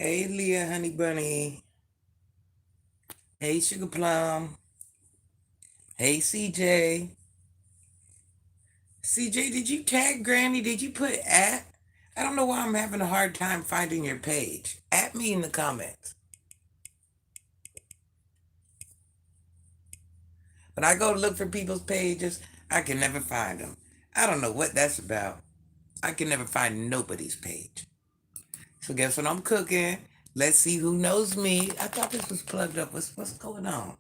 Hey, Leah, honey bunny. Hey, sugar plum. Hey, CJ. CJ, did you tag Granny? Did you put at? I don't know why I'm having a hard time finding your page. At me in the comments. When I go to look for people's pages, I can never find them. I don't know what that's about. I can never find nobody's page. So guess what I'm cooking? Let's see who knows me. I thought this was plugged up. What's going on?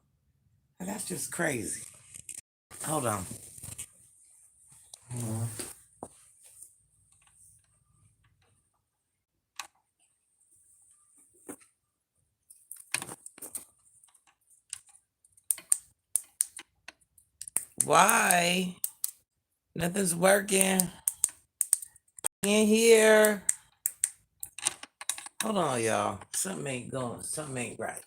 That's just crazy. Hold on. Why? Nothing's working in here. Hold on, y'all. Something ain't going. Something ain't right.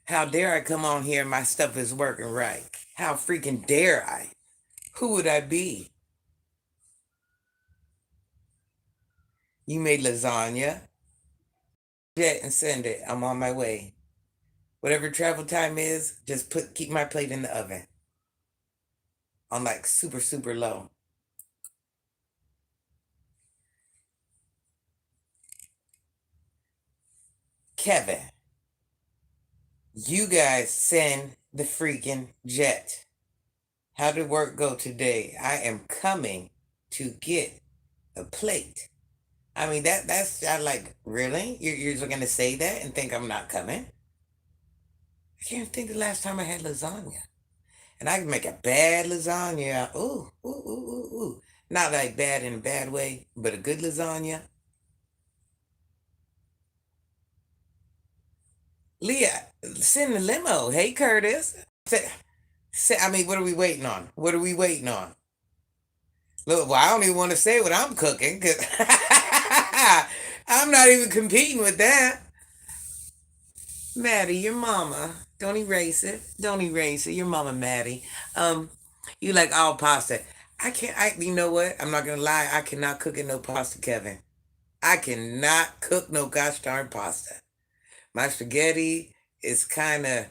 How dare I come on here and my stuff is working right? How freaking dare I? Who would I be? You made lasagna. Jet and send it. I'm on my way. Whatever travel time is, just keep my plate in the oven on like super, super low. Kevin, you guys send the freaking jet. How did work go today? I am coming to get a plate. I mean that's I like really? You're just gonna say that and think I'm not coming? I can't think the last time I had lasagna. And I can make a bad lasagna. Ooh, ooh, ooh, ooh, ooh. Not like bad in a bad way, but a good lasagna. Leah, send the limo. Hey Curtis. I mean, what are we waiting on? What are we waiting on? Look, well, I don't even want to say what I'm cooking because I'm not even competing with that. Maddie, your mama. Don't erase it. Don't erase it. Your mama, Maddie. Um, you like all pasta. I can't. You know what? I'm not gonna lie. I cannot cook in no pasta, Kevin. I cannot cook no gosh darn pasta. My spaghetti is kind of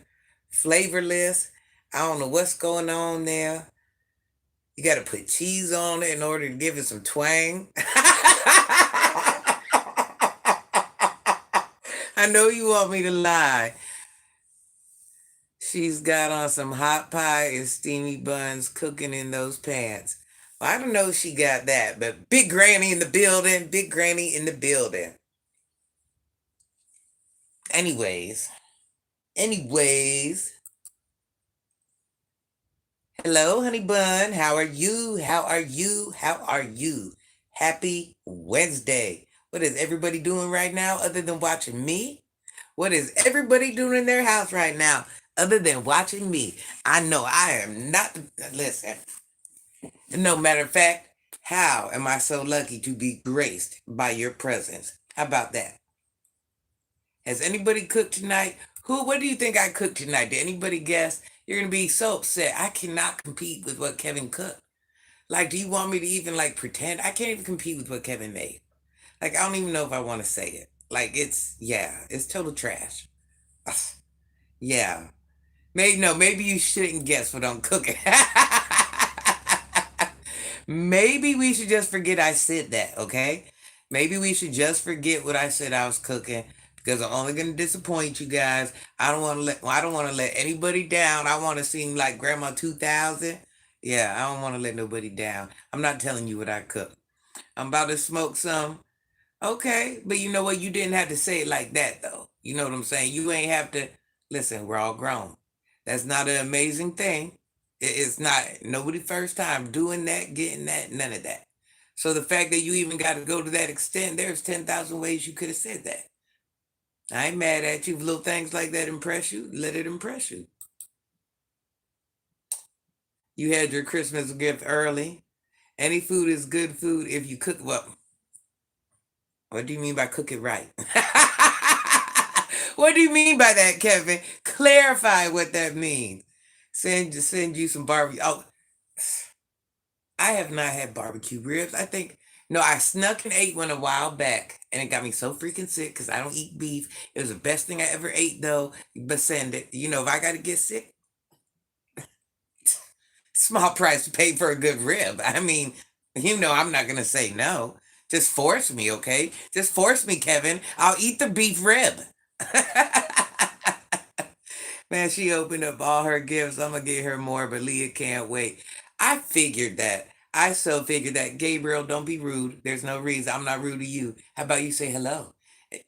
flavorless. I don't know what's going on there. You got to put cheese on it in order to give it some twang. I know you want me to lie. She's got on some hot pie and steamy buns cooking in those pants. Well, I don't know if she got that, but Big Granny in the building, Big Granny in the building. Anyways, anyways, hello, honey bun. How are you? How are you? How are you? Happy Wednesday. What is everybody doing right now other than watching me? What is everybody doing in their house right now other than watching me? I know I am not. Listen, no matter of fact, how am I so lucky to be graced by your presence? How about that? Has anybody cooked tonight? What do you think I cooked tonight? Did anybody guess? You're gonna be so upset. I cannot compete with what Kevin cooked. Like, do you want me to even like pretend? I can't even compete with what Kevin made. Like, I don't even know if I want to say it. Like, it's total trash. Ugh, yeah. Maybe no, maybe you shouldn't guess what I'm cooking. Maybe we should just forget I said that, okay? Maybe we should just forget what I said I was cooking because I'm only gonna disappoint you guys. I don't want to let anybody down. I want to seem like Grandma 2000. Yeah, I don't want to let nobody down. I'm not telling you what I cook. I'm about to smoke some. Okay, but you know what? You didn't have to say it like that though. You know what I'm saying? You ain't have to listen, we're all grown. That's not an amazing thing. It's not nobody first time doing that, getting that, none of that. So the fact that you even got to go to that extent, there's 10,000 ways you could have said that. I ain't mad at you. If little things like that impress you, let it impress you. You had your Christmas gift early. Any food is good food if you cook well. What do you mean by cook it right? What do you mean by that, Kevin? Clarify what that means. Send you some barbecue. Oh, I have not had barbecue ribs. I think no, I snuck and ate one a while back, and it got me so freaking sick because I don't eat beef. It was the best thing I ever ate, though. But send it. You know, if I got to get sick, small price to pay for a good rib. I mean, you know, I'm not gonna say no. Just force me, okay? Just force me, Kevin. I'll eat the beef rib. Man, she opened up all her gifts. I'm gonna get her more, but Leah can't wait. I figured that. I so figured that. Gabriel, don't be rude. There's no reason. I'm not rude to you. How about you say hello?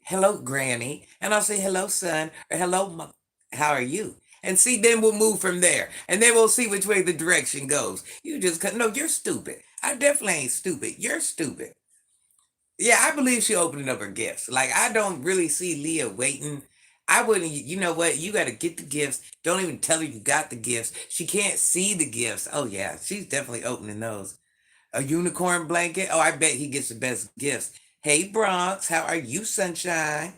Hello, Granny. And I'll say hello, son, or hello, mom. How are you? And see, then we'll move from there. And then we'll see which way the direction goes. You just no, you're stupid. I definitely ain't stupid. You're stupid. Yeah, I believe she opening up her gifts. Like I don't really see Leah waiting. I wouldn't. You know what? You got to get the gifts. Don't even tell her you got the gifts. She can't see the gifts. Oh yeah, she's definitely opening those. A unicorn blanket. Oh, I bet he gets the best gifts. Hey Bronx, how are you, sunshine?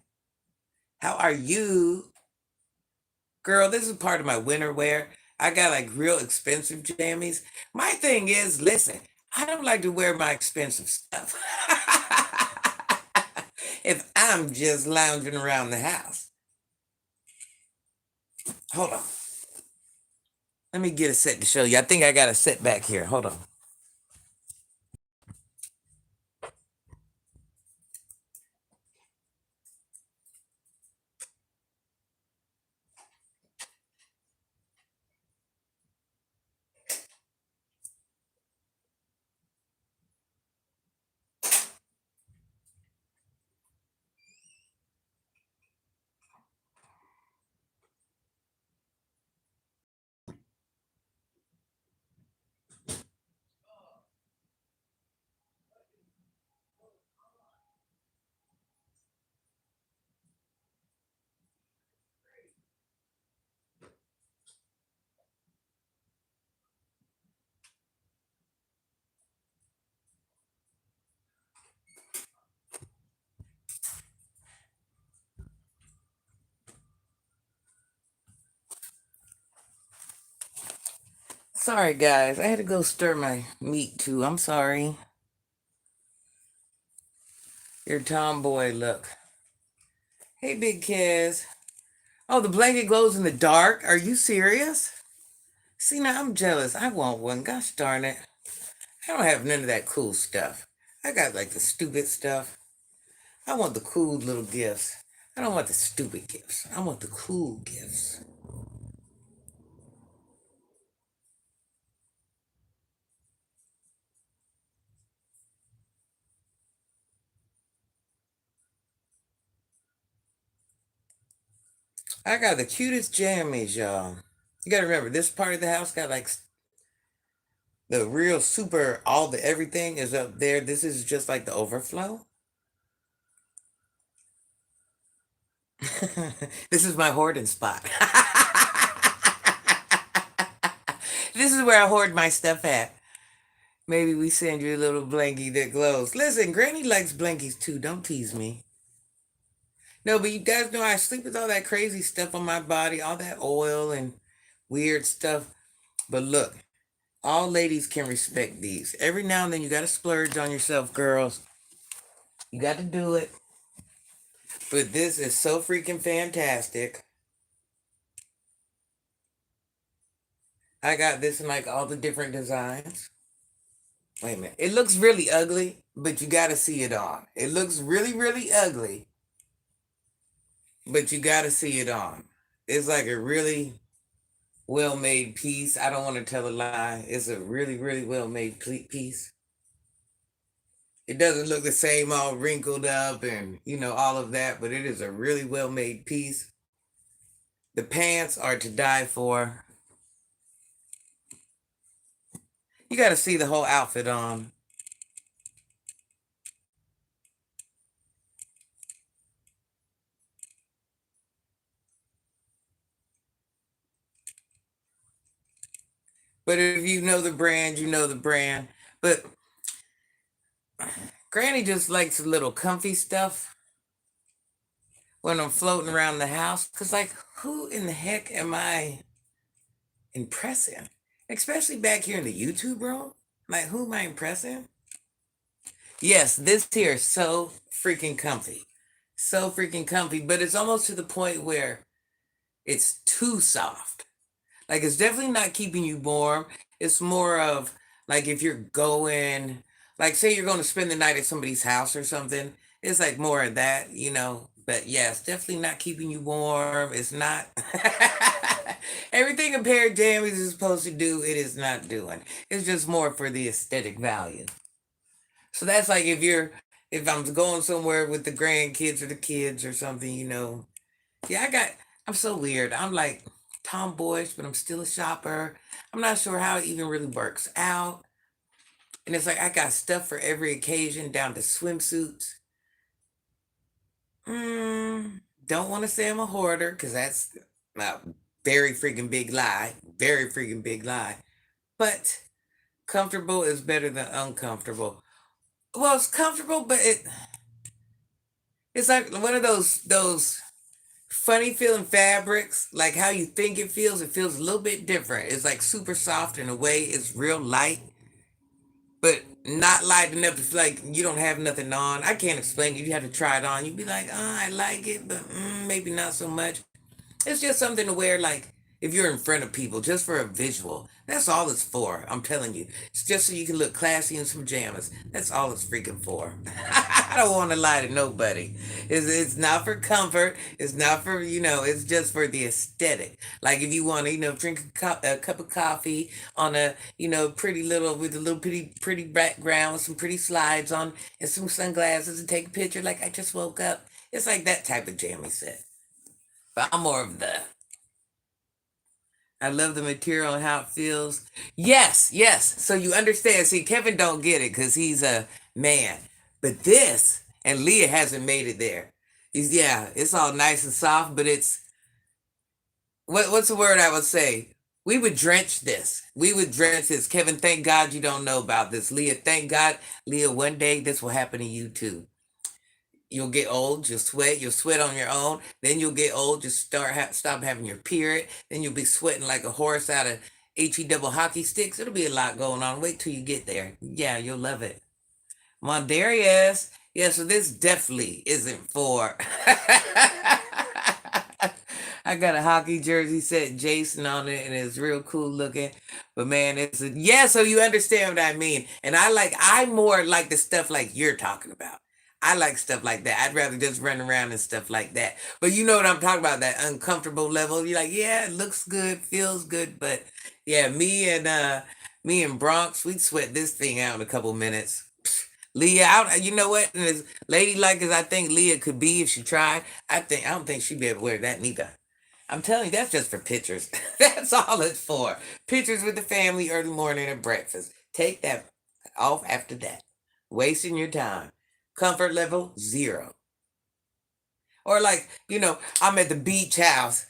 How are you, girl? This is part of my winter wear. I got like real expensive jammies. My thing is, listen, I don't like to wear my expensive stuff. If I'm just lounging around the house. Hold on. Let me get a set to show you. I think I got a set back here. Hold on. Sorry, guys. I had to go stir my meat too. I'm sorry. Your tomboy look. Hey, big kids. Oh, the blanket glows in the dark. Are you serious? See, now I'm jealous. I want one. Gosh darn it. I don't have none of that cool stuff. I got like the stupid stuff. I want the cool little gifts. I don't want the stupid gifts. I want the cool gifts. I got the cutest jammies, y'all. You gotta remember, this part of the house got like the real super, all the everything is up there. This is just like the overflow. This is my hoarding spot. This is where I hoard my stuff at. Maybe we send you a little blankie that glows. Listen, Granny likes blankies too. Don't tease me. No, but you guys know I sleep with all that crazy stuff on my body, all that oil and weird stuff. But look, all ladies can respect these. Every now and then you got to splurge on yourself, girls. You got to do it. But this is so freaking fantastic. I got this in like all the different designs. Wait a minute. It looks really ugly, but you got to see it on. It looks really, really ugly, but you got to see it on. It's like a really well made piece. I don't want to tell a lie. It's a really, really well made piece. It doesn't look the same, all wrinkled up and, you know, all of that, but it is a really well made piece. The pants are to die for. You got to see the whole outfit on. But if you know the brand, you know the brand. But Granny just likes a little comfy stuff when I'm floating around the house. Because, like, who in the heck am I impressing? Especially back here in the YouTube room. Like, who am I impressing? Yes, this here is so freaking comfy. So freaking comfy, but it's almost to the point where it's too soft. Like, it's definitely not keeping you warm. It's more of like if you're going, like, say you're going to spend the night at somebody's house or something. It's like more of that, you know. But yeah, it's definitely not keeping you warm. It's not everything a pair of jammies is supposed to do, it is not doing. It's just more for the aesthetic value. So that's like if I'm going somewhere with the grandkids or the kids or something, you know. Yeah, I'm so weird. I'm like tomboyish, but I'm still a shopper. I'm not sure how it even really works out. And it's like I got stuff for every occasion down to swimsuits. Don't want to say I'm a hoarder because that's a very freaking big lie. Very freaking big lie. But comfortable is better than uncomfortable. Well, it's comfortable, but it's like one of those funny feeling fabrics, like how you think it feels a little bit different. It's like super soft in a way, it's real light, but not light enough to feel like you don't have nothing on. I can't explain it. You have to try it on. You'd be like, oh, I like it, but maybe not so much. It's just something to wear, like if you're in front of people, just for a visual. That's all it's for. I'm telling you. It's just so you can look classy in some pajamas. That's all it's freaking for. I don't want to lie to nobody. It's not for comfort. It's not for, it's just for the aesthetic. Like if you want to, drink a cup of coffee on a, pretty little, with a little pretty background with some pretty slides on and some sunglasses and take a picture like I just woke up. It's like that type of jammy set. But I'm more of the I love the material and how it feels. Yes, yes. So you understand. See, Kevin don't get it because he's a man. But this, and Leah hasn't made it there. Yeah, it's all nice and soft, but it's what's the word I would say? We would drench this. We would drench this. Kevin, thank God you don't know about this. Leah, thank God, Leah, one day this will happen to you too. You'll get old, you'll sweat on your own. Then you'll get old, just stop having your period. Then you'll be sweating like a horse out of HE double hockey sticks. It'll be a lot going on. Wait till you get there. Yeah, you'll love it. Mondarius. Yeah, so this definitely isn't for. I got a hockey jersey set Jason on it and it's real cool looking. But man, yeah, so you understand what I mean. And I more like the stuff like you're talking about. I like stuff like that. I'd rather just run around and stuff like that. But you know what I'm talking about, that uncomfortable level. You're like, yeah, it looks good, feels good, but yeah, me and Bronx, we'd sweat this thing out in a couple minutes. Leah, you know what? And as ladylike as I think Leah could be if she tried, I don't think she'd be able to wear that neither. I'm telling you, that's just for pictures. That's all it's for. Pictures with the family, early morning, and breakfast. Take that off after that. Wasting your time. Comfort level 0. Or like, I'm at the beach house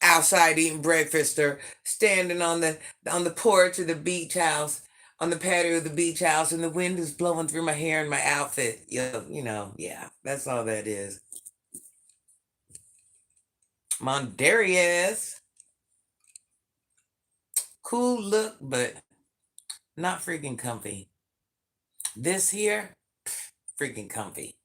outside eating breakfast or standing on the porch of the beach house, on the patio of the beach house, and the wind is blowing through my hair and my outfit. Yeah, that's all that is. Mondarius. Cool look, but not freaking comfy. This here, freaking comfy.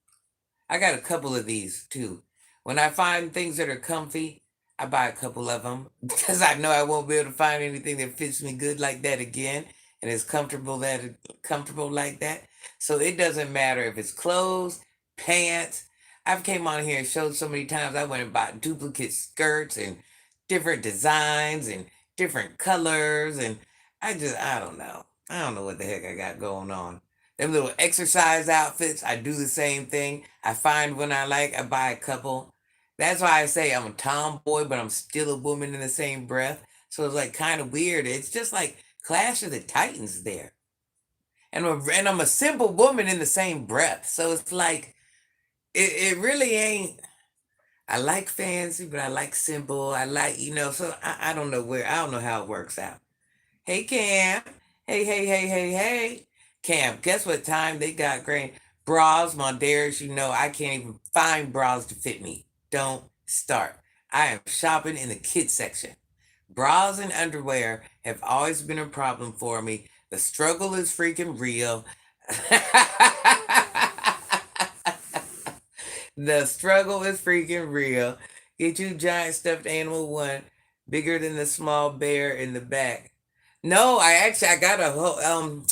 I got a couple of these too. When I find things that are comfy, I buy a couple of them because I know I won't be able to find anything that fits me good like that again and is comfortable like that. So it doesn't matter if it's clothes, pants. I've came on here and showed so many times I went and bought duplicate skirts and different designs and different colors and I don't know. I don't know what the heck I got going on. Them little exercise outfits, I do the same thing. I find when I like, I buy a couple. That's why I say I'm a tomboy, but I'm still a woman in the same breath. So it's like kind of weird. It's just like Clash of the Titans there. And I'm a simple woman in the same breath. So it's like, it really ain't. I like fancy, but I like simple. I like, so I don't know I don't know how it works out. Hey, Cam. Hey, hey, hey, hey, hey. Cam, guess what time they got great bras, Mondares? I can't even find bras to fit me. Don't start. I am shopping in the kids section. Bras and underwear have always been a problem for me, The struggle is freaking real. The struggle is freaking real. Get you giant stuffed animal one, bigger than the small bear in the back. No, I got a whole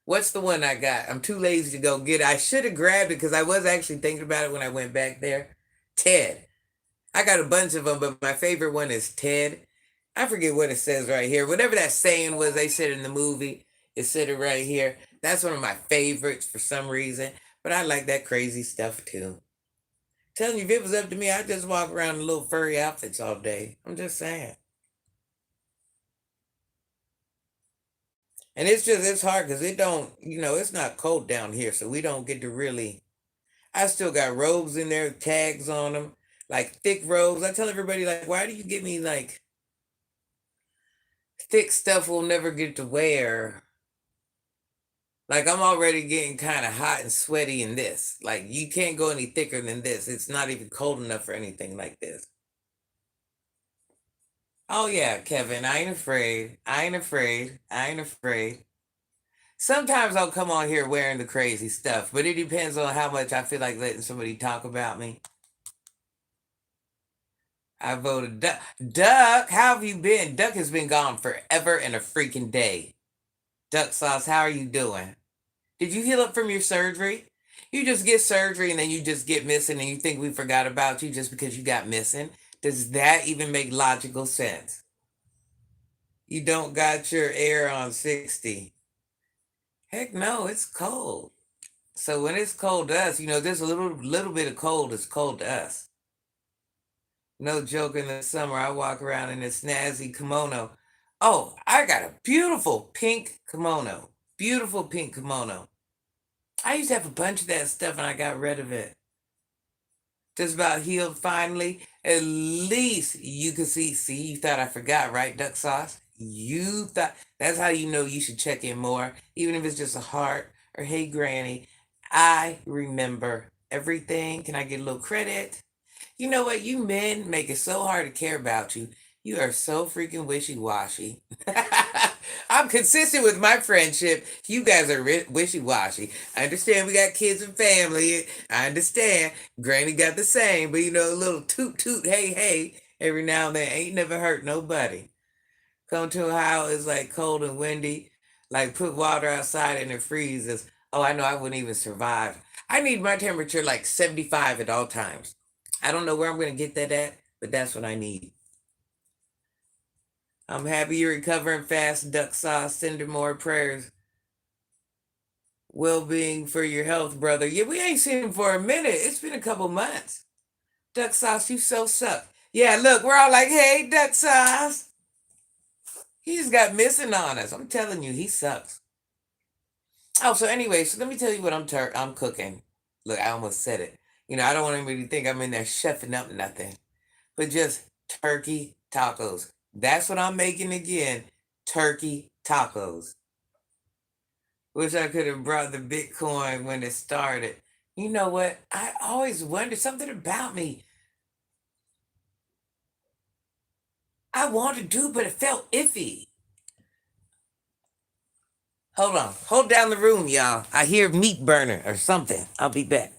what's the one I got? I'm too lazy to go get it. I should have grabbed it because I was actually thinking about it when I went back there. Ted. I got a bunch of them, but my favorite one is Ted. I forget what it says right here. Whatever that saying was, they said in the movie, it said it right here. That's one of my favorites for some reason. But I like that crazy stuff too. Telling you, if it was up to me, I'd just walk around in little furry outfits all day. I'm just saying. And it's hard because it don't, it's not cold down here, so we don't get to really. I still got robes in there, tags on them, like thick robes. I tell everybody, like, why do you get me like thick stuff we'll never get to wear? Like, I'm already getting kind of hot and sweaty in this. Like, you can't go any thicker than this. It's not even cold enough for anything like this. Oh, yeah, Kevin, I ain't afraid. I ain't afraid. I ain't afraid. Sometimes I'll come on here wearing the crazy stuff, but it depends on how much I feel like letting somebody talk about me. I voted Duck. Duck, how have you been? Duck has been gone forever and a freaking day. Duck Sauce, how are you doing? Did you heal up from your surgery? You just get surgery and then you just get missing and you think we forgot about you just because you got missing? Does that even make logical sense? You don't got your air on 60. Heck no, it's cold. So when it's cold to us, there's a little bit of cold is cold to us. No joke, in the summer I walk around in this snazzy kimono. Oh, I got a beautiful pink kimono. Beautiful pink kimono. I used to have a bunch of that stuff and I got rid of it. Just about healed finally. At least you could see. See, you thought I forgot, right, Duck Sauce? You thought that's how you know you should check in more, even if it's just a heart or hey, Granny. I remember everything. Can I get a little credit? You know what? You men make it so hard to care about you. You are so freaking wishy washy. I'm consistent with my friendship. You guys are wishy washy. I understand we got kids and family. I understand. Granny got the same, but a little toot toot, hey, hey, every now and then ain't never hurt nobody. Come to Ohio is like cold and windy. Like put water outside and it freezes. Oh, I know I wouldn't even survive. I need my temperature like 75 at all times. I don't know where I'm going to get that at, but that's what I need. I'm happy you're recovering fast, Duck Sauce. Send more prayers. Well being for your health, brother. Yeah, we ain't seen him for a minute. It's been a couple months. Duck Sauce, you so suck. Yeah, look, we're all like, hey, Duck Sauce. He just got missing on us. I'm telling you, he sucks. Oh, so anyway, so let me tell you what I'm cooking. Look, I almost said it. I don't want anybody to think I'm in there chefing up nothing, but just turkey tacos. That's what I'm making again. Turkey tacos. Wish I could have brought the Bitcoin when it started. You know what? I always wondered something about me. I wanted to do, but it felt iffy. Hold on. Hold down the room, y'all. I hear meat burner or something. I'll be back.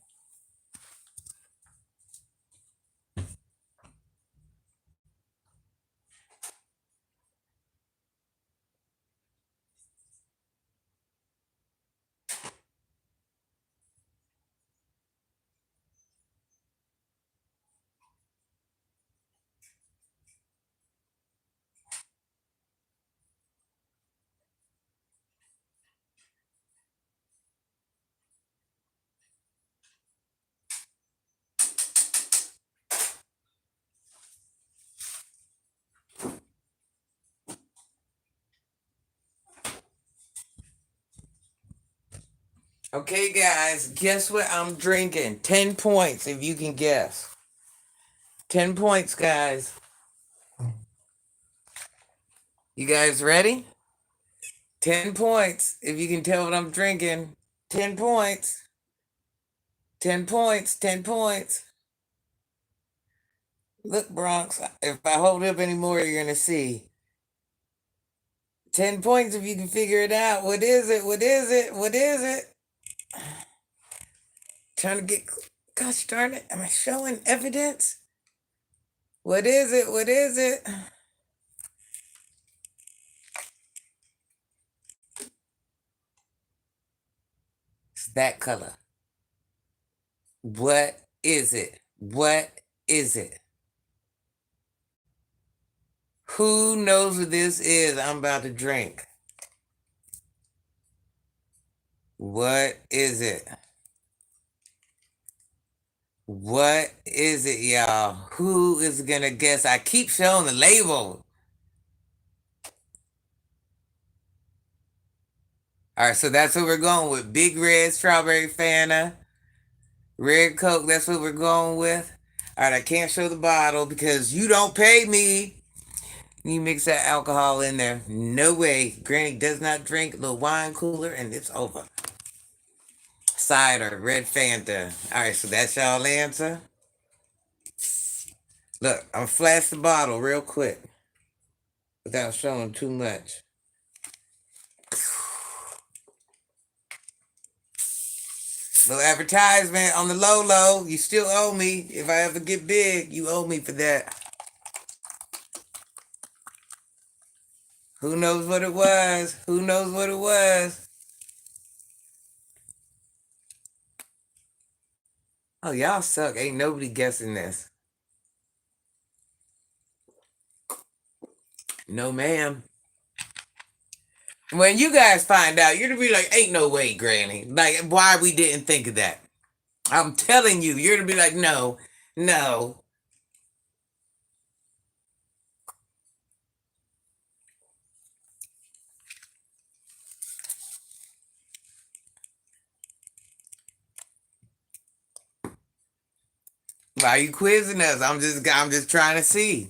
Okay, guys, guess what I'm drinking? 10 points if you can guess. 10 points, guys. You guys ready? 10 points if you can tell what I'm drinking. 10 points. 10 points. 10 points. Look, Bronx, if I hold up anymore, you're going to see. 10 points if you can figure it out. What is it? What is it? What is it? Trying to get. Gosh darn it. Am I showing evidence? What is it? What is it? It's that color. What is it? What is it? Who knows what this is? I'm about to drink. What is it? What is it, y'all? Who is gonna guess? I keep showing the label. All right, so that's what we're going with. Big Red Strawberry Fanta. Red Coke, that's what we're going with. All right, I can't show the bottle because you don't pay me. You mix that alcohol in there. No way. Granny does not drink. Little wine cooler, and it's over. Cider, red Fanta. All right, so that's y'all answer. Look, I'm gonna flash the bottle real quick without showing too much. Little advertisement on the low. You still owe me. If I ever get big, you owe me for that. Who knows what it was? Who knows what it was? Oh, y'all suck. Ain't nobody guessing this. No, ma'am. When you guys find out, you're gonna be like, ain't no way, Granny. Like, why we didn't think of that? I'm telling you, you're gonna be like, no, no. Why are you quizzing us? I'm just trying to see.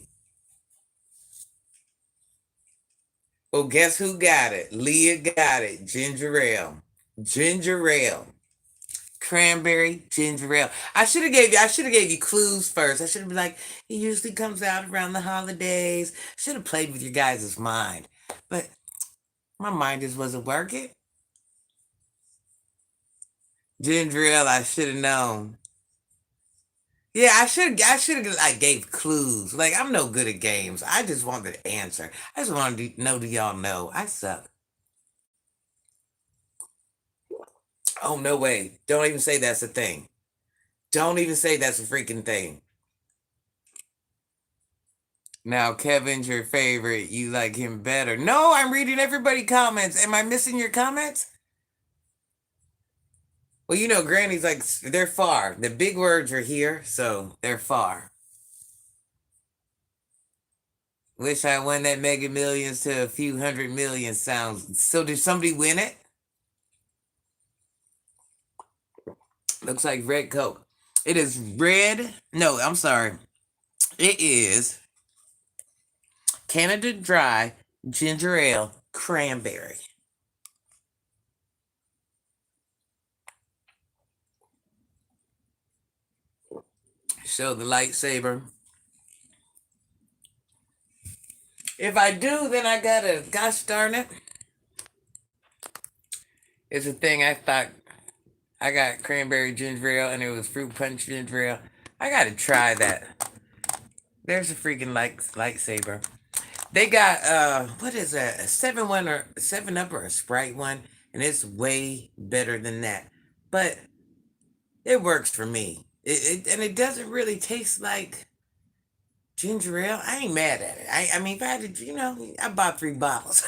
Well, guess who got it? Leah got it. Ginger ale. Ginger ale. Cranberry ginger ale. I should have gave you clues first. I should have been like, it usually comes out around the holidays. Should have played with your guys' mind. But my mind just wasn't working. Ginger ale, I should have known. Yeah, I should have like gave clues. Like I'm no good at games. I just wanted to answer. I just wanted to know, do y'all know I suck. Oh no way. Don't even say that's a thing. Don't even say that's a freaking thing. Now Kevin's your favorite. You like him better. No, I'm reading everybody comments. Am I missing your comments? Well, you know, Granny's like they're far. The big words are here, so they're far. Wish I won that Mega Millions to a few hundred million sounds. So did somebody win it? Looks like red Coke. It is red. No, I'm sorry. It is Canada Dry Ginger Ale Cranberry. Show the lightsaber. If I do, then I gotta, gosh darn it. It's a thing I thought I got cranberry ginger ale and it was fruit punch ginger ale. I gotta try that. There's a freaking lightsaber. They got what is that? A 7-1 or 7 Up or a Sprite one, and it's way better than that. But it works for me. And it doesn't really taste like ginger ale. I ain't mad at it. I mean, if I had to, I bought 3 bottles.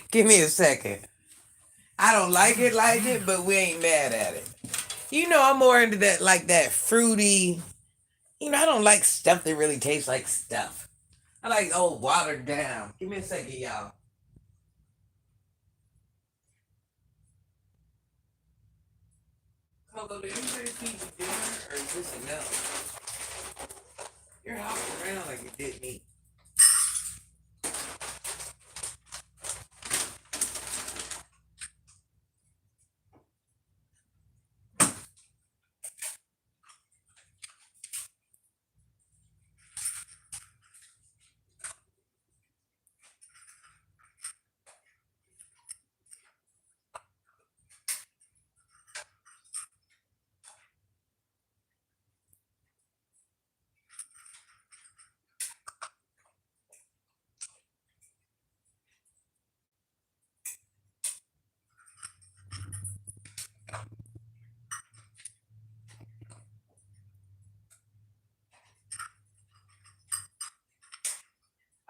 Give me a second. I don't like it, but we ain't mad at it. I'm more into that, like that fruity. I don't like stuff that really tastes like stuff. I like old watered down. Give me a second, y'all. Coco, did anybody feed you dinner or is this enough? You're hopping around like you did me.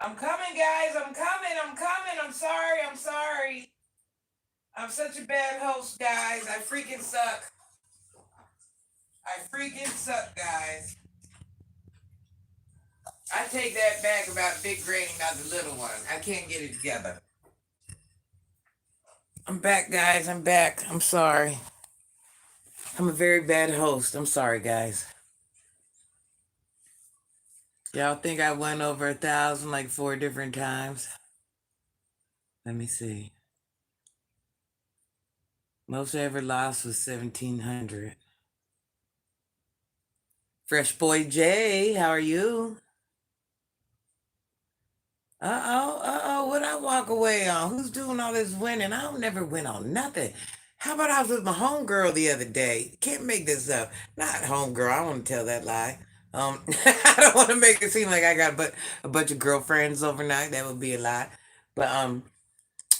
I'm coming, guys. I'm coming. I'm coming. I'm sorry. I'm sorry. I'm such a bad host, guys. I freaking suck. I freaking suck, guys. I take that back about Big Granny, not the little one. I can't get it together. I'm back, guys. I'm back. I'm sorry. I'm a very bad host. I'm sorry, guys. Y'all think I went over 1,000 like 4 different times? Let me see. Most I ever lost was 1,700. Fresh Boy Jay, how are you? What I walk away on? Who's doing all this winning? I don't never win on nothing. How about I was with my homegirl the other day? Can't make this up. Not homegirl. I don't want to tell that lie. I don't want to make it seem like I got a bunch of girlfriends overnight. That would be a lie. But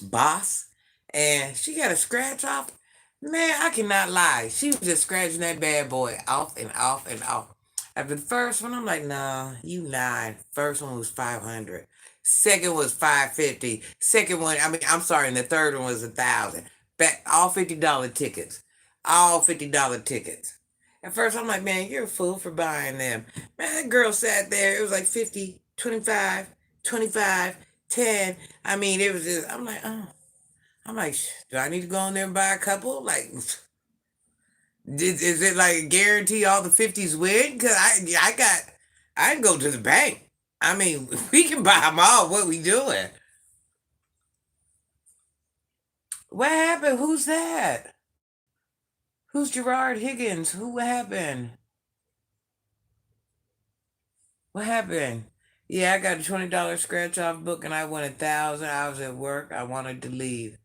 boss, and she got a scratch off. Man, I cannot lie. She was just scratching that bad boy off and off and off. After the first one, I'm like, nah, you lying. First one was 500. Second was 550. Second one, I mean, I'm sorry, and the third one was 1,000. Back all $50 tickets. All $50 tickets. At first, I'm like, man, you're a fool for buying them. Man, that girl sat there. It was like 50, 25, 25, 10. I mean, it was just, I'm like, oh. I'm like, do I need to go in there and buy a couple? Like, is it like guarantee all the 50s win? Because I can go to the bank. I mean, we can buy them all. What we doing? What happened? Who's that? Who's Gerard Higgins? Who happened? What happened? Yeah, I got a $20 scratch off book and I won 1,000. I was at work. I wanted to leave.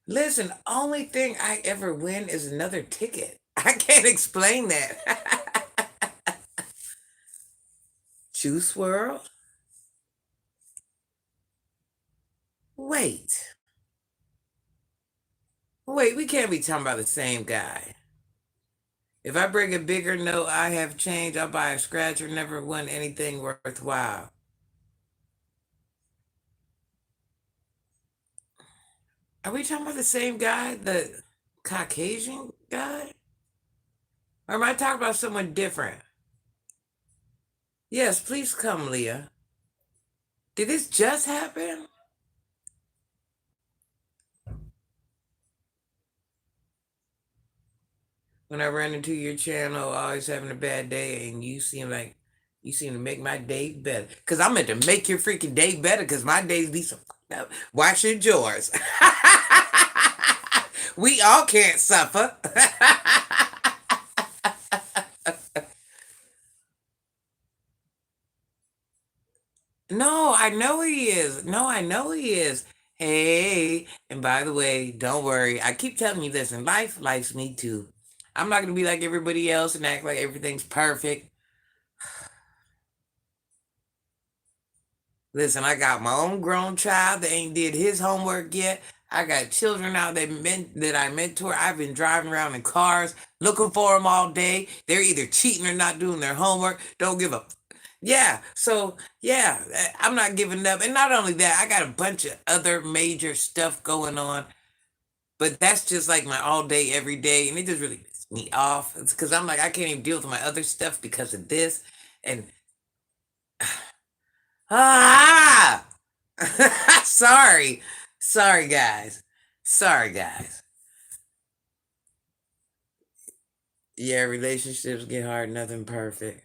Listen, only thing I ever win is another ticket. I can't explain that. Juice World? Wait. Wait, we can't be talking about the same guy. If I bring a bigger note, I have changed. I'll buy a scratcher, never won anything worthwhile. Are we talking about the same guy? The Caucasian guy? Or am I talking about someone different? Yes, please come, Leah. Did this just happen? When I run into your channel, always having a bad day, and you seem to make my day better. Cause I'm meant to make your freaking day better, cause my days be so fucked up. Why should yours? We all can't suffer. No, I know he is. No, I know he is. Hey, and by the way, don't worry. I keep telling you this, and life likes me too. I'm not gonna be like everybody else and act like everything's perfect. Listen, I got my own grown child that ain't did his homework yet. I got children out that I mentor. I've been driving around in cars looking for them all day. They're either cheating or not doing their homework. Don't give a yeah. So yeah, I'm not giving up. And not only that, I got a bunch of other major stuff going on. But that's just like my all day, every day, and it just really pisses me off. It's because I'm like I can't even deal with my other stuff because of this. And ah. Sorry. Sorry, guys. Sorry, guys. Yeah, relationships get hard, nothing perfect.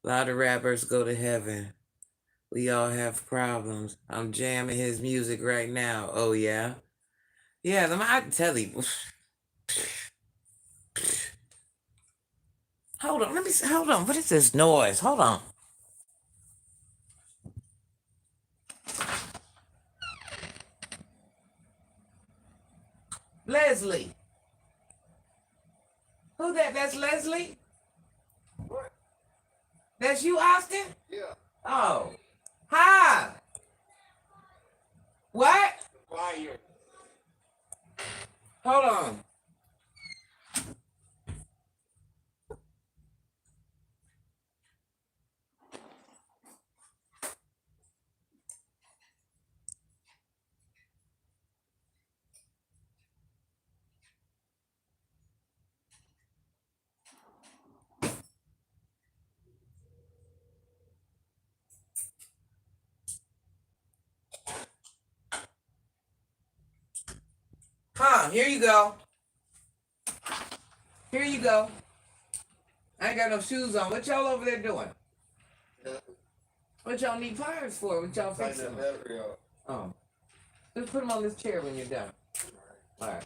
A lot of rappers go to heaven. We all have problems. I'm jamming his music right now. Oh, yeah? Yeah, I tell you. Hold on, let me see. Hold on. What is this noise? Hold on. Leslie. Who that? That's Leslie? That's you, Austin? Yeah. Oh. Hi. What? Fire. Hold on. Here you go. Here you go. I ain't got no shoes on. What y'all over there doing? What y'all need pliers for? What y'all fixing? Oh. Just put them on this chair when you're done. All right.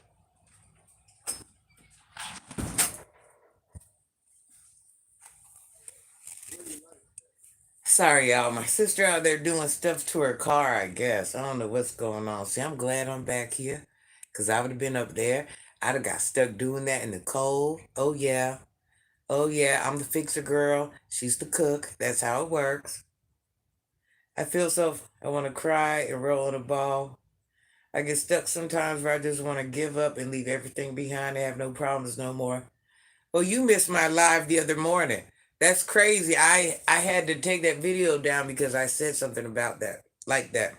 Sorry, y'all. My sister out there doing stuff to her car, I guess. I don't know what's going on. See, I'm glad I'm back here because I would have been up there. I'd have got stuck doing that in the cold. Oh, yeah. Oh, yeah. I'm the fixer girl. She's the cook. That's how it works. I feel so. I want to cry and roll in a ball. I get stuck sometimes where I just want to give up and leave everything behind and have no problems no more. Well, you missed my live the other morning. That's crazy. I had to take that video down because I said something about that, like that,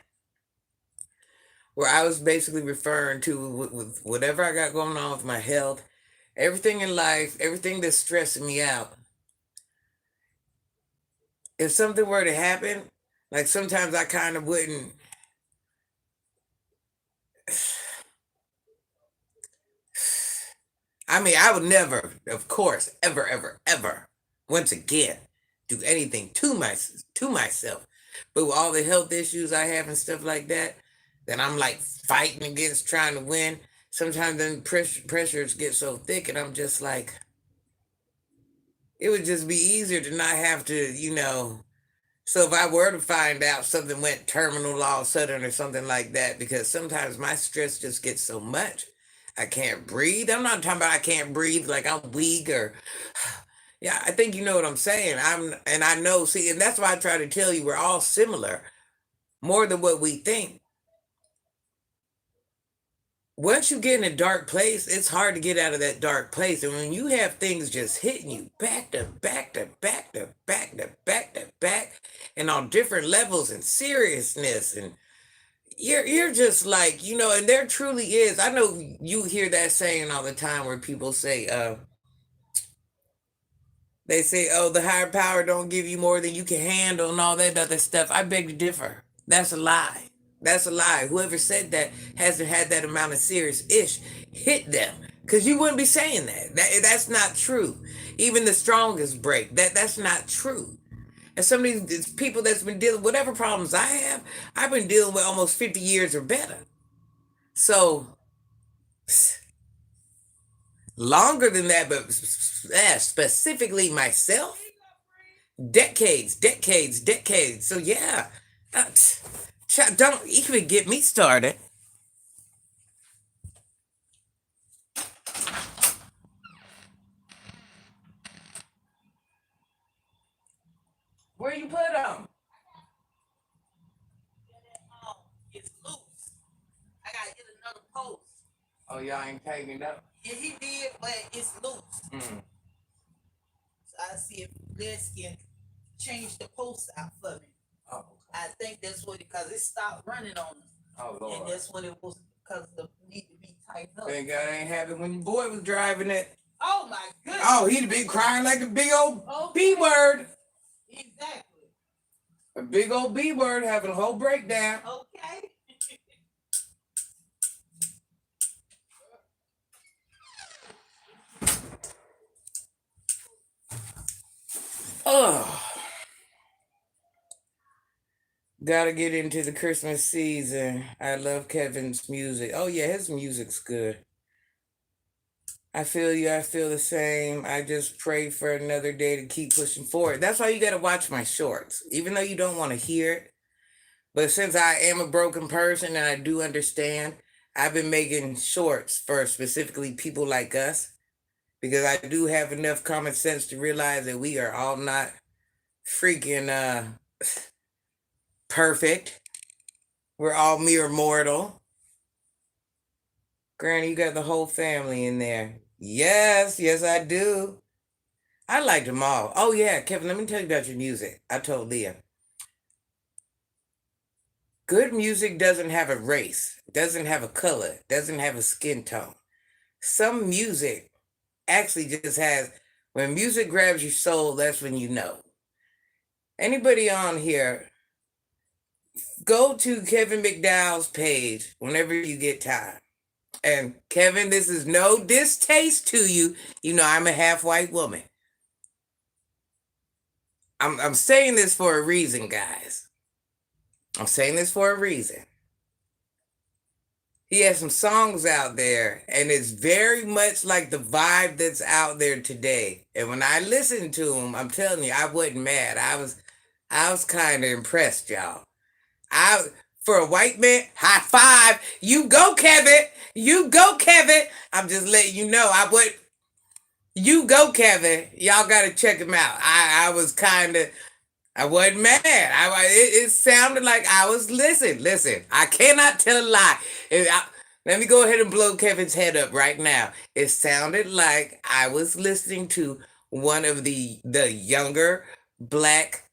where I was basically referring to with whatever I got going on with my health, everything in life, everything that's stressing me out. If something were to happen, like sometimes I kind of wouldn't. I mean, I would never, of course, ever, ever, ever, once again, do anything to myself. But with all the health issues I have and stuff like that, then I'm like fighting against trying to win. Sometimes then pressures get so thick, and I'm just like, it would just be easier to not have to. So if I were to find out something went terminal all of a sudden or something like that, because sometimes my stress just gets so much. I can't breathe. I'm not talking about I can't breathe like I'm weak or yeah, I think you know what I'm saying. And I know, see, and that's why I try to tell you we're all similar more than what we think. Once you get in a dark place, it's hard to get out of that dark place. And when you have things just hitting you back to back to back to back to back to back, and on different levels and seriousness, and you're just like, and there truly is. I know you hear that saying all the time where people say, they say, oh, the higher power don't give you more than you can handle and all that other stuff. I beg to differ. That's a lie. That's a lie. Whoever said that hasn't had that amount of serious ish hit them. Because you wouldn't be saying that. That's not true. Even the strongest break. That's not true. And some of these people that's been dealing, whatever problems I have, I've been dealing with almost 50 years or better. So longer than that, but specifically myself, decades, decades, decades. So yeah, don't even get me started. Where you put them? It's loose. I gotta get another post. Oh, y'all ain't taking it up? Yeah, he did, but it's loose. So I see if Liz can change the post out for me. Oh, okay. I think that's what because it stopped running on us. Oh, Lord. And that's what it was because the need to be tightened up. Thank God I ain't happy when your boy was driving it. Oh my goodness. Oh, he'd been crying like a big old B word. Exactly. A big old B word having a whole breakdown. Okay. Oh. Gotta get into the Christmas season. I love Kevin's music. Oh yeah, his music's good. I feel you. I feel the same. I just pray for another day to keep pushing forward. That's why you gotta watch my shorts, even though you don't want to hear it. But since I am a broken person and I do understand, I've been making shorts for specifically people like us because I do have enough common sense to realize that we are all not freaking perfect. We're all mere mortal. Granny, you got the whole family in there. Yes, yes, I do. I like them all. Oh, yeah, Kevin, let me tell you about your music. I told Leah. Good music doesn't have a race, doesn't have a color, doesn't have a skin tone. Some music actually just has, when music grabs your soul, that's when you know. Anybody on here, go to Kevin McDowell's page whenever you get time. And Kevin, this is no distaste to you. You know, I'm a half white woman. I'm saying this for a reason, guys. I'm saying this for a reason. He has some songs out there, and it's very much like the vibe that's out there today. And when I listened to him, I'm telling you, I wasn't mad. I was kind of impressed, y'all. I For a white man, high five. You go, Kevin. You go, Kevin. I'm just letting you know. I would. You go, Kevin. Y'all got to check him out. I was kind of. I wasn't mad. It sounded like I was listen. I cannot tell a lie. Let me go ahead and blow Kevin's head up right now. It sounded like I was listening to one of the younger black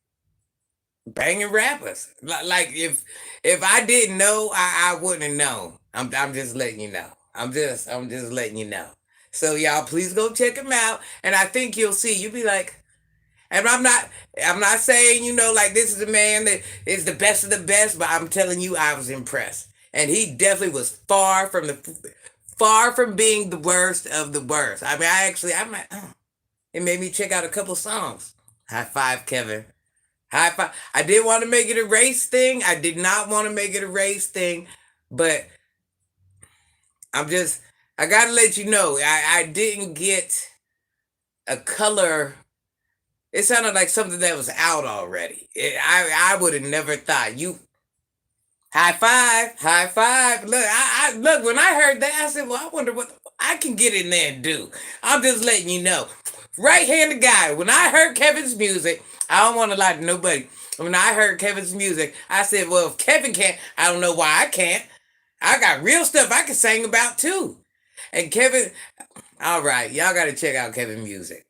banging rappers. Like if I didn't know, I wouldn't have known. I'm just letting you know. I'm just letting you know. So y'all please go check him out. And I think you'll see. You'll be like, and I'm not saying, like this is a man that is the best of the best, but I'm telling you I was impressed. And he definitely was far from being the worst of the worst. I mean, it made me check out a couple songs. High five, Kevin. High five. I did want to make it a race thing. I did not want to make it a race thing, but I'm just I gotta let you know I didn't get a color. It sounded like something that was out already. I would have never thought you. High five, high five. Look, I look when I heard that, I said, "Well, I wonder what I can get in there and do." I'm just letting you know, right-handed guy. When I heard Kevin's music, I don't want to lie to nobody. When I heard Kevin's music, I said, "Well, if Kevin can't, I don't know why I can't. I got real stuff I can sing about too." And Kevin, all right, y'all got to check out Kevin's music.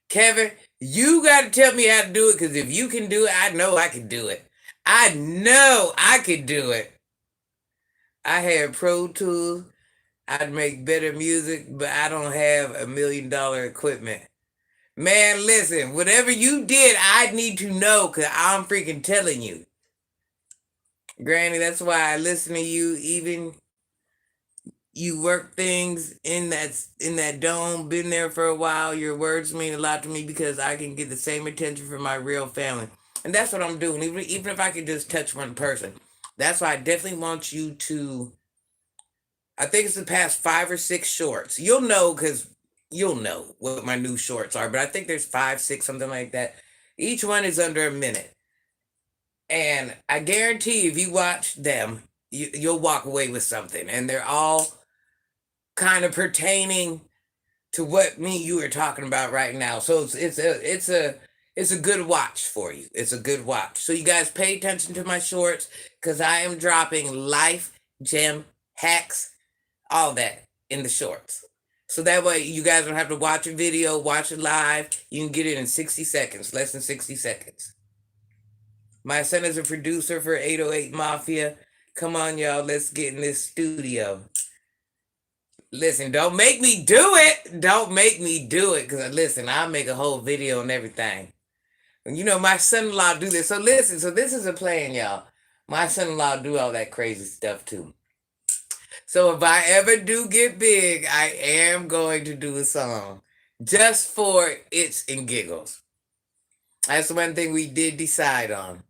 Kevin, you got to tell me how to do it because if you can do it, I know I can do it. I know I could do it. I had Pro Tools. I'd make better music, but I don't have $1 million equipment. Man, listen, whatever you did, I need to know because I'm freaking telling you. Granny, that's why I listen to you even you work things in that dome, been there for a while. Your words mean a lot to me because I can get the same attention from my real family. And that's what I'm doing, even if I could just touch one person. That's why I definitely want you to. I think it's the past 5 or 6 shorts. You'll know what my new shorts are, but I think there's 5, 6, something like that. Each one is under a minute. And I guarantee if you watch them, you'll walk away with something. And they're all kind of pertaining to what me and you are talking about right now. So it's a good watch for you. It's a good watch. So you guys pay attention to my shorts because I am dropping life gem hacks, all that in the shorts. So that way you guys don't have to watch a video, watch it live. You can get it in 60 seconds, less than 60 seconds. My son is a producer for 808 Mafia. Come on, y'all. Let's get in this studio. Listen, don't make me do it. Don't make me do it. Because, listen, I'll make a whole video and everything. And, my son-in-law do this. So, listen. So, this is a plan, y'all. My son-in-law do all that crazy stuff, too. So, if I ever do get big, I am going to do a song. Just for its and giggles. That's one thing we did decide on.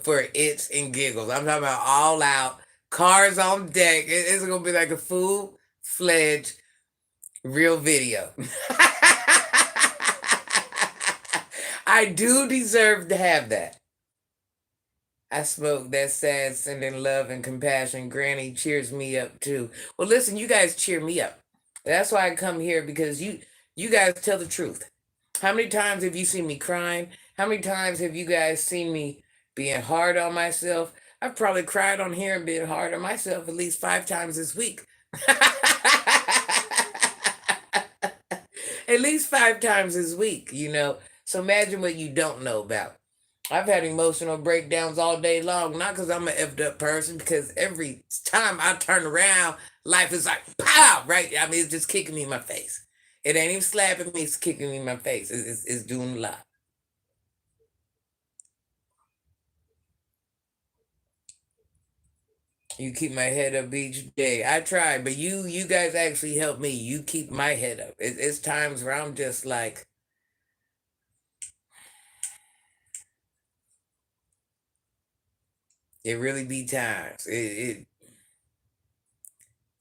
For its and giggles. I'm talking about all out. Cars on deck. It's going to be like a full-fledged real video. I do deserve to have that. I smoke that sad, sending love and compassion. Granny cheers me up too. Well, listen, you guys cheer me up. That's why I come here because you guys tell the truth. How many times have you seen me crying? How many times have you guys seen me being hard on myself? I've probably cried on here and been hard on myself at least 5 times this week. At least 5 times this week. So imagine what you don't know about. I've had emotional breakdowns all day long, not because I'm an effed up person, because every time I turn around, life is like, pow, right? I mean, it's just kicking me in my face. It ain't even slapping me, it's kicking me in my face. It's doing a lot. You keep my head up each day. I try, but you guys actually help me. You keep my head up. It's times where I'm just like, it really be times. It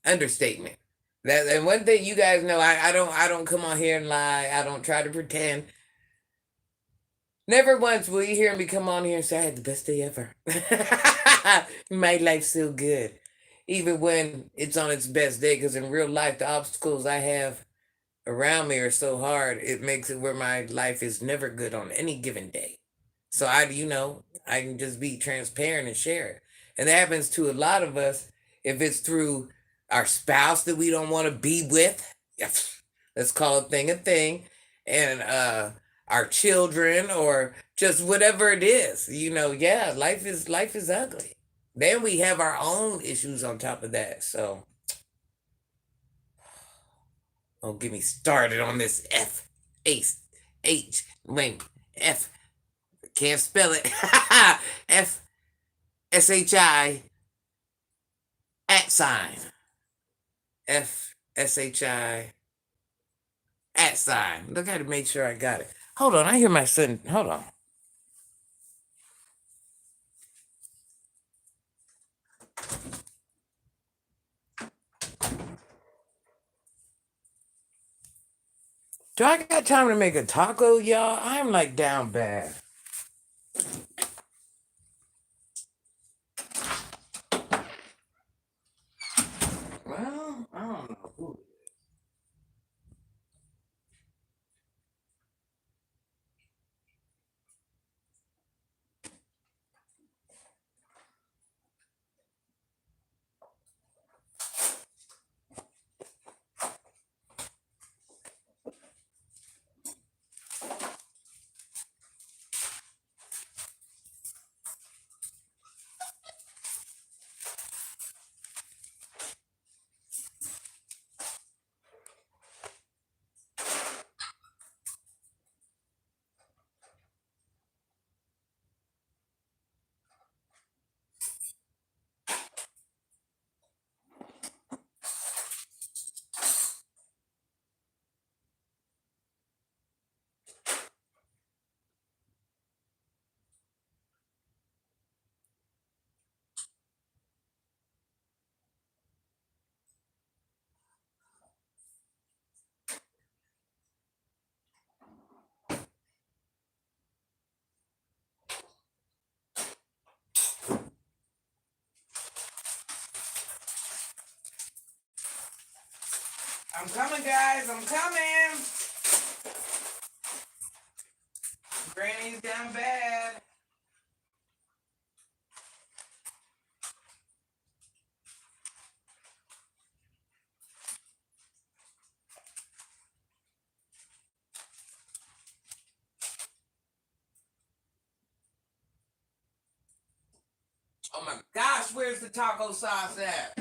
understatement. That and one thing you guys know, I don't come on here and lie. I don't try to pretend. Never once will you hear me come on here and say I had the best day ever. My life's so good. Even when it's on its best day, because in real life the obstacles I have around me are so hard, it makes it where my life is never good on any given day. So I can just be transparent and share it. And that happens to a lot of us if it's through our spouse that we don't want to be with. Let's call a thing. And our children or just whatever it is. Yeah, life is ugly. Then we have our own issues on top of that. So don't get me started on this wait, F, can't spell it. FSHI at sign. FSHI at sign. Look, I had to make sure I got it. Hold on, I hear my son. Hold on. Do I got time to make a taco, y'all? I'm like down bad. Well, I don't know who. I'm coming, guys. I'm coming. Granny's down bad. Oh my gosh, where's the taco sauce at?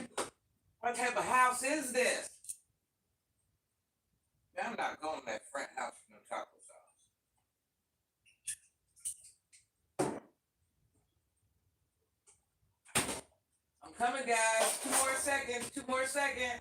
What type of house is this? I'm not going to that front house for no taco sauce. I'm coming, guys. 2 more seconds. 2 more seconds.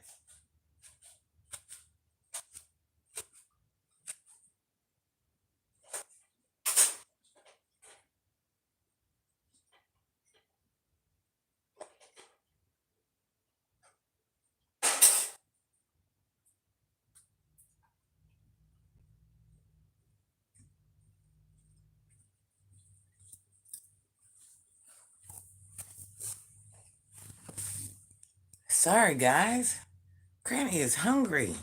Sorry, guys. Granny is hungry.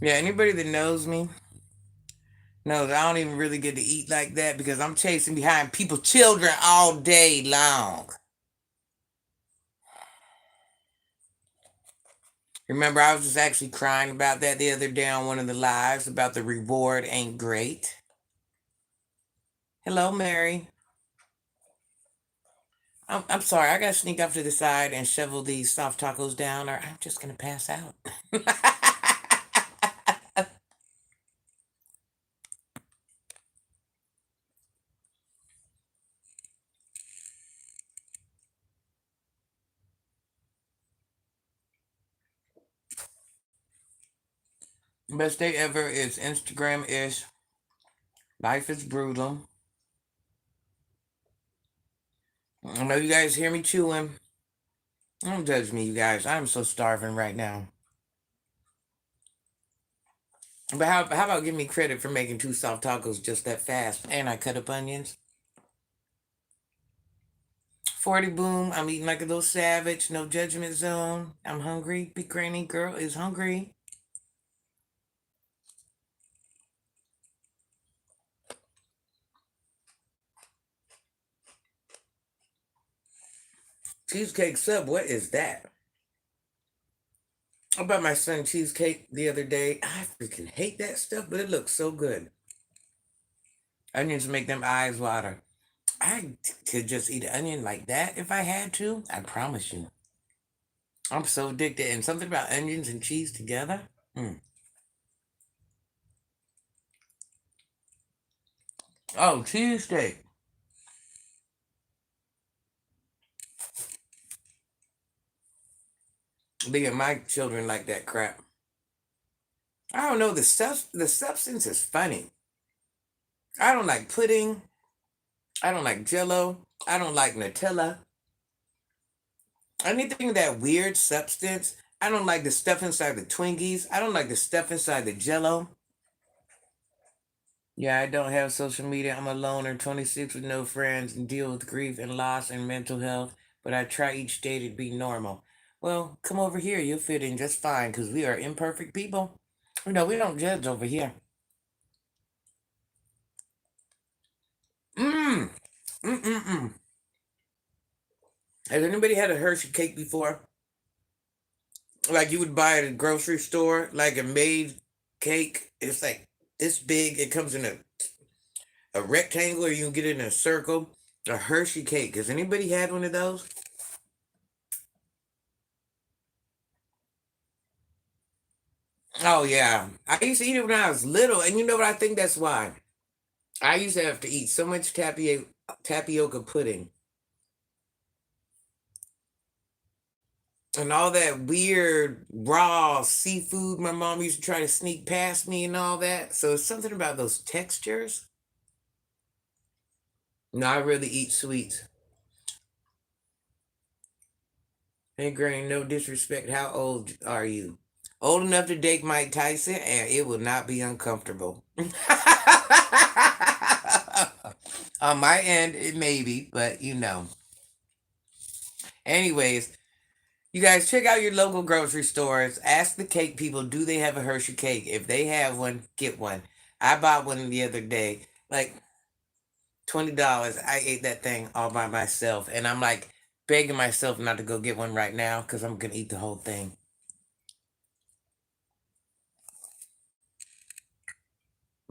Yeah, anybody that knows me knows I don't even really get to eat like that because I'm chasing behind people's children all day long. Remember, I was just actually crying about that the other day on one of the lives about the reward ain't great. Hello, Mary. I'm sorry, I gotta sneak off to the side and shovel these soft tacos down, or I'm just gonna pass out. Best day ever is Instagram ish. Life is brutal. I know you guys hear me chewing. Don't judge me, you guys. I'm so starving right now. But how about give me credit for making two soft tacos just that fast? And I cut up onions. 40 boom. I'm eating like a little savage. No judgment zone. I'm hungry. Big granny girl is hungry. Cheesecake sub. What is that? I bought my son cheesecake the other day. I freaking hate that stuff, but it looks so good. Onions make them eyes water. I could just eat an onion like that if I had to. I promise you. I'm so addicted. And something about onions and cheese together. Mm. Oh, cheesesteak. Me and my children like that crap. I don't know. The substance is funny. I don't like pudding. I don't like Jello. I don't like Nutella. Anything that weird substance. I don't like the stuff inside the Twinkies. I don't like the stuff inside the Jello. Yeah, I don't have social media. I'm a loner, 26 with no friends, and deal with grief and loss and mental health. But I try each day to be normal. Well, come over here. You'll fit in just fine because we are imperfect people. We don't judge over here. Mmm. Mm-mm-mm. Has anybody had a Hershey cake before? Like you would buy at a grocery store, like a made cake. It's like this big. It comes in a rectangle, or you can get it in a circle. A Hershey cake. Has anybody had one of those? Oh yeah, I used to eat it when I was little, and you know what? I think that's why I used to have to eat so much tapioca pudding and all that weird raw seafood my mom used to try to sneak past me and all that. So it's something about those textures. No, I really eat sweets. Hey, Granny, no disrespect. How old are you? Old enough to date Mike Tyson, and it will not be uncomfortable. On my end, it may be, but you know. Anyways, you guys check out your local grocery stores. Ask the cake people, do they have a Hershey cake? If they have one, get one. I bought one the other day, like $20. I ate that thing all by myself, and I'm like begging myself not to go get one right now because I'm gonna eat the whole thing.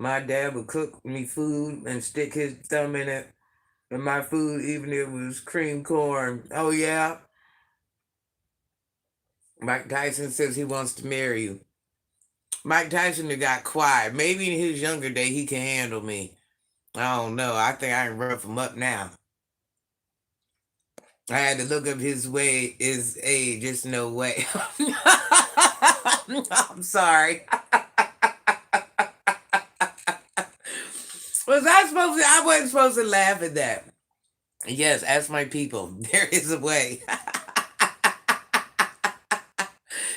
My dad would cook me food and stick his thumb in it, and my food, even if it was cream corn. Oh yeah, Mike Tyson says he wants to marry you. Mike Tyson had got quiet. Maybe in his younger day he can handle me. I don't know. I think I can rough him up now. I had to look up his age. It's no way. I'm sorry. Was I supposed to? I wasn't supposed to laugh at that. Yes, ask my people. There is a way.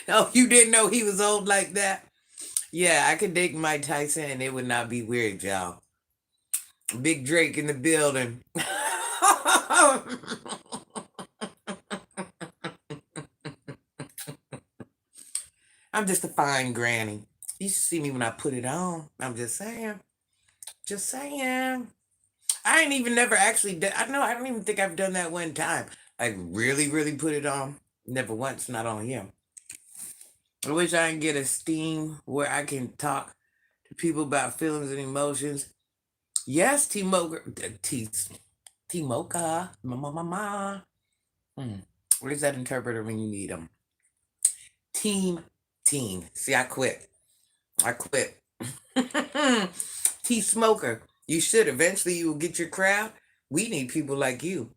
Oh, you didn't know he was old like that? Yeah, I could date Mike Tyson and it would not be weird, y'all. Big Drake in the building. I'm just a fine granny. You should see me when I put it on. I'm just saying. Just saying. I ain't even never actually done. I know. I don't even think I've done that one time. Like really, really put it on. Never once. Not on him. I wish I can get a steam where I can talk to people about feelings and emotions. Yes, T-Mocha, ma. Where's that interpreter when you need them? Team. See, I quit. I quit. T-Smoker. You should. Eventually, you will get your crowd. We need people like you.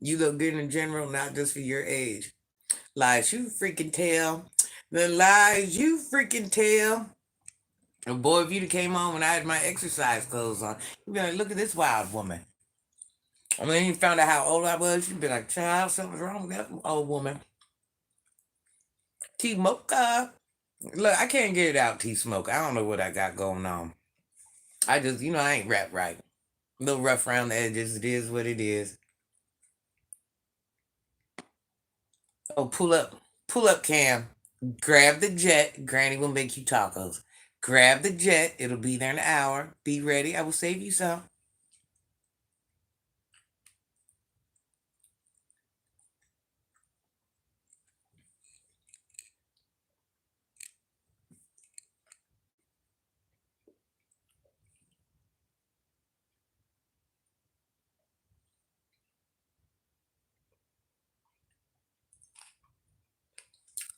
You look good in general, not just for your age. Lies you freaking tell. The lies you freaking tell. And boy, if you'd have came on when I had my exercise clothes on, you'd be like, look at this wild woman. I mean, you found out how old I was, you'd be like, child, something's wrong with that old woman. T-Mocha. Look, I can't get it out, T-Smoke. I don't know what I got going on. I just, I ain't rap right. A little rough around the edges. It is what it is. Oh, pull up. Pull up, Cam. Grab the jet. Granny will make you tacos. Grab the jet. It'll be there in an hour. Be ready. I will save you some.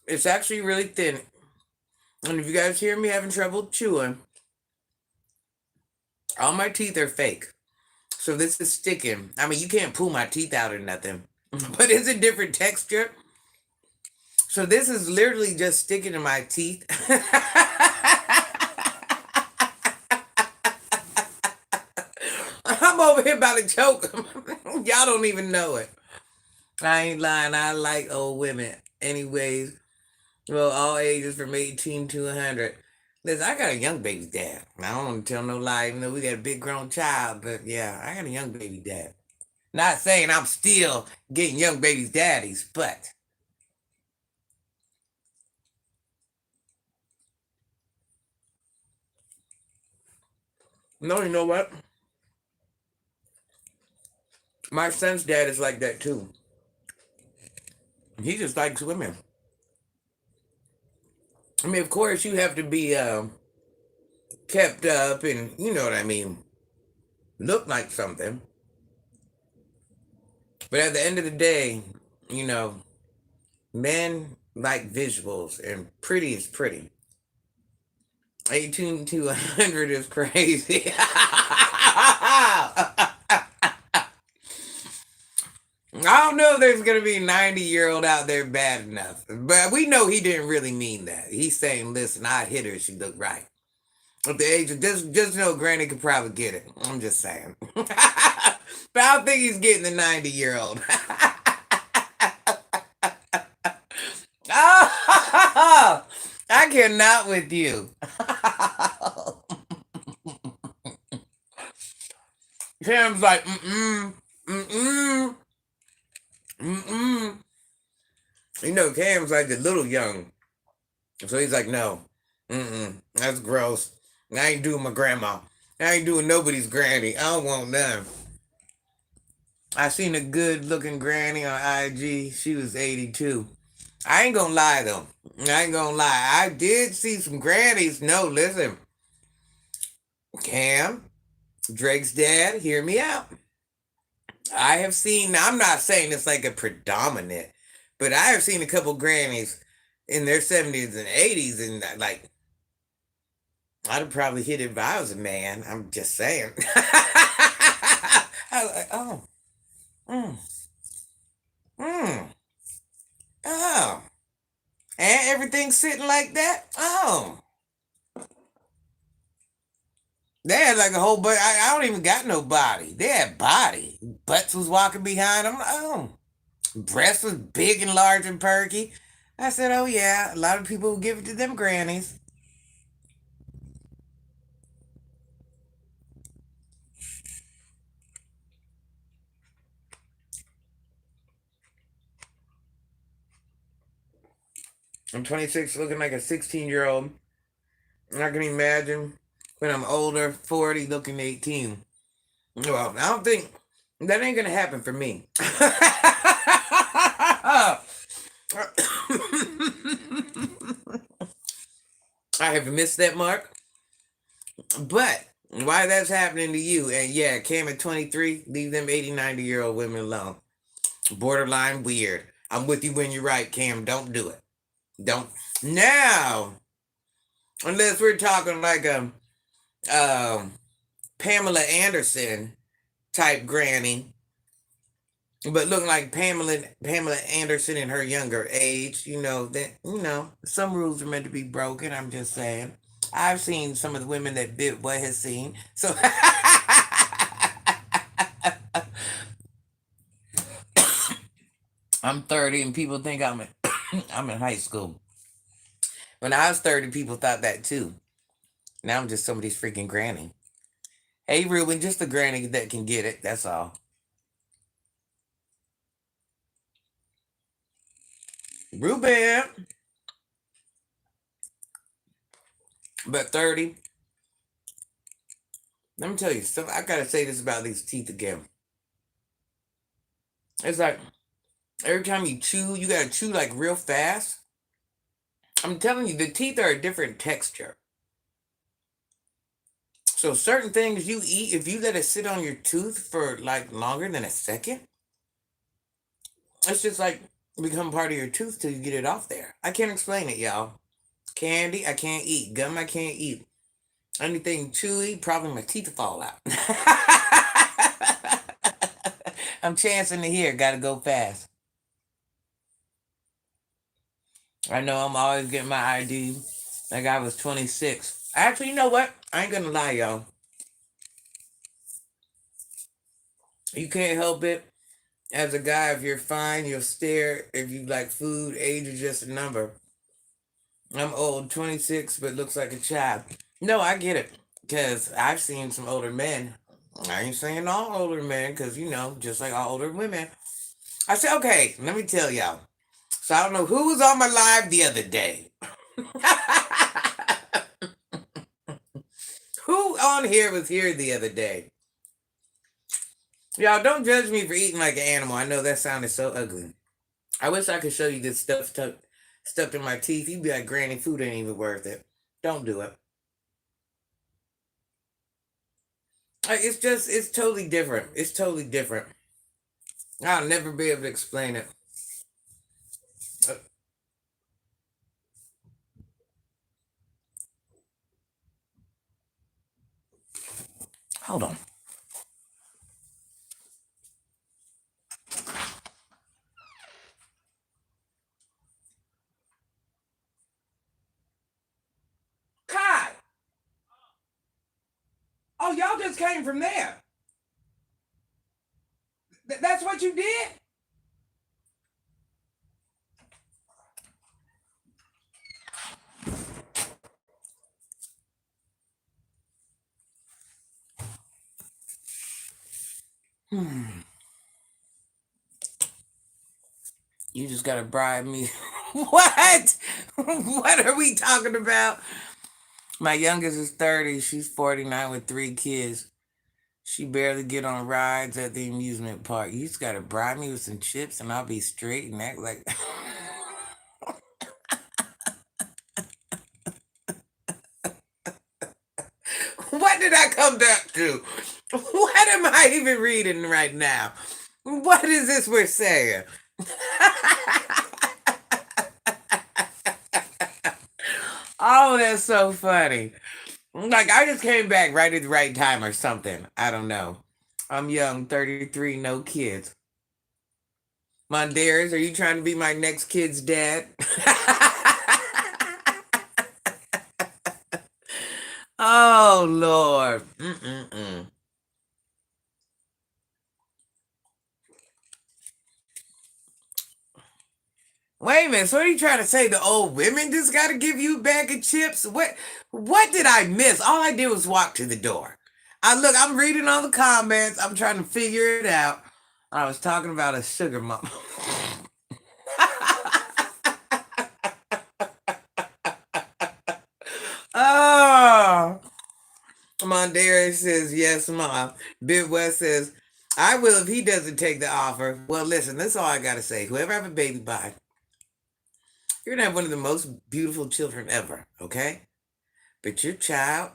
It's actually really thin. And if you guys hear me having trouble chewing, all my teeth are fake. So this is sticking. I mean, you can't pull my teeth out or nothing, but it's a different texture. So this is literally just sticking to my teeth. I'm over here about to choke. Y'all don't even know it. I ain't lying. I like old women. Anyways, well, all ages from 18 to 100. Listen, I got a young baby dad. I don't want to tell no lie, even though we got a big grown child, but yeah, I got a young baby dad. Not saying I'm still getting young babies daddies, but no, you know what? My son's dad is like that too. He just likes women. I mean, of course, you have to be kept up and, you know what I mean, look like something. But at the end of the day, you know, men like visuals, and pretty is pretty. 18 to 100 is crazy. I don't know if there's gonna be a 90-year-old out there bad enough. But we know he didn't really mean that. He's saying, listen, I hit her, she looked right. At the age of just know Granny could probably get it. I'm just saying. But I don't think he's getting the 90-year-old. Oh, I cannot with you. Cam's like, mm-mm, mm-mm, mm-mm. You know, Cam's like a little young. So he's like, no, mm-mm, that's gross. I ain't doing my grandma. I ain't doing nobody's granny. I don't want none. I seen a good looking granny on IG. She was 82. I ain't gonna lie though. I ain't gonna lie. I did see some grannies. No, listen. Cam, Drake's dad, hear me out. I have seen, now I'm not saying it's like a predominant, but I have seen a couple grannies in their 70s and 80s, and like, I'd have probably hit it if I was a man. I'm just saying. I was like, oh, mm, mm, oh. And everything's sitting like that? Oh. They had like a whole but I don't even got no body. They had body. Butts was walking behind them. Oh. Breasts was big and large and perky. I said, oh yeah, a lot of people will give it to them grannies. I'm 26 looking like a 16-year-old. I can imagine when I'm older, 40 looking 18. Well, I don't think that ain't gonna happen for me. I have missed that mark. But why that's happening to you, and yeah, Cam at 23, leave them 80, 90-year-old women alone. Borderline weird. I'm with you when you're right, Cam. Don't do it. Don't. Now, unless we're talking like a Pamela Anderson type granny, but looking like Pamela Anderson in her younger age, you know, that, some rules are meant to be broken. I'm just saying. I've seen some of the women that Bit Boy has seen. So I'm 30 and people think I'm in, I'm in high school. When I was 30, people thought that too. Now I'm just somebody's freaking granny. Hey, Ruben, just the granny that can get it. That's all. Ruben. But 30, let me tell you something. I gotta say this about these teeth again. It's like every time you chew, you gotta chew like real fast. I'm telling you, the teeth are a different texture. So certain things you eat, if you let it sit on your tooth for like longer than a second, it's just like become part of your tooth till you get it off there. I can't explain it, y'all. Candy, I can't eat. Gum, I can't eat. Anything chewy, probably my teeth fall out. I'm chancing to hear, gotta go fast. I know I'm always getting my ID like I was 26. Actually, you know what? I ain't gonna lie, y'all. You can't help it. As a guy, if you're fine, you'll stare. If you like food, age is just a number. I'm old, 26, but looks like a child. No, I get it. Because I've seen some older men. I ain't saying all older men, because, just like all older women. I said, okay, let me tell y'all. So I don't know who was on my live the other day. Who on here was here the other day? Y'all don't judge me for eating like an animal. I know that sounded so ugly. I wish I could show you this stuff stuck in my teeth. You'd be like, Granny, food ain't even worth it. Don't do it. It's totally different. It's totally different. I'll never be able to explain it. Uh, Hold on. Kai! Oh, y'all just came from there. That's what you did? Hmm. You just gotta bribe me. What? What are we talking about? My youngest is 30. She's 49 with 3 kids. She barely get on rides at the amusement park. You just gotta bribe me with some chips and I'll be straight and act like what did I come back to? What am I even reading right now? What is this we're saying? Oh, that's so funny. Like I just came back right at the right time or something. I don't know. I'm young, 33, no kids. Mondares, are you trying to be my next kid's dad? Oh Lord. Mm-mm-mm. Wait a minute. So what are you trying to say? The old women just got to give you a bag of chips? What did I miss? All I did was walk to the door. I'm reading all the comments. I'm trying to figure it out. I was talking about a sugar mama. Oh, Mondera says yes, mom. Big West says I will if he doesn't take the offer. Well, listen, that's all I gotta say. Whoever I have a baby by, you're gonna have one of the most beautiful children ever. Okay, but your child.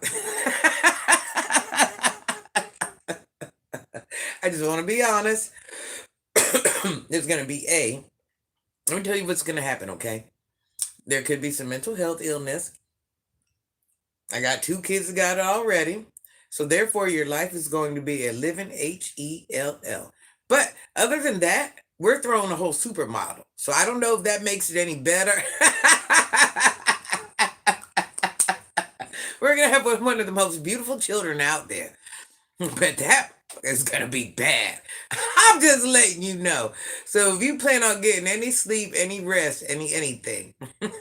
I just want to be honest. There's gonna be a. Let me tell you what's gonna happen. Okay, there could be some mental health illness. I got 2 kids that got it already. So therefore, your life is going to be a living HELL. But other than that, we're throwing a whole supermodel. So I don't know if that makes it any better. We're gonna have one of the most beautiful children out there. But that is gonna be bad. I'm just letting you know. So if you plan on getting any sleep, any rest, anything, don't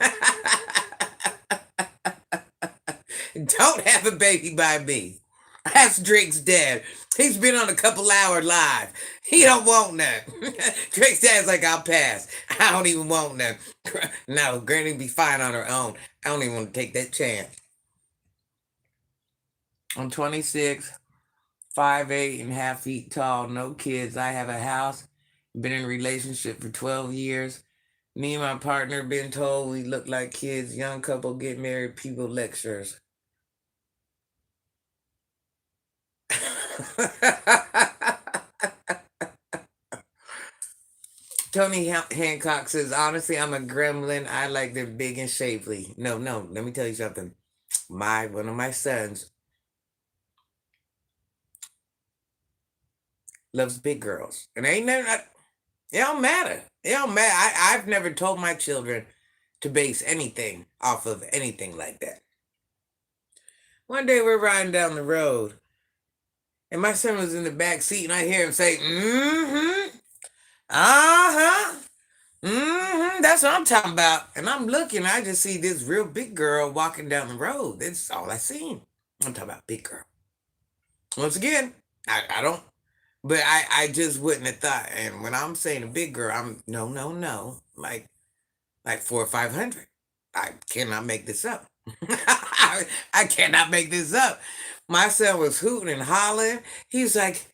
have a baby by me. That's Drake's dad. He's been on a couple hour live. He don't want none. Drake's dad's like, I'll pass. I don't even want none. No, Granny be fine on her own. I don't even want to take that chance. I'm 26, 5'8" and half feet tall, no kids. I have a house. Been in a relationship for 12 years. Me and my partner been told we look like kids. Young couple get married. People lectures. Tony Hancock says, honestly, I'm a gremlin. I like them big and shapely. No, let me tell you something. One of my sons loves big girls. And ain't never, it don't matter. It don't matter. I've never told my children to base anything off of anything like that. One day we're riding down the road, and my son was in the back seat, and I hear him say, mm-hmm, uh-huh. That's what I'm talking about. And I'm looking, I just see this real big girl walking down the road. That's all I seen. I'm talking about big girl. Once again, I don't, but I just wouldn't have thought. And when I'm saying a big girl, I'm no, like 400 or 500. I cannot make this up. I cannot make this up. My son was hooting and hollering. He's like,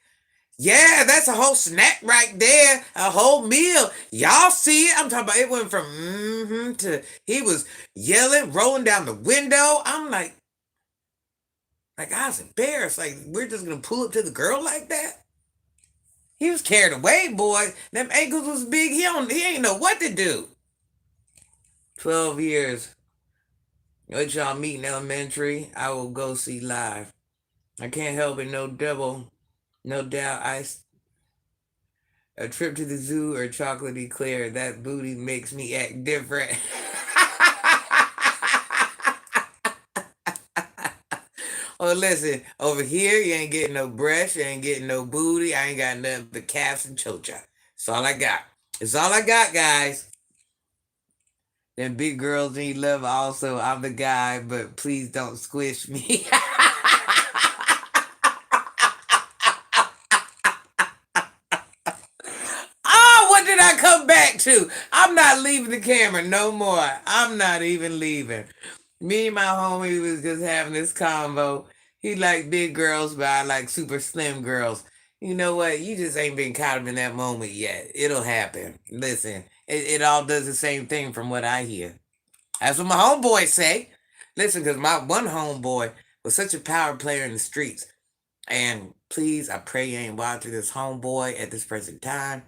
yeah, that's a whole snack right there, a whole meal. Y'all see it? I'm talking about it went from to he was yelling, rolling down the window. I'm like I was embarrassed. Like we're just gonna pull up to the girl like that. He was carried away, boy. Them ankles was big. He ain't know what to do. 12 years. What y'all meet in elementary? I will go see live. I can't help it. No devil, no doubt. A trip to the zoo or chocolate eclair. That booty makes me act different. Oh, listen, over here, you ain't getting no breast, you ain't getting no booty. I ain't got nothing but calves and chocha. That's all I got. It's all I got, guys. Them big girls need love also. I'm the guy, but please don't squish me. Oh, what did I come back to? I'm not leaving the camera no more. I'm not even leaving. Me and my homie was just having this convo. He like big girls, but I like super slim girls. You know what? You just ain't been caught up in that moment yet. It'll happen. Listen, it all does the same thing from what I hear. That's what my homeboys say. Listen, because my one homeboy was such a power player in the streets. And please, I pray you ain't watching this homeboy at this present time.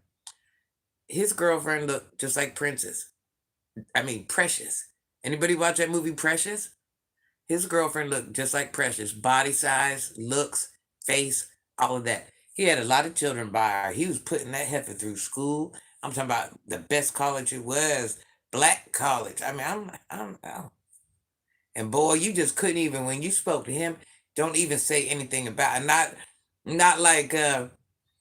His girlfriend looked just like Princess. I mean, Precious. Anybody watch that movie Precious? His girlfriend looked just like Precious. Body size, looks, face, all of that. He had a lot of children by her. He was putting that heifer through school. I'm talking about the best college it was. Black college. I mean, I'm and boy, you just couldn't even when you spoke to him, don't even say anything about it. Not like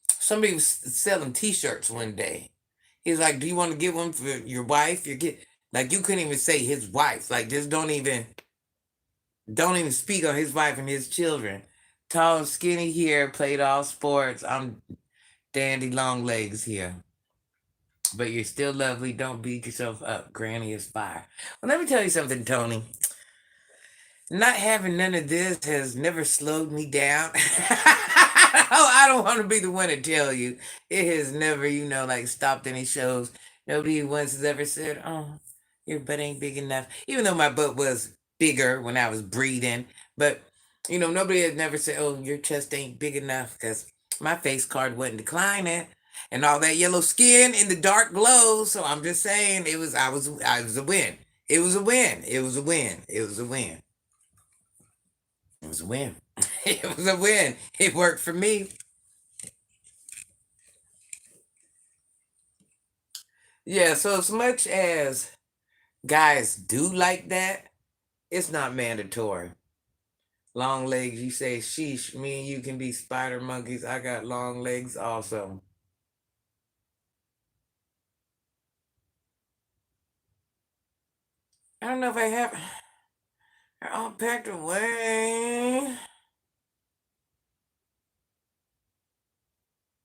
somebody was selling t-shirts one day. He's like, do you want to get one for your wife? Your kid? Like you couldn't even say his wife. Like just don't even speak on his wife and his children. Tall and skinny here, played all sports. I'm dandy long legs here. But you're still lovely. Don't beat yourself up. Granny is fire. Well, let me tell you something, Tony. Not having none of this has never slowed me down. Oh, I don't want to be the one to tell you. It has never, like stopped any shows. Nobody once has ever said, oh, your butt ain't big enough. Even though my butt was bigger when I was breathing. But, nobody has never said, oh, your chest ain't big enough because my face card wasn't declining. And all that yellow skin and the dark glow. So I'm just saying I was a win. It was a win. It was a win. It was a win. It was a win. It was a win. It worked for me. Yeah, so as much as guys do like that, it's not mandatory. Long legs, you say sheesh. Me and you can be spider monkeys. I got long legs also. I don't know if I have. They're all packed away.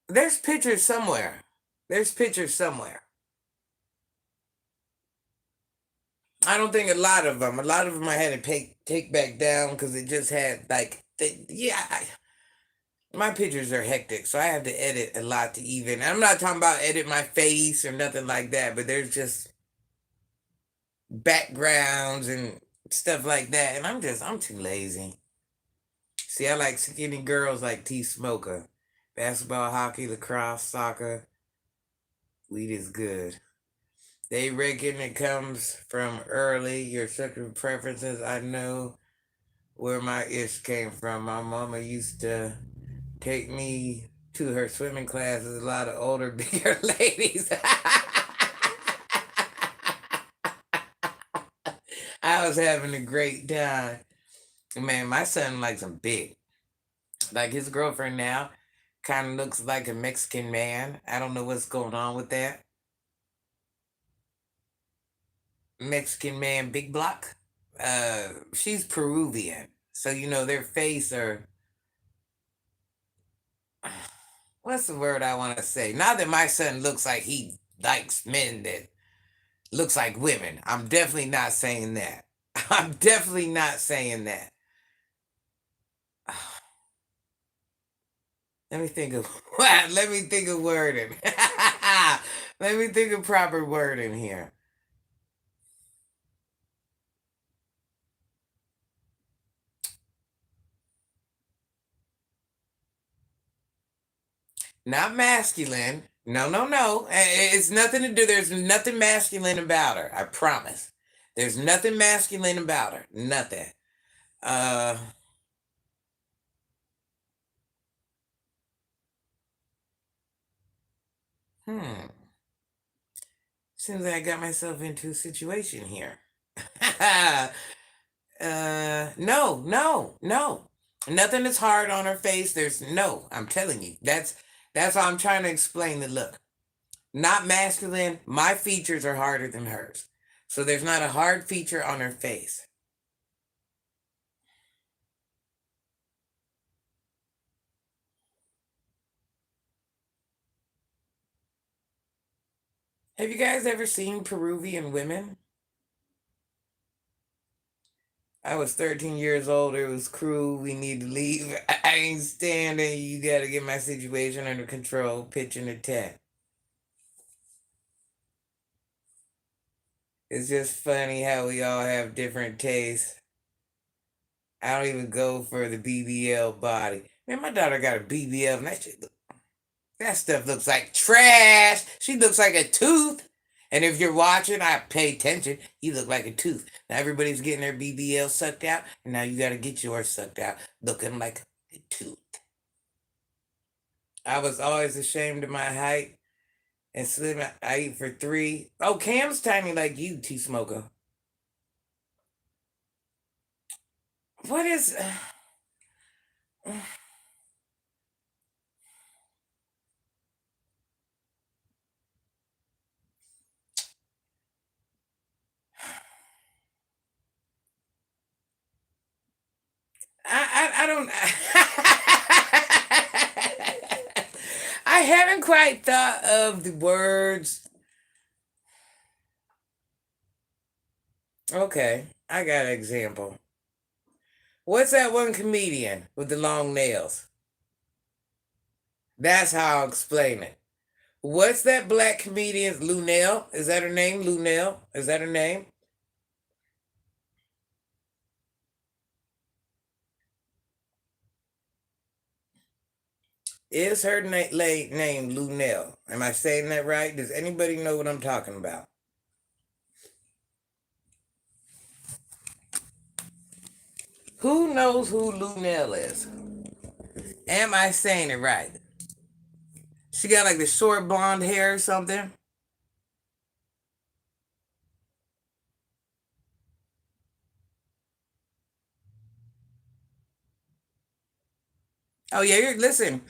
There's pictures somewhere. There's pictures somewhere. I don't think a lot of them. A lot of them I had to take back down because it just had like, yeah. My pictures are hectic, so I have to edit a lot to even. I'm not talking about edit my face or nothing like that, but there's just backgrounds and stuff like that, and I'm too lazy. See, I like skinny girls like T Smoker. Basketball, hockey, lacrosse, soccer, weed is good. They reckon it comes from early, your sexual preferences. I know where my ish came from. My mama used to take me to her swimming classes, a lot of older, bigger ladies. I was having a great time. Man, my son likes them big. Like his girlfriend now kind of looks like a Mexican man. I don't know what's going on with that. Mexican man, big block. She's Peruvian. So, their face are, what's the word I want to say? Not that my son looks like he likes men that looks like women. I'm definitely not saying that. I'm definitely not saying that. Let me think of let me think of wording. Let me think of proper wording here. Not masculine. No, no, no. It's nothing to do. There's nothing masculine about her. I promise. There's nothing masculine about her. Nothing. Uh hmm. Seems like I got myself into a situation here. No, no, no. Nothing is hard on her face. There's no, I'm telling you. That's how I'm trying to explain the look. Not masculine. My features are harder than hers. So there's not a hard feature on her face. Have you guys ever seen Peruvian women? I was 13 years old. It was cruel. We need to leave. I ain't standing. You got to get my situation under control. Pitch and attack. It's just funny how we all have different tastes. I don't even go for the BBL body. Man, my daughter got a BBL, and that stuff looks like trash. She looks like a tooth. And if you're watching, I pay attention. You look like a tooth. Now everybody's getting their BBL sucked out, and now you got to get yours sucked out, looking like a tooth. I was always ashamed of my height and slim. I eat for three. Oh, Cam's tiny like you, T Smoker. What is? I don't. I haven't quite thought of the words. Okay, I got an example. What's that one comedian with the long nails? That's how I'll explain it. What's that black comedian? Lunel? Is that her name? Lunel? Is that her name? Is her name Lunel? Am I saying that right? Does anybody know what I'm talking about? Who knows who Lunel is? Am I saying it right? She got like the short blonde hair or something. Oh yeah, listen.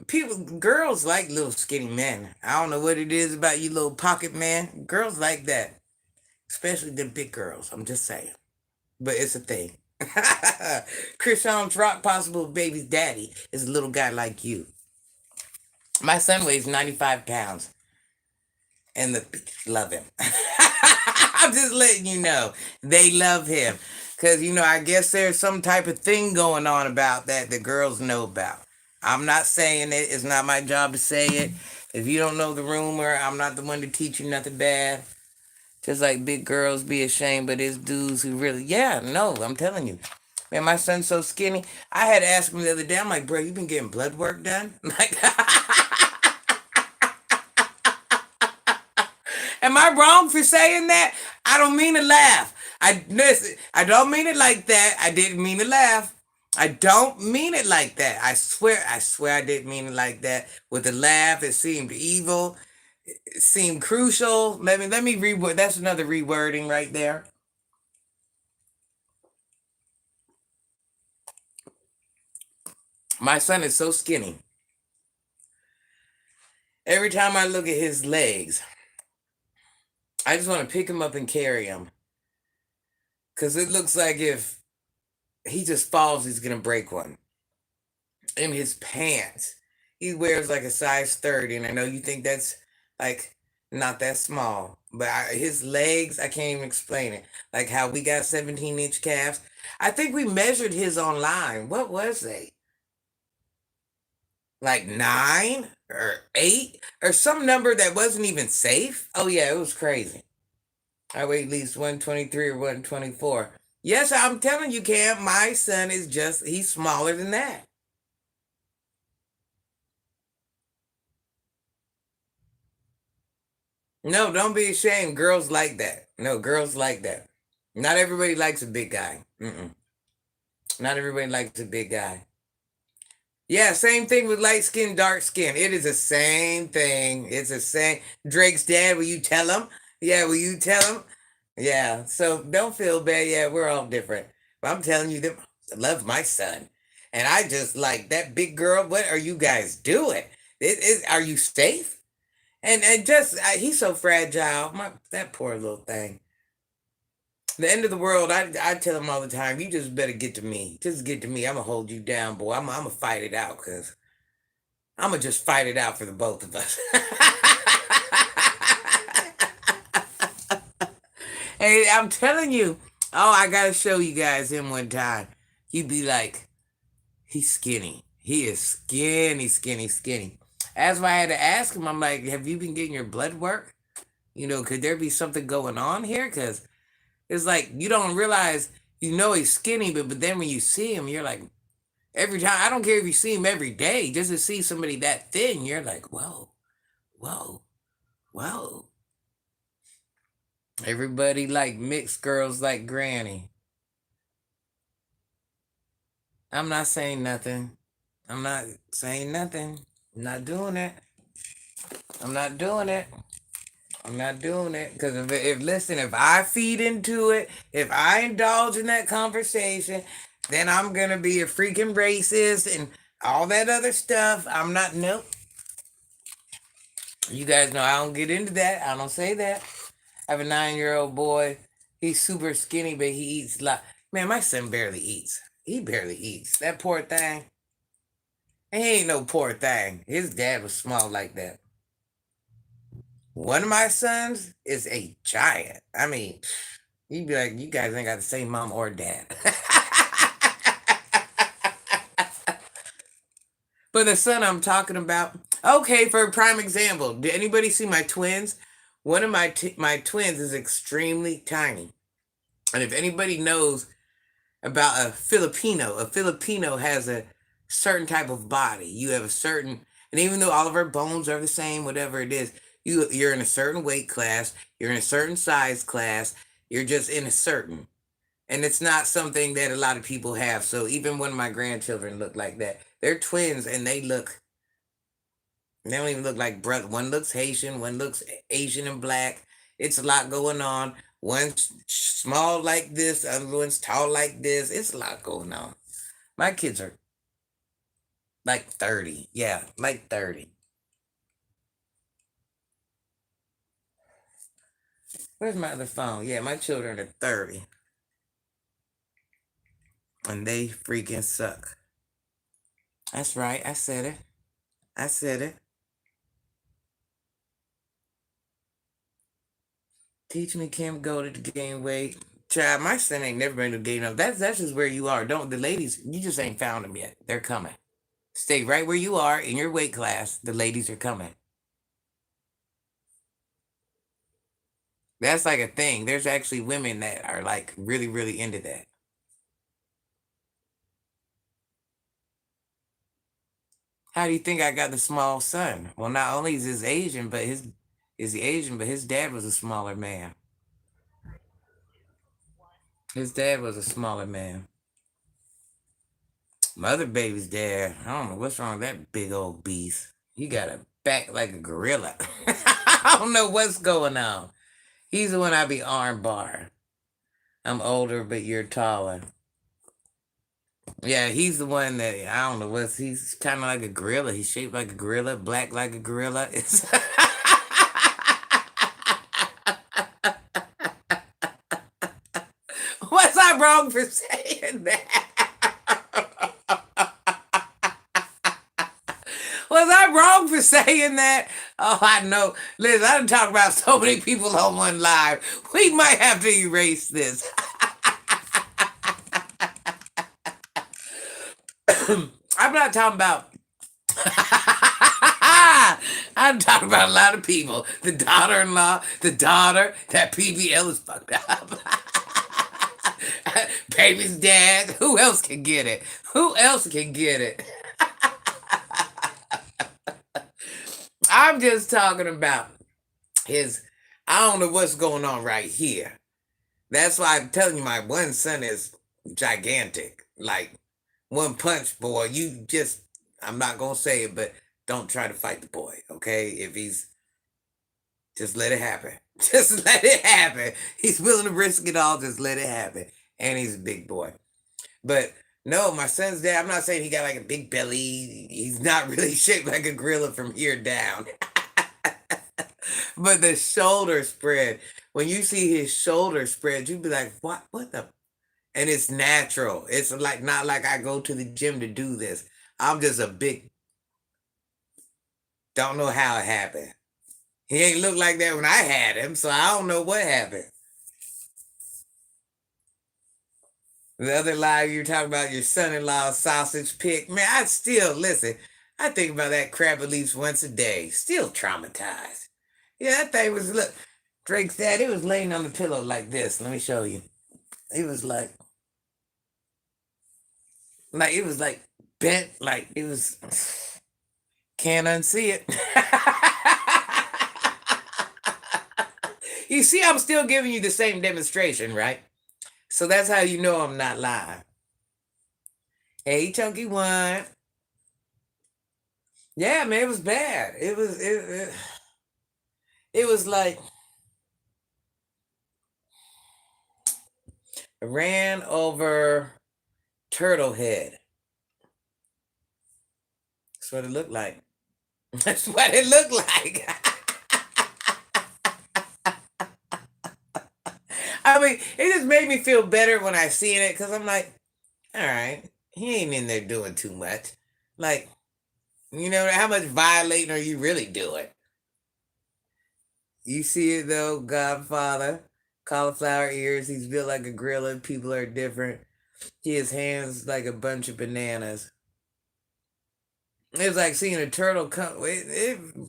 People, girls like little skinny men. I don't know what it is about you, little pocket man. Girls like that, especially the big girls. I'm just saying, but it's a thing. Krishan's Rock Possible Baby's daddy is a little guy like you. My son weighs 95 pounds, and the love him. I'm just letting you know they love him because I guess there's some type of thing going on about that the girls know about. I'm not saying it. It's not my job to say it. If you don't know the rumor, I'm not the one to teach you nothing bad. Just like big girls be ashamed, but it's dudes who really, yeah, no, I'm telling you. Man, my son's so skinny. I had to ask him the other day, I'm like, bro, you been getting blood work done? Like, am I wrong for saying that? I don't mean to laugh. I listen, I don't mean it like that. I didn't mean to laugh. I don't mean it like that. I swear I didn't mean it like that. With the laugh, it seemed evil. It seemed crucial. Let me reword. That's another rewording right there. My son is so skinny. Every time I look at his legs, I just want to pick him up and carry him. Cause it looks like if he just falls, he's gonna break one. In his pants. He wears like a size 30, and I know you think that's like not that small, but his legs, I can't even explain it. Like how we got 17-inch calves. I think we measured his online. What was they? Like 9 or 8 or some number that wasn't even safe? Oh, yeah, it was crazy. I weigh at least 123 or 124. Yes, I'm telling you, Cam, my son is he's smaller than that. No, don't be ashamed. Girls like that. No, girls like that. Not everybody likes a big guy. Mm-mm. Not everybody likes a big guy. Yeah, same thing with light skin, dark skin. It is the same thing. It's the same. Drake's dad, will you tell him? Yeah, will you tell him? Yeah, so don't feel bad. Yeah, we're all different. But I'm telling you, that I love my son. And I just like that big girl. What are you guys doing? Are you safe? And just he's so fragile. That poor little thing. The end of the world. I tell him all the time. You just better get to me. Just get to me. I'm gonna hold you down, boy. I'm gonna fight it out, cause I'm gonna just fight it out for the both of us. Hey, I'm telling you. Oh, I gotta show you guys him one time. You'd be like, he's skinny. He is skinny, skinny, skinny. That's why I had to ask him. I'm like, have you been getting your blood work? Could there be something going on here? Because it's like you don't realize he's skinny, but then when you see him, you're like every time. I don't care if you see him every day, just to see somebody that thin, you're like, whoa, whoa, whoa. Everybody like mixed girls like Granny. I'm not saying nothing. I'm not saying nothing. I'm not doing it. I'm not doing it. I'm not doing it because if I feed into it, if I indulge in that conversation, then I'm gonna be a freaking racist and all that other stuff. I'm not. Nope. You guys know I don't get into that. I don't say that. I have a 9-year-old boy. He's super skinny, but he eats a lot. Man, my son barely eats. He barely eats. That poor thing. He ain't no poor thing. His dad was small like that. One of my sons is a giant. I mean, you'd be like, you guys ain't got the same mom or dad. But the son I'm talking about, okay, for a prime example, did anybody see my twins? One of my twins is extremely tiny. And if anybody knows about a Filipino has a certain type of body. You have a certain, and even though all of our bones are the same, whatever it is, you're in a certain weight class, you're in a certain size class, you're just in a certain, and it's not something that a lot of people have. So even when my grandchildren look like that, they're twins, and they don't even look like brother. One looks Haitian, one looks Asian and black. It's a lot going on. One's small like this, the other one's tall like this. It's a lot going on. My kids are. Like 30. Yeah, like 30. Where's my other phone? Yeah, my children are 30. And they freaking suck. That's right. I said it. I said it. Teach me, Kim, go to the game weight. Child, my son ain't never been to the game. No, that's just where you are. Don't the ladies? You just ain't found them yet. They're coming. Stay right where you are in your weight class. The ladies are coming. That's like a thing. There's actually women that are like really, really into that. How do you think I got the small son? Well, not only is his Asian, but his dad was a smaller man. His dad was a smaller man. My other baby's dad, I don't know what's wrong with that big old beast. He got a back like a gorilla. I don't know what's going on. He's the one I be arm bar. I'm older, but you're taller. Yeah, he's the one that I don't know what's. He's kind of like a gorilla. He's shaped like a gorilla, black like a gorilla. It's was I wrong for saying that? Was I wrong for saying that? Oh, I know. Liz, I done talked about so many people on one live. We might have to erase this. I'm not talking about. I'm talking about a lot of people. The daughter-in-law, the daughter, that PBL is fucked up. Baby's dad. Who else can get it? Who else can get it? I'm just talking about his. I don't know what's going on right here. That's why I'm telling you, my one son is gigantic. Like one punch, boy. You just. I'm not gonna say it, but don't try to fight the boy, okay? If he's just let it happen. Just let it happen. He's willing to risk it all. Just let it happen. And he's a big boy. But no, my son's dad, I'm not saying he got like a big belly. He's not really shaped like a gorilla from here down. But the shoulder spread, when you see his shoulder spread, you'd be like, what the? And it's natural. It's like not like I go to the gym to do this. I'm just a big, don't know how it happened. He ain't look like that when I had him, so I don't know what happened. The other live you were talking about your son-in-law sausage pick. Man, I still listen. I think about that crap at least once a day. Still traumatized. Yeah, that thing was look. Drake said it was laying on the pillow like this. Let me show you. It was like it was like bent, like it was can't unsee it. You see, I'm still giving you the same demonstration, right? So that's how you know I'm not lying. Hey, Chunky One. Yeah, man, it was bad. It was like ran over turtle head. That's what it looked like. That's what it looked like. I mean, it just made me feel better when I seen it because I'm like, all right, he ain't in there doing too much. Like, how much violating are you really doing? You see it though, Godfather, cauliflower ears. He's built like a gorilla. People are different. His hands like a bunch of bananas. It was like seeing a turtle come.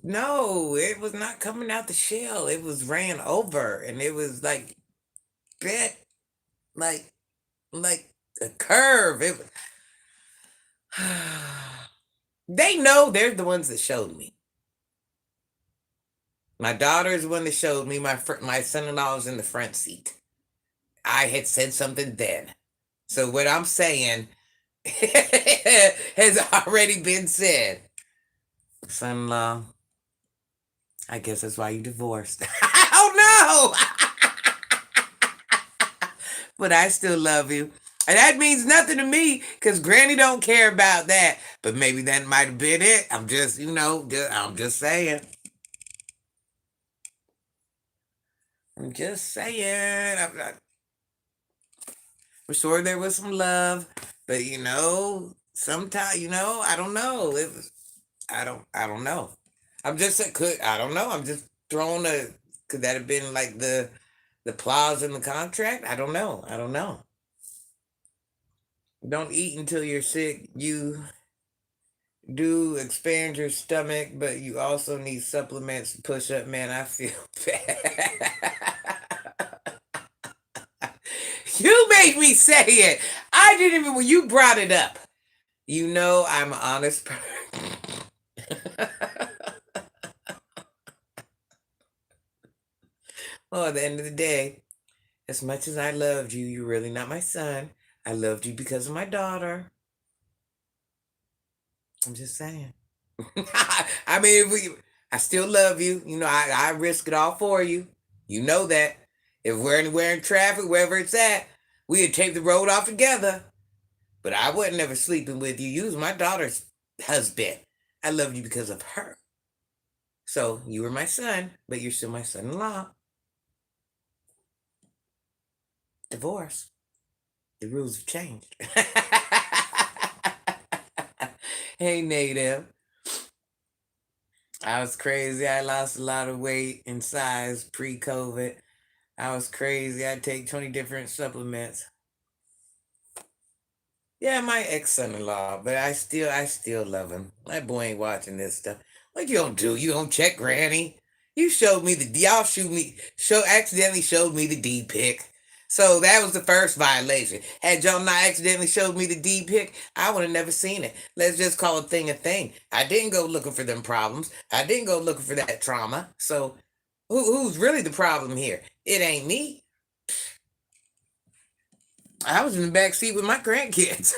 No, it was not coming out the shell. It was ran over, and it was like bent, like like a curve. They know they're the ones that showed me. My daughter is the one that showed me. My son-in-law was in the front seat. I had said something then, so what I'm saying has already been said. Son-in-law, I guess that's why you divorced. I don't know. But I still love you. And that means nothing to me because Granny don't care about that. But maybe that might have been it. I'm just, I'm just saying. I'm just saying. I'm sure there was some love, but sometimes, I don't know. I don't know. I'm just could I don't know. I'm just throwing a could that have been like the clause in the contract? I don't know. I don't know. Don't eat until you're sick. You do expand your stomach, but you also need supplements to push up. Man, I feel bad. You made me say it. I didn't even when you brought it up. You know I'm an honest person. Well, at the end of the day, as much as I loved you, you're really not my son. I loved you because of my daughter. I'm just saying. I mean, I still love you. I risk it all for you. You know that. If we're anywhere in traffic, wherever it's at, we'd take the road off together. But I wasn't ever sleeping with you. You was my daughter's husband. I loved you because of her. So you were my son, but you're still my son-in-law. Divorce. The rules have changed. Hey, Native. I was crazy. I lost a lot of weight and size pre-COVID. I was crazy. I take 20 different supplements. Yeah, my ex son-in-law, but I still love him. My boy ain't watching this stuff. What you don't do? You don't check Granny. You showed me y'all shoot me accidentally showed me the D pic. So that was the first violation. Had y'all not accidentally showed me the D pic, I would have never seen it. Let's just call a thing a thing. I didn't go looking for them problems. I didn't go looking for that trauma. So who's really the problem here? It ain't me. I was in the back seat with my grandkids.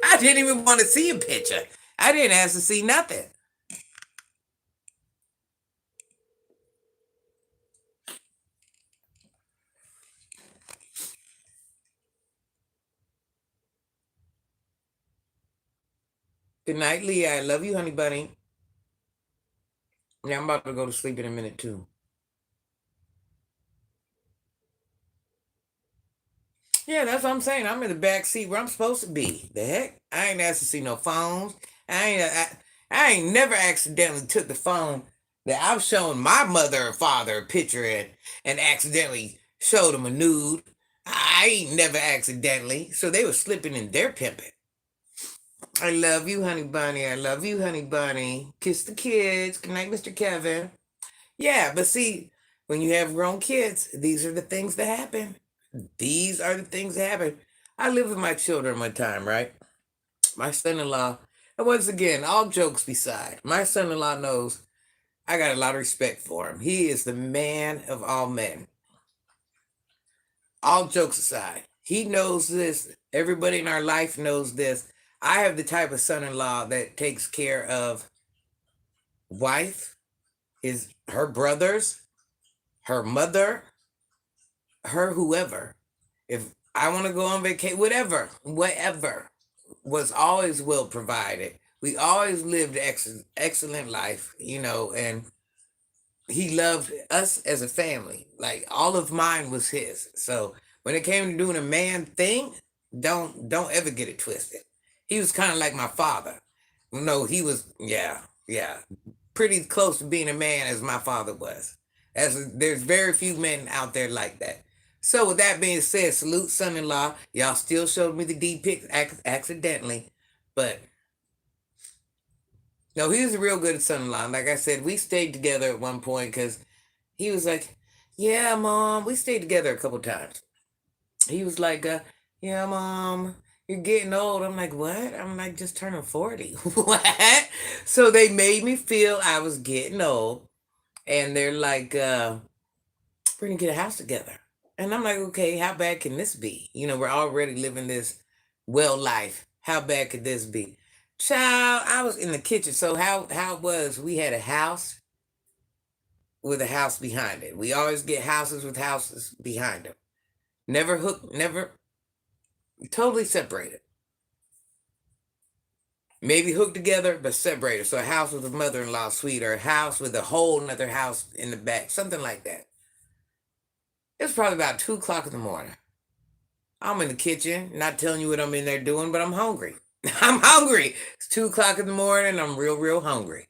I didn't even want to see a picture. I didn't ask to see nothing. Good night, Leah. I love you, honey bunny. Yeah, I'm about to go to sleep in a minute too. Yeah, that's what I'm saying. I'm in the back seat where I'm supposed to be. The heck? I ain't asked to see no phones. I ain't never accidentally took the phone that I've shown my mother or father a picture in and accidentally showed them a nude. I ain't never accidentally. So they were slipping in their pimping. I love you, honey bunny. I love you, honey bunny. Kiss the kids. Good night, Mr. Kevin. Yeah, but see, when you have grown kids, these are the things that happen. These are the things that happen. I lived with my children one time, right? My son in law, and once again, all jokes beside, my son in law knows I got a lot of respect for him. He is the man of all men. All jokes aside, he knows this. Everybody in our life knows this. I have the type of son in law that takes care of wife, her brothers, her mother, her whoever. If I want to go on vacation, whatever, was always well provided. We always lived excellent life, and he loved us as a family. Like all of mine was his. So when it came to doing a man thing, don't ever get it twisted. He was kind of like my father. No, he was yeah, pretty close to being a man as my father was. As there's very few men out there like that. So with that being said, salute son-in-law. Y'all still showed me the D pic accidentally, but no, he was a real good son-in-law. Like I said, we stayed together at one point because he was like, "Yeah, mom." We stayed together a couple times. He was like, "Yeah, mom, you're getting old." I'm like, "What?" I'm like, "Just turning 40." What? So they made me feel I was getting old, and they're like, "We're gonna get a house together." And I'm like, "Okay, how bad can this be? We're already living this well life. How bad could this be?" Child, I was in the kitchen. So how it was, we had a house with a house behind it. We always get houses with houses behind them. Never hooked, never Totally separated. Maybe hooked together, but separated. So a house with a mother-in-law suite, or a house with a whole another house in the back, something like that. It's probably about 2 o'clock in the morning. I'm in the kitchen, not telling you what I'm in there doing, but I'm hungry. I'm hungry. It's 2 o'clock in the morning. I'm real, real hungry.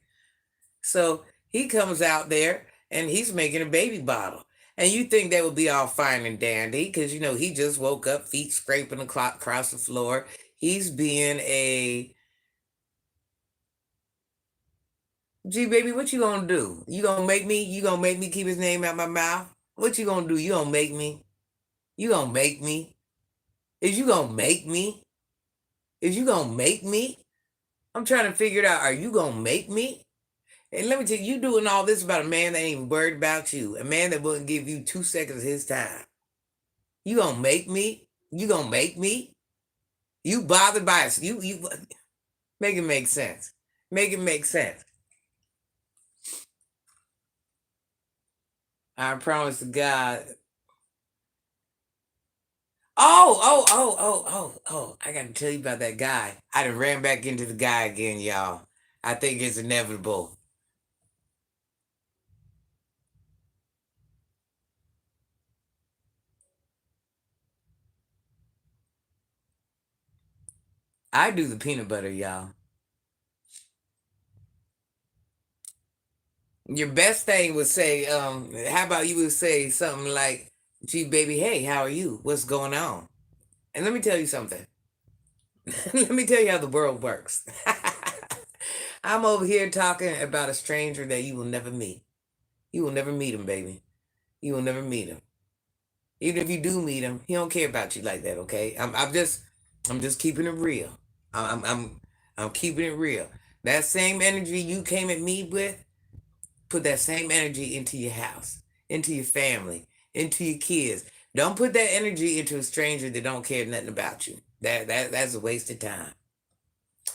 So he comes out there and he's making a baby bottle. And you think that would be all fine and dandy because, he just woke up, feet scraping the clock across the floor. He's being a G baby, what you gonna do? You gonna make me keep his name out my mouth? What you gonna do? You gonna make me? You gonna make me? Is you gonna make me? Is you gonna make me? I'm trying to figure it out. Are you gonna make me? And let me tell you, you doing all this about a man that ain't even worried about you. A man that wouldn't give you 2 seconds of his time. You gonna make me? You gonna make me? You bothered by us. You make it make sense. Make it make sense. I promise to God. Oh. I gotta tell you about that guy. I done ran back into the guy again, y'all. I think it's inevitable. I do the peanut butter, y'all. Your best thing would say, how about you would say something like, gee, baby, hey, how are you? What's going on? And let me tell you something. Let me tell you how the world works. I'm over here talking about a stranger that you will never meet. You will never meet him, baby. You will never meet him. Even if you do meet him, he don't care about you like that, okay? I'm just keeping it real. I'm keeping it real. That same energy you came at me with, put that same energy into your house, into your family, into your kids. Don't put that energy into a stranger that don't care nothing about you. That's a waste of time.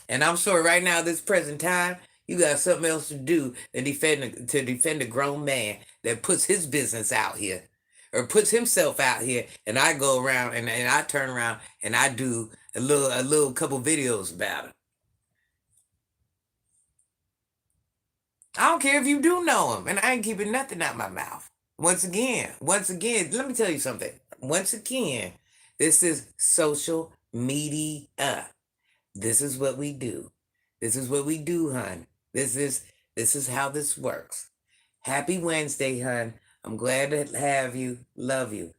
And I'm sure right now, this present time, you got something else to do than defend a grown man that puts his business out here or puts himself out here. And I go around and I turn around and I do a little couple videos about it. I don't care if you do know him, and I ain't keeping nothing out my mouth. Once again, let me tell you something. Once again, this is social media. This is what we do. This is what we do, hun. This is how this works. Happy Wednesday, hun. I'm glad to have you. Love you.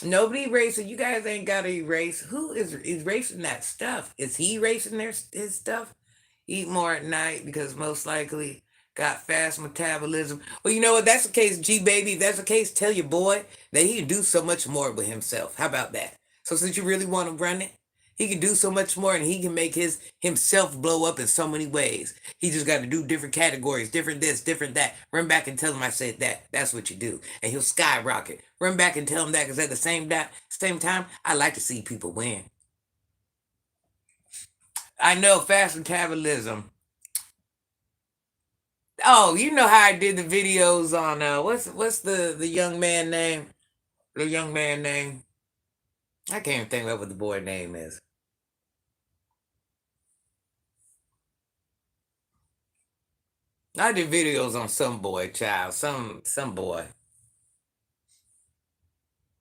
Nobody erasing. You guys ain't got to erase. Who is erasing that stuff? Is he erasing his stuff? Eat more at night because most likely got fast metabolism. Well, you know what? That's the case, G baby. If that's the case, tell your boy that he can do so much more with himself. How about that? So since you really want to run it, he can do so much more and he can make his himself blow up in so many ways. He just got to do different categories, different this, different that. Run back and tell him I said that. That's what you do. And he'll skyrocket. Run back and tell him that because at the same time, I like to see people win. I know fast metabolism. Oh, you know how I did the videos on what's the young man name? The young man name. I can't even think of what the boy name is. I did videos on some boy, child, some boy.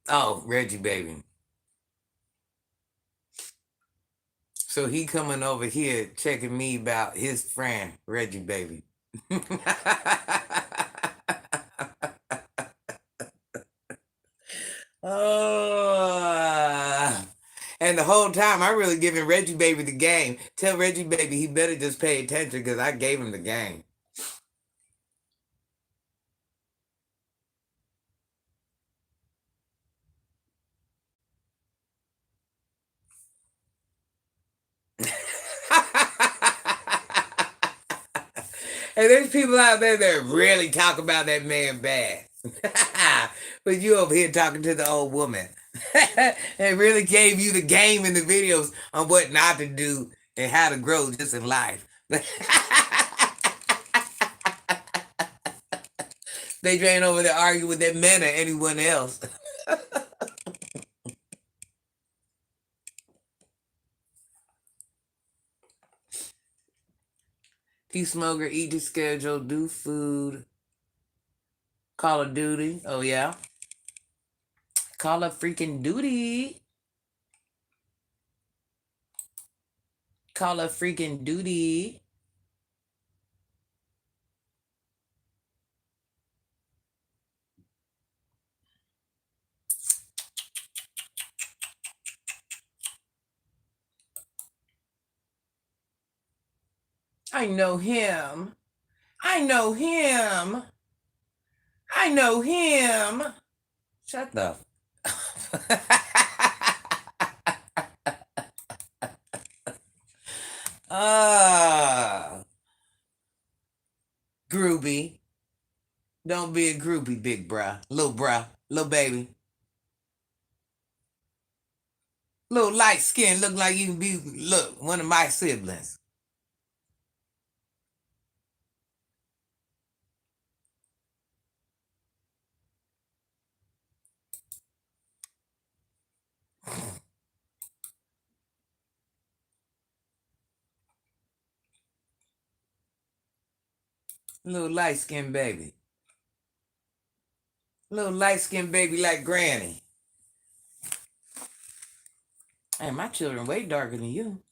Oh, Reggie baby. So he coming over here checking me about his friend Reggie baby. Oh, and the whole time I really giving Reggie baby the game. Tell Reggie baby he better just pay attention because I gave him the game. And there's people out there that really talk about that man bad. But you over here talking to the old woman. And really gave you the game in the videos on what not to do and how to grow just in life. They ain't over there arguing with that man or anyone else. Few smoker, eat the schedule, do food, Call of Duty. Oh yeah. Call of freaking Duty. Call of freaking Duty. I know him. I know him. I know him. Shut the. Ah, groupie. Don't be a groupie, big bruh, little baby, little light skin. Look like you can be one of my siblings. Little light skin baby, little light skin baby like Granny. Hey, my children way darker than you.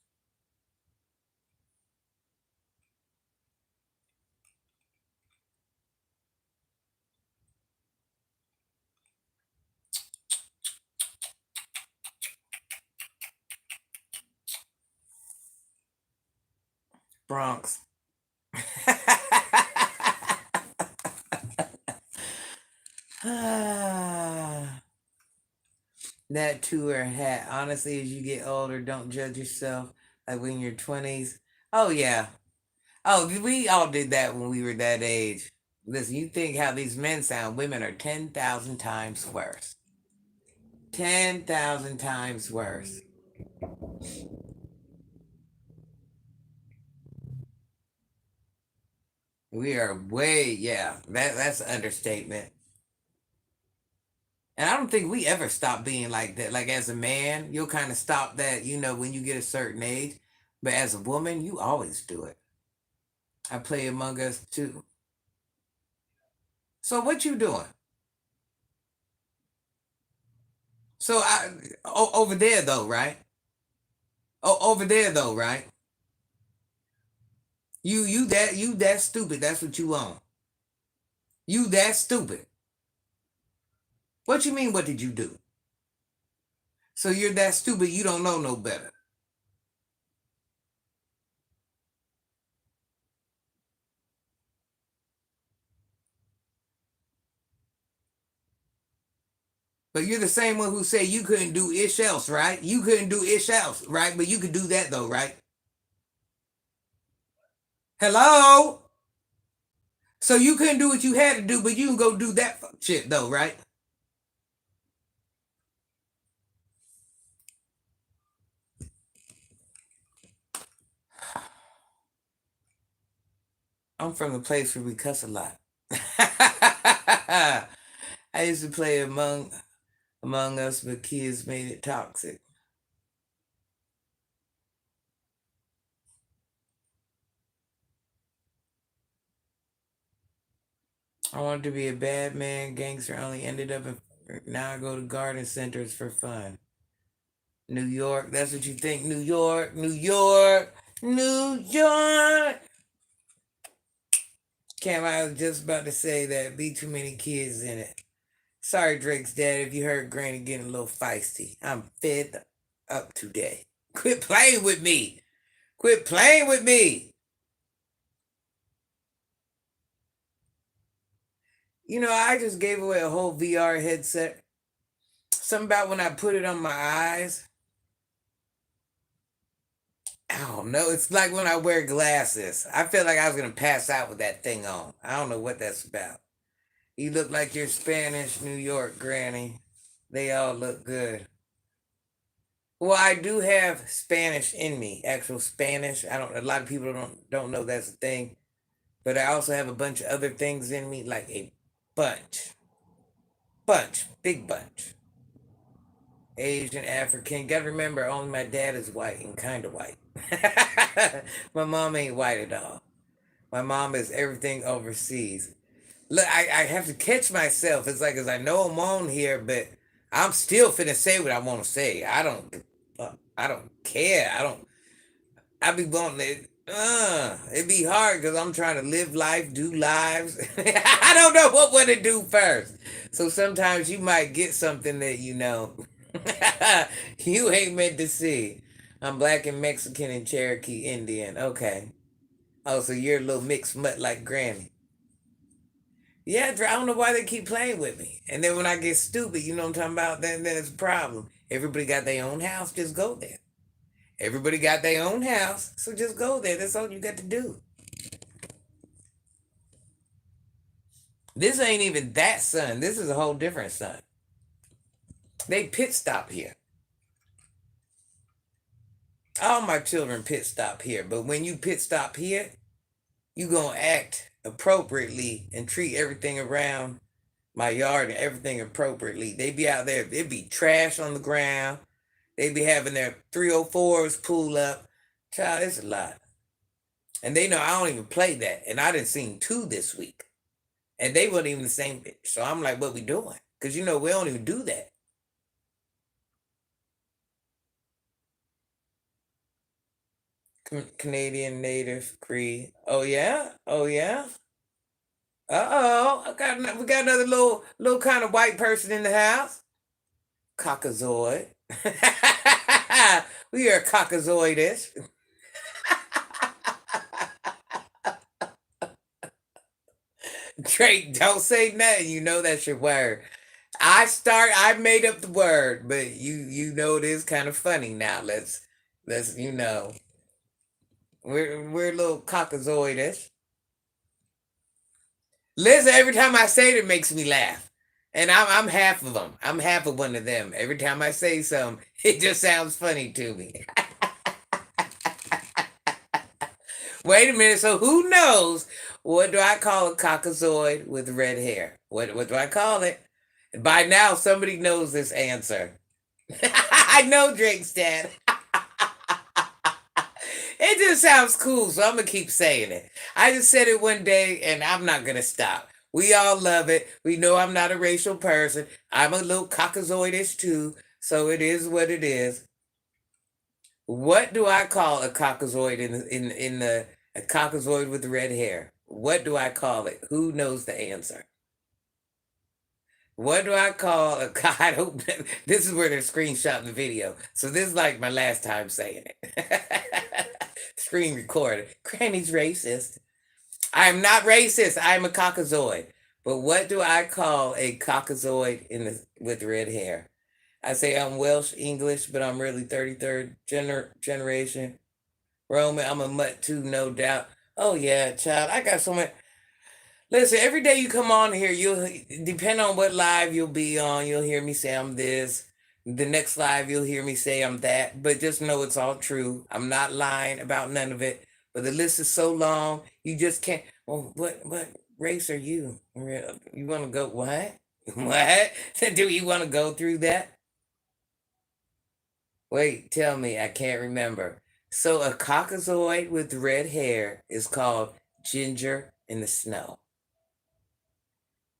Bronx. That tour hat. Honestly, as you get older, don't judge yourself like when you're 20s. Oh, yeah. Oh, we all did that when we were that age. Listen, you think how these men sound, women are 10,000 times worse. 10,000 times worse. We are way, yeah, that's an understatement. And I don't think we ever stop being like that. Like as a man, you'll kind of stop that, when you get a certain age. But as a woman, you always do it. I play Among Us too. So what you doing? So over there though, right? Oh, over there though, right? You that stupid. That's what you want. You that stupid. What you mean? What did you do? So you're that stupid. You don't know no better. But you're the same one who said you couldn't do ish else, right? You couldn't do ish else, right? But you could do that though, right? Hello. So you couldn't do what you had to do, but you can go do that shit though, right? I'm from the place where we cuss a lot. I used to play among us, but kids made it toxic. I wanted to be a bad man, gangster, only ended up in. Now I go to garden centers for fun. New York, that's what you think. New York, New York, New York. Cam, I was just about to say that be too many kids in it. Sorry, Drake's dad, if you heard Granny getting a little feisty. I'm fed up today. Quit playing with me. Quit playing with me. I just gave away a whole VR headset. Something about when I put it on my eyes. I don't know. It's like when I wear glasses. I feel like I was gonna pass out with that thing on. I don't know what that's about. You look like your Spanish New York granny. They all look good. Well, I do have Spanish in me, actual Spanish. I don't. A lot of people don't know that's a thing, but I also have a bunch of other things in me, like a big bunch. Asian, African. Gotta remember, only my dad is white and kind of white. My mom ain't white at all. My mom is everything overseas. Look, I have to catch myself. It's like, as I know I'm on here, but I'm still finna say what I want to say. I don't care. I be wanting it. It be hard because I'm trying to live life, do lives. I don't know what to do first. So sometimes you might get something that you ain't meant to see. I'm black and Mexican and Cherokee Indian. Okay. Oh, so you're a little mixed mutt like Granny. Yeah, I don't know why they keep playing with me. And then when I get stupid, you know what I'm talking about? Then it's a problem. Everybody got their own house. Just go there. Everybody got their own house, so just go there. That's all you got to do. This ain't even that sun. This is a whole different sun. They pit stop here. All my children pit stop here. But when you pit stop here, you gonna act appropriately and treat everything around my yard and everything appropriately. They be out there, it be trash on the ground. They be having their 304s pull up. Child, it's a lot. And they know I don't even play that. And I done seen two this week. And they wasn't even the same bitch. So I'm like, what we doing? Because we don't even do that. Canadian Native Cree. Oh yeah? Oh yeah? Uh-oh. We got another little kind of white person in the house. Caucasoid. We are caucasoidish. Drake, don't say nothing. You know that's your word. I made up the word, but you know it is kind of funny now. Let's we're a little caucasoidish. Listen, every time I say it, it makes me laugh. And I'm half of them. I'm half of one of them. Every time I say something, it just sounds funny to me. Wait a minute. So who knows? What do I call a caucasoid with red hair? What do I call it? By now, somebody knows this answer. I know Drake's dad. It just sounds cool, so I'm gonna keep saying it. I just said it one day, and I'm not gonna stop. We all love it. We know I'm not a racial person. I'm a little caucasoidish too, so it is what it is. What do I call a caucasoid in the a caucasoid with red hair? What do I call it? Who knows the answer? What do I call a I hope this is where they're screenshotting the video. So this is like my last time saying it. Screen recorded. Granny's racist. I am not racist. I am a caucasoid. But what do I call a caucasoid with red hair? I say I'm Welsh English, but I'm really 33rd generation Roman. I'm a mutt too, no doubt. Oh yeah, child. I got so much. Listen, every day you come on here, you'll depend on what live you'll be on. You'll hear me say I'm this. The next live, you'll hear me say I'm that. But just know it's all true. I'm not lying about none of it. But the list is so long, you just can't. Well, what race are you? You want to go what? What? Do you want to go through that? Wait, tell me. I can't remember. So a caucasoid with red hair is called ginger in the snow.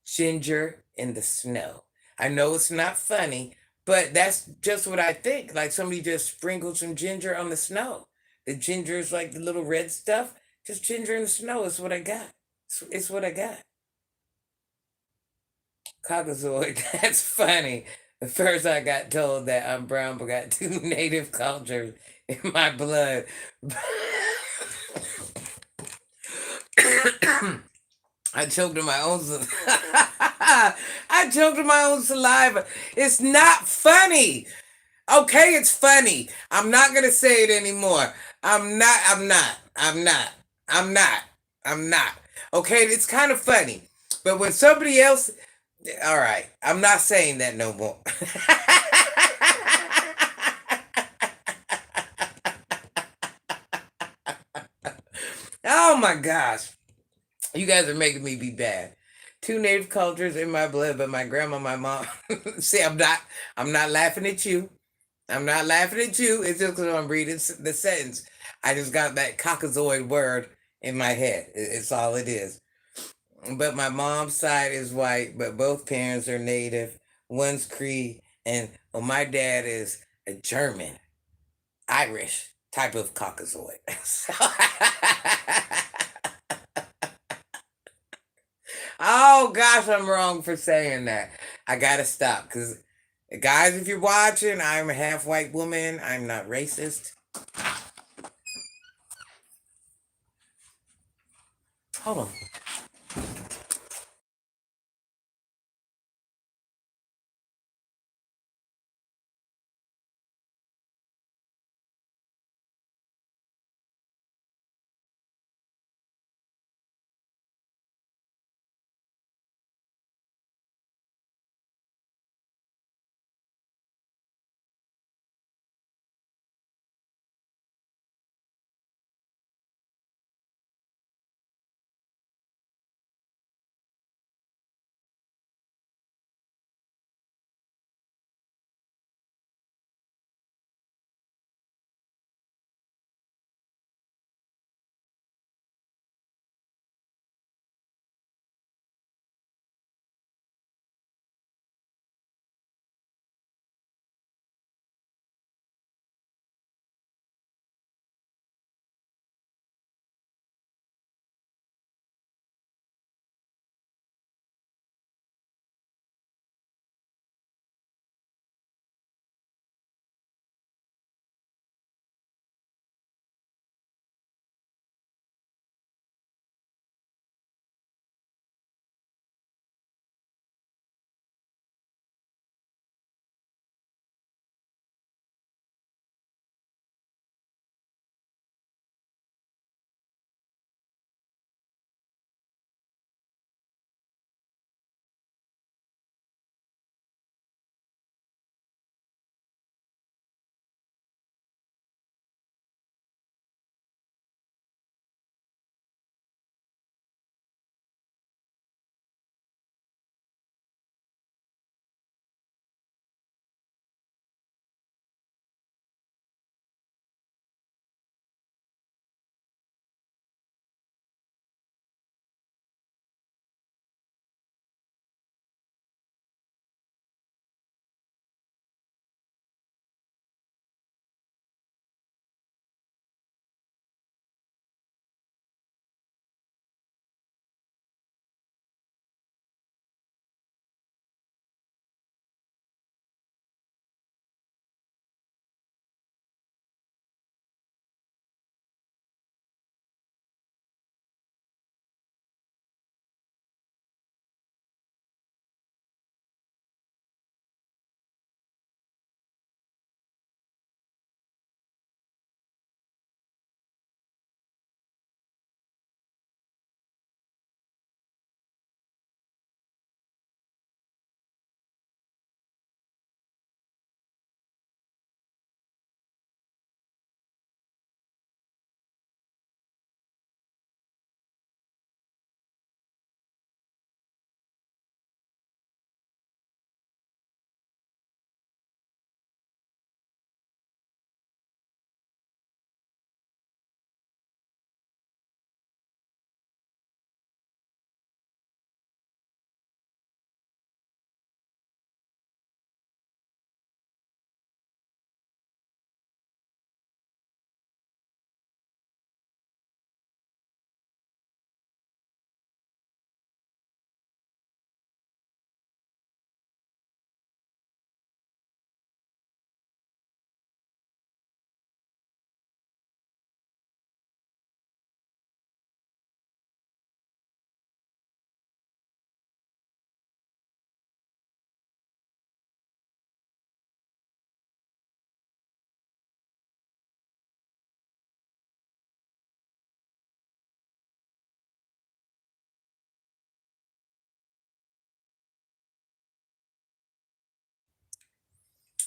Ginger in the snow. I know it's not funny, but that's just what I think. Like somebody just sprinkled some ginger on the snow. The ginger is like the little red stuff. Just ginger in the snow is what I got. It's what I got. Caucasoid. That's funny. At first, I got told that I'm brown, but got two native cultures in my blood. I choked on my own. I choked on my own saliva. It's not funny. Okay, it's funny. I'm not gonna say it anymore. I'm not. I'm not. I'm not. I'm not. I'm not. Okay, it's kind of funny, but when somebody else, all right, I'm not saying that no more. Oh my gosh. You guys are making me be bad. Two native cultures in my blood, but my grandma, my mom. See, I'm not laughing at you. I'm not laughing at you. It's just because I'm reading the sentence. I just got that caucasoid word in my head. It's all it is. But my mom's side is white, but both parents are native. One's Cree, and well, my dad is a German, Irish type of Caucasoid. So- oh gosh, I'm wrong for saying that. I gotta stop because, guys, if you're watching, I'm a half white woman. I'm not racist. Hold on.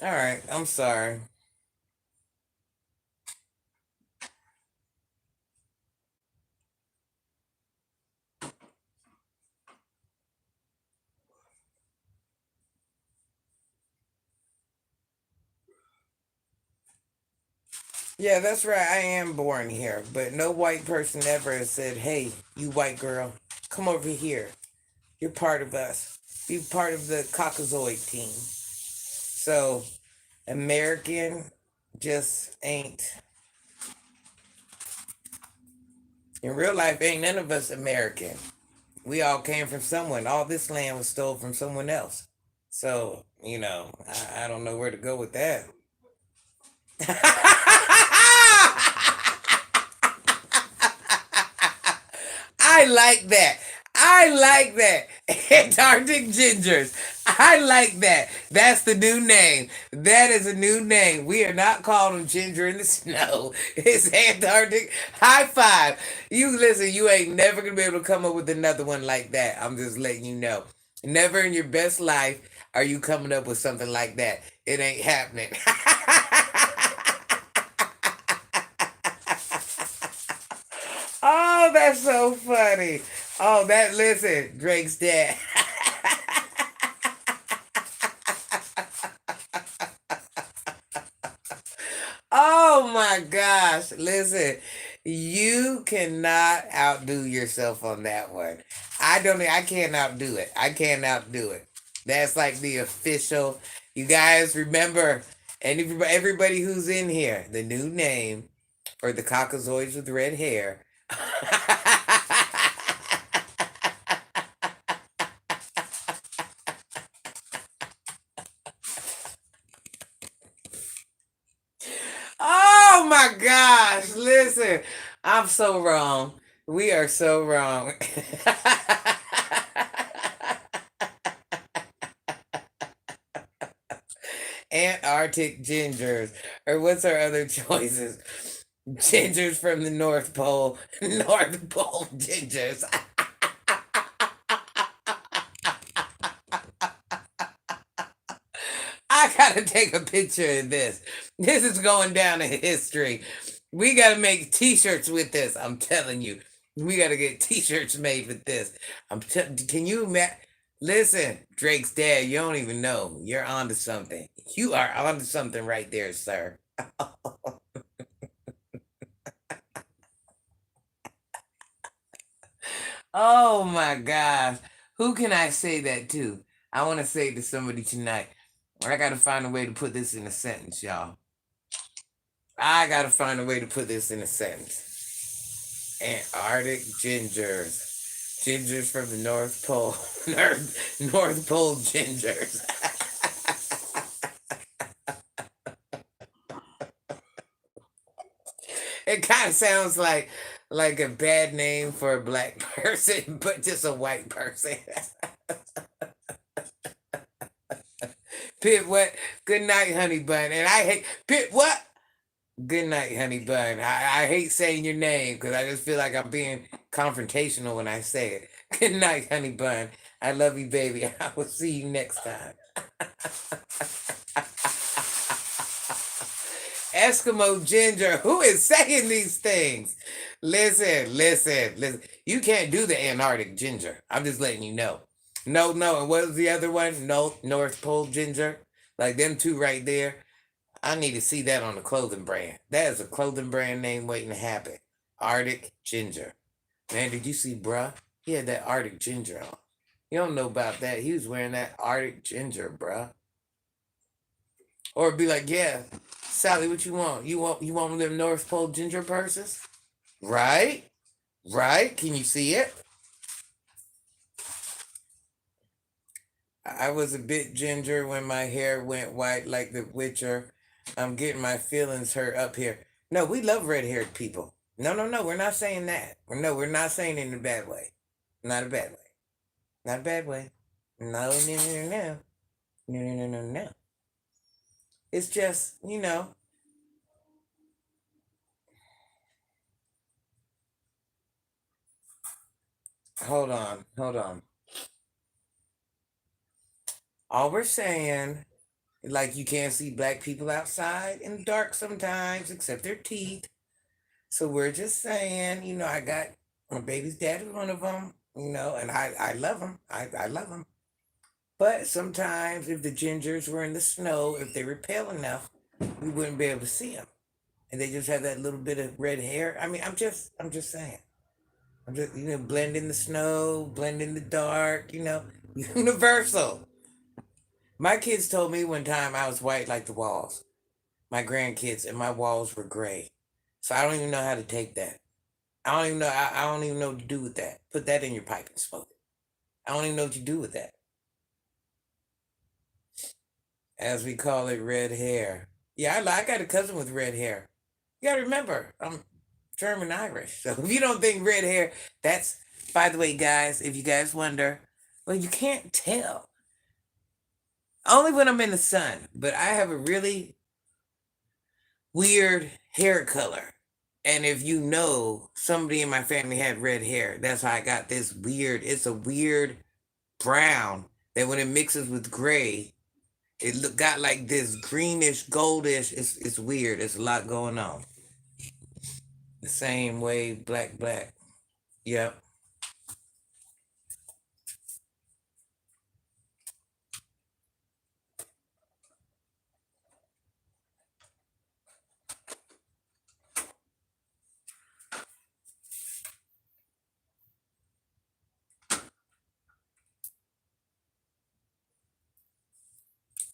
All right, I'm sorry. Yeah, that's right. I am born here, but no white person ever has said, "Hey, you white girl, come over here. You're part of us. Be part of the Caucasoid team." So American just ain't in real life. Ain't none of us American. We all came from someone. All this land was stole from someone else. So I don't know where to go with that. I like that. I like that. Antarctic gingers. I like that. That's the new name. That is a new name. We are not calling them ginger in the snow. It's Antarctic. High five. You listen, you ain't never gonna be able to come up with another one like that. I'm just letting you know. Never in your best life are you coming up with something like that. It ain't happening. Oh, that's so funny. Oh, that listen, Drake's dad. Oh my gosh. Listen, you cannot outdo yourself on that one. I can't outdo it. I can't outdo it. That's like the official. You guys remember, and everybody who's in here, the new name for the Caucasoids with red hair. Oh my gosh. Listen, I'm so wrong. We are so wrong. Antarctic gingers. Or what's our other choices? Gingers from the North Pole. North Pole gingers. I gotta take a picture of this. This is going down in history. We gotta make t-shirts with this. I'm telling you. We gotta get t-shirts made with this. Can you imagine? Listen, Drake's dad, you don't even know. You're onto something. You are onto something right there, sir. Oh my gosh. Who can I say that to? I want to say it to somebody tonight. I gotta find a way to put this in a sentence, y'all. I gotta find a way to put this in a sentence. Antarctic gingers. Gingers from the North Pole. North Pole gingers. It kind of sounds like a bad name for a black person, but just a white person. Pit what? Good night, honey bun. And I hate Pit what? Good night, honey bun. I hate saying your name because I just feel like I'm being confrontational when I say it. Good night, honey bun. I love you, baby. I will see you next time. Eskimo Ginger, who is saying these things? Listen. You can't do the Antarctic Ginger. I'm just letting you know. No, no. And what was the other one? No, North Pole Ginger. Like them two right there. I need to see that on the clothing brand. That is a clothing brand name waiting to happen. Arctic Ginger. Man, did you see bruh? He had that Arctic Ginger on. You don't know about that. He was wearing that Arctic Ginger, bruh. Or be like, yeah, Sally, what you want? You want one of them North Pole ginger purses? Right? Right? Can you see it? I was a bit ginger when my hair went white like the Witcher. I'm getting my feelings hurt up here. No, we love red haired people. No, no, no, we're not saying that. No, we're not saying it in a bad way. Not a bad way. Not a bad way. No, no, no, no, no. No, no, no, no, no. It's just, hold on, hold on. All we're saying, like, you can't see black people outside in the dark sometimes, except their teeth. So we're just saying, I got my baby's dad is one of them, and I love him. I love him. But sometimes if the gingers were in the snow, if they were pale enough, we wouldn't be able to see them. and they just have that little bit of red hair. I mean, I'm just saying. I'm just, blend in the snow, blend in the dark, universal. My kids told me one time I was white like the walls. My grandkids, and my walls were gray. So I don't even know how to take that. I don't even know. I don't even know what to do with that. Put that in your pipe and smoke it. I don't even know what you do with that. As we call it, red hair. Yeah, I got a cousin with red hair. You gotta remember, I'm German Irish. So if you don't think red hair, that's, by the way, guys, if you guys wonder, well, you can't tell. Only when I'm in the sun. But I have a really weird hair color. And if you know, somebody in my family had red hair. That's how I got this weird, it's a weird brown that when it mixes with gray, got like this greenish, goldish. It's weird. It's a lot going on. The same way, black, black. Yep.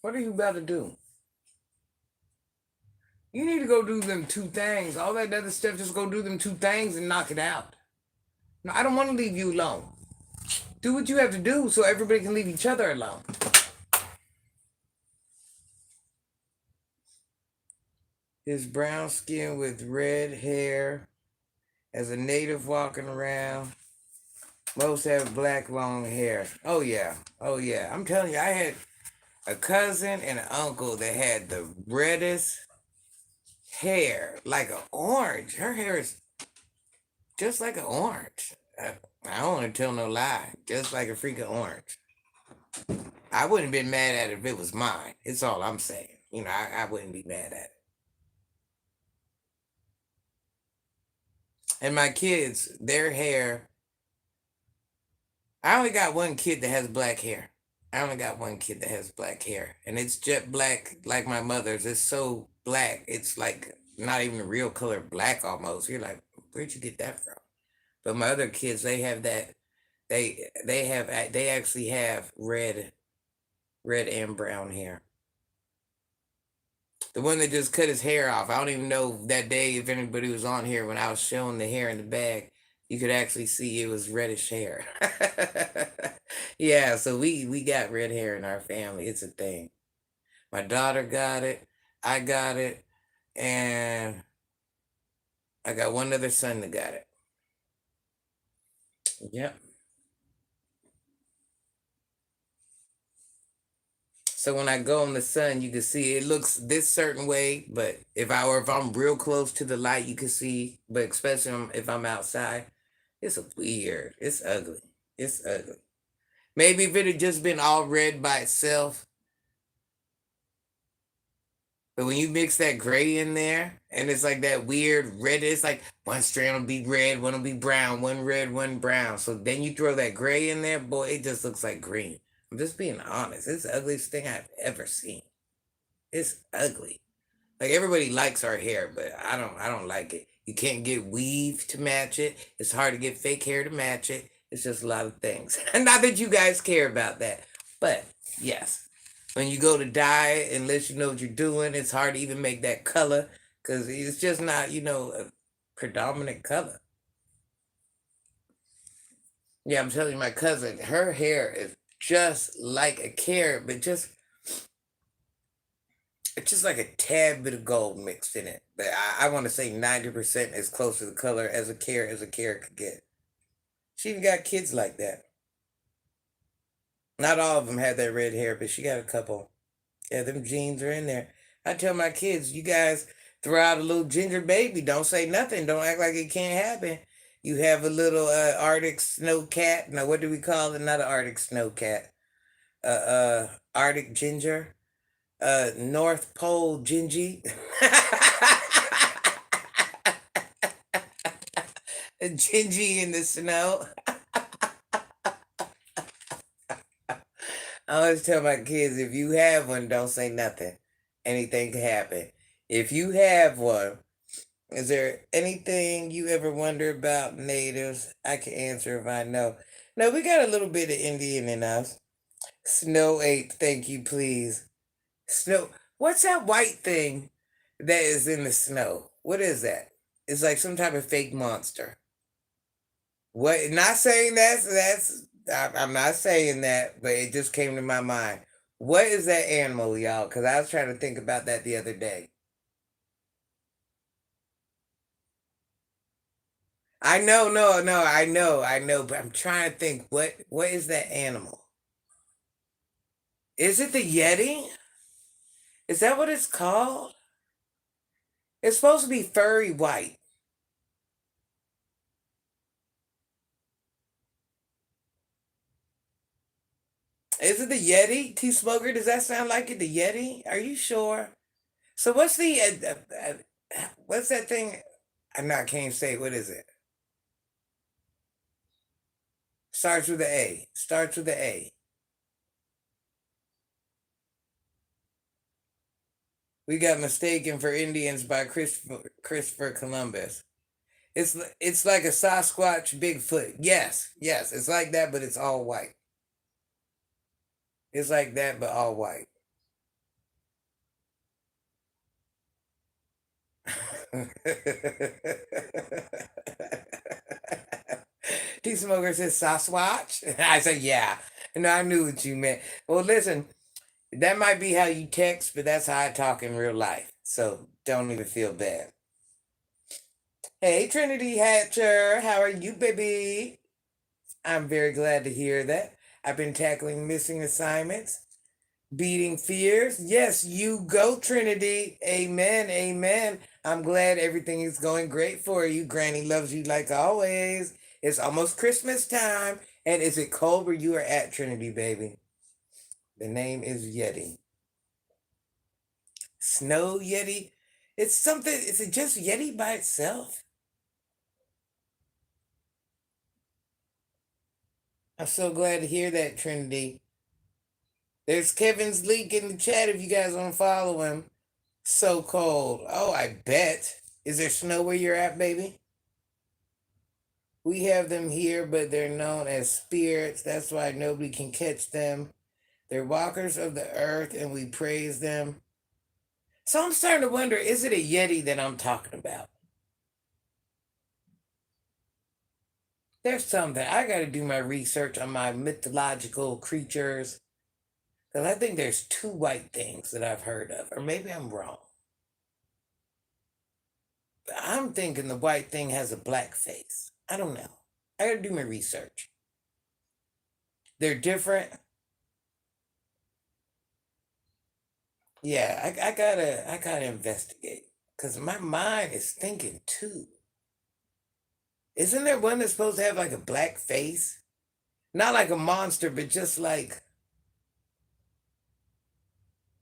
What are you about to do? You need to go do them two things. All that other stuff, just go do them two things and knock it out. No, I don't want to leave you alone. Do what you have to do so everybody can leave each other alone. His brown skin with red hair, as a native walking around. Most have black long hair. Oh yeah. Oh yeah. I'm telling you, I had a cousin and an uncle that had the reddest hair, like an orange. Her hair is just like an orange. I don't want to tell no lie. Just like a freaking orange. I wouldn't have been mad at it if it was mine. It's all I'm saying. I wouldn't be mad at it. And my kids, their hair, I only got one kid that has black hair. I only got one kid that has black hair. And it's jet black like my mother's. It's so black. It's like not even the real color black almost. You're like, where'd you get that from? But my other kids, they have that. They actually have red and brown hair. The one that just cut his hair off. I don't even know that day if anybody was on here when I was showing the hair in the bag. You could actually see it was reddish hair. Yeah, so we got red hair in our family. It's a thing. My daughter got it. I got it. And I got one other son that got it. Yep. So when I go in the sun, you can see it looks this certain way, but if I'm real close to the light, you can see, but especially if I'm outside, it's weird. It's ugly. It's ugly. Maybe if it had just been all red by itself, but when you mix that gray in there, and it's like that weird red, it's like one strand will be red, one will be brown, one red, one brown. So then you throw that gray in there, boy, it just looks like green. I'm just being honest. It's the ugliest thing I've ever seen. It's ugly. Like everybody likes our hair, but I don't like it. You can't get weave to match it. It's hard to get fake hair to match it. It's just a lot of things. Not that you guys care about that. But yes. When you go to dye it, unless you know what you're doing, it's hard to even make that color because it's just not, a predominant color. Yeah, I'm telling you, my cousin, her hair is just like a carrot, but it's just like a tad bit of gold mixed in it. But I want to say 90% as close to the color as a carrot could get. She even got kids like that. Not all of them have that red hair, but she got a couple. Yeah, them genes are in there. I tell my kids, you guys throw out a little ginger baby. Don't say nothing. Don't act like it can't happen. You have a little Arctic snow cat. Now, what do we call it? Not an Arctic snow cat. Arctic ginger. North Pole gingy. Gingy in the snow. I always tell my kids, if you have one, don't say nothing. Anything can happen. If you have one, Is there anything you ever wonder about natives? I can answer if I know. No, we got a little bit of Indian in us. Snow 8, thank you, please. Snow. What's that white thing that is in the snow? What is that? It's like some type of fake monster. What? Not saying I'm not saying that, but it just came to my mind. What is that animal, y'all? Because I was trying to think about that the other day. I know, no, no, I know, but I'm trying to think. What is that animal? Is it the Yeti? Is that what it's called? It's supposed to be furry white. Is it the Yeti? T Smoker, does that sound like it? The Yeti? Are you sure? So what's the what's that thing? I know I can't say. What is it? Starts with a A. Starts with a A. We got mistaken for Indians by Christopher Columbus. It's like a Sasquatch Bigfoot. Yes, yes, it's like that, but it's all white. It's like that, but all white. T Smoker says Sasquatch. I said, yeah. No, I knew what you meant. Well, listen, that might be how you text, but that's how I talk in real life. So don't even feel bad. Hey, Trinity Hatcher, how are you, baby? I'm very glad to hear that. I've been tackling missing assignments, beating fears. Yes, you go, Trinity. Amen, amen. I'm glad everything is going great for you. Granny loves you like always. It's almost Christmas time. And is it cold where you are at, Trinity, baby? The name is Yeti. Snow Yeti? It's something, is it just Yeti by itself? I'm so glad to hear that, Trinity. There's Kevin's link in the chat if you guys want to follow him. So cold. Oh, I bet. Is there snow where you're at, baby? We have them here, but they're known as spirits. That's why nobody can catch them. They're walkers of the earth, and we praise them. So I'm starting to wonder, is it a Yeti that I'm talking about? There's something. I got to do my research on my mythological creatures. Because I think there's two white things that I've heard of. Or maybe I'm wrong. But I'm thinking the white thing has a black face. I don't know. I got to do my research. They're different. Yeah, I gotta investigate. Because my mind is thinking too. Isn't there one that's supposed to have like a black face? Not like a monster, but just like,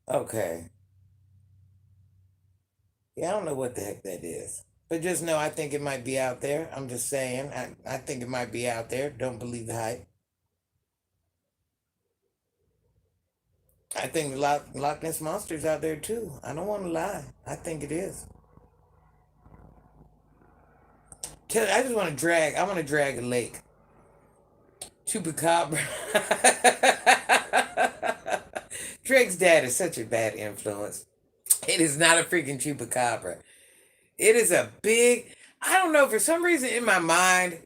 okay. Yeah, I don't know what the heck that is. But just know I think it might be out there. I'm just saying. I think it might be out there. Don't believe the hype. I think Loch Ness Monster's out there too. I don't want to lie. I think it is. I just want to drag. I want to drag a lake. Chupacabra. Drake's dad is such a bad influence. It is not a freaking chupacabra. It is a big. I don't know. For some reason in my mind,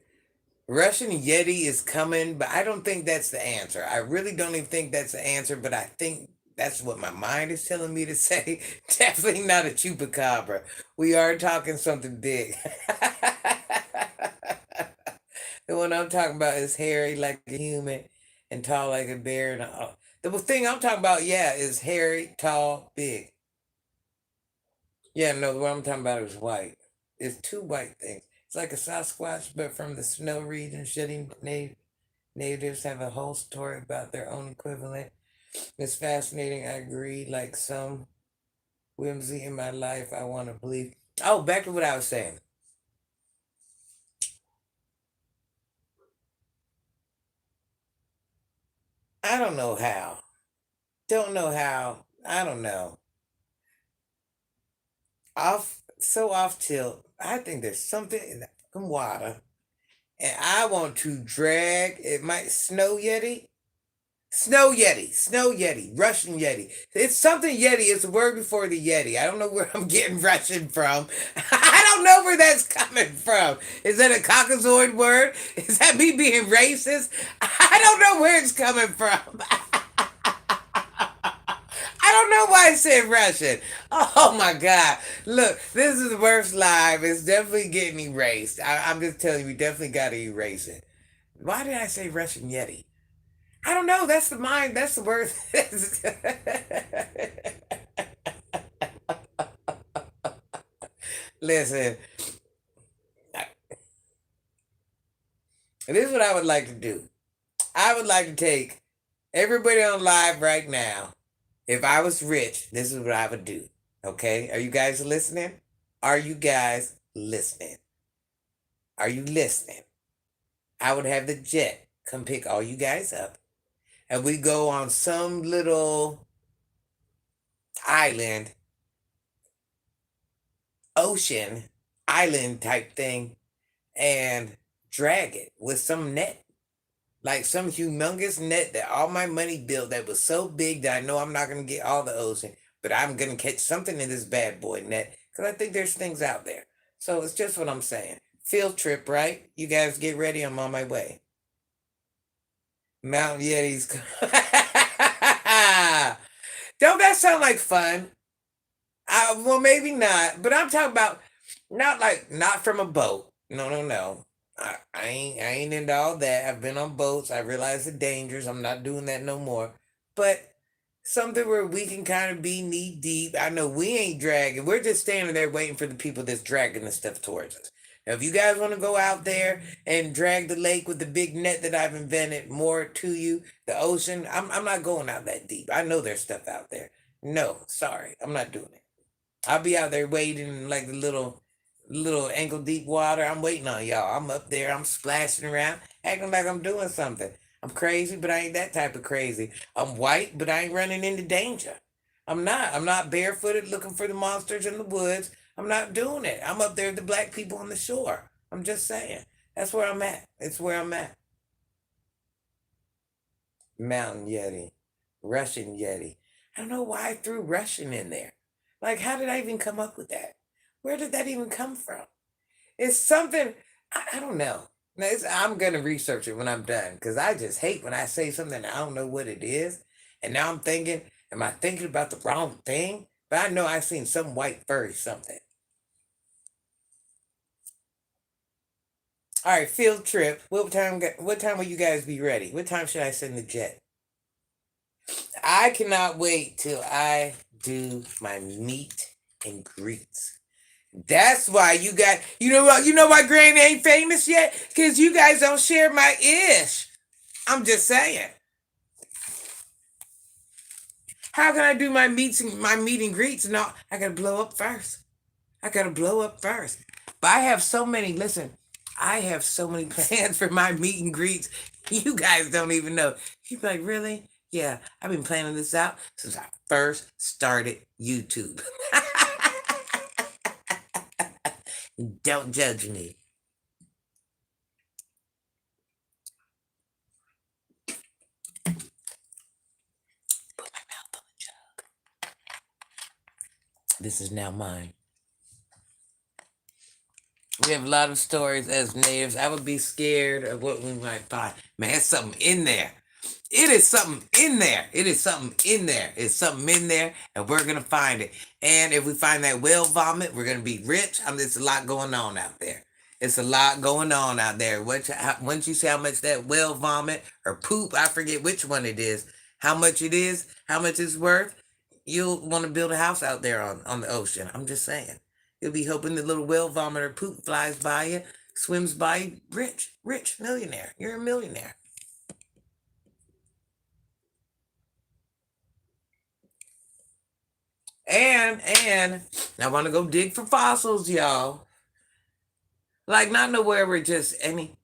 Russian Yeti is coming, but I don't think that's the answer. I really don't even think that's the answer, but I think that's what my mind is telling me to say. Definitely not a chupacabra. We are talking something big. The one I'm talking about is hairy like a human and tall like a bear. The thing I'm talking about, yeah, is hairy, tall, big. Yeah, no, the one I'm talking about is white. It's two white things. It's like a Sasquatch, but from the snow region. Shedding natives have a whole story about their own equivalent. It's fascinating. I agree. Like some whimsy in my life, I want to believe. Oh, back to what I was saying. I don't know how. Don't know how. I don't know. Off, so off tilt. I think there's something in that fucking water, and I want to drag. It might snow yeti. Snow Yeti, Russian Yeti. It's something Yeti. It's a word before the Yeti. I don't know where I'm getting Russian from. I don't know where that's coming from. Is that a caucasoid word? Is that me being racist? I don't know where it's coming from. I don't know why I said Russian. Oh my God. Look, this is the worst live. It's definitely getting erased. I'm just telling you, we definitely got to erase it. Why did I say Russian Yeti? I don't know. That's the mind. That's the word. Listen, this is what I would like to do. I would like to take everybody on live right now. If I was rich, this is what I would do. Okay? Are you guys listening? Are you guys listening? Are you listening? I would have the jet come pick all you guys up, and we go on some little island, ocean, island type thing, and drag it with some net. Like some humongous net that all my money built that was so big that I know I'm not going to get all the ocean, but I'm going to catch something in this bad boy net because I think there's things out there. So it's just what I'm saying. Field trip, right? You guys get ready. I'm on my way. Mount Yeti's. Don't that sound like fun? Well, maybe not, but I'm talking about not from a boat. No, no, no. I ain't into all that. I've been on boats. I realize the dangers. I'm not doing that no more. But something where we can kind of be knee deep. I know we ain't dragging. We're just standing there waiting for the people that's dragging the stuff towards us. Now, if you guys want to go out there and drag the lake with the big net that I've invented, more to you, the ocean, I'm not going out that deep. I know there's stuff out there. No, sorry, I'm not doing it. I'll be out there waiting in like the little ankle deep water. I'm waiting on y'all. I'm up there. I'm splashing around, acting like I'm doing something. I'm crazy, but I ain't that type of crazy. I'm white, but I ain't running into danger. I'm not. I'm not barefooted looking for the monsters in the woods. I'm not doing it. I'm up there with the black people on the shore. I'm just saying. That's where I'm at. It's where I'm at. Mountain Yeti, Russian Yeti. I don't know why I threw Russian in there. Like, how did I even come up with that? Where did that even come from? It's something, I don't know. Now, I'm going to research it when I'm done because I just hate when I say something I don't know what it is. And now I'm thinking, am I thinking about the wrong thing? But I know I've seen some white furry something. All right, field trip. What time will you guys be ready? What time should I send the jet? I cannot wait till I do my meet and greets. That's why you know why Granny ain't famous yet? Because you guys don't share my ish. I'm just saying. How can I do my meet and greets? No, I gotta blow up first. I gotta blow up first. But I have so many, listen, I have so many plans for my meet and greets. You guys don't even know. You'd be like, really? Yeah, I've been planning this out since I first started YouTube. Don't judge me. Put my mouth on the jug. This is now mine. We have a lot of stories as natives. I would be scared of what we might find. Man, there's something in there. It is something in there. It is something in there. It's something in there, and we're gonna find it. And if we find that whale vomit, we're gonna be rich. There's a lot going on out there. It's a lot going on out there. Once you see how much that whale vomit or poop, I forget which one it is, how much it is, how much it's worth, you'll want to build a house out there on the ocean. I'm just saying. You'll be hoping the little whale vomit or poop flies by you, swims by you, rich, millionaire. You're a millionaire. And I want to go dig for fossils, y'all. Like not nowhere where just any.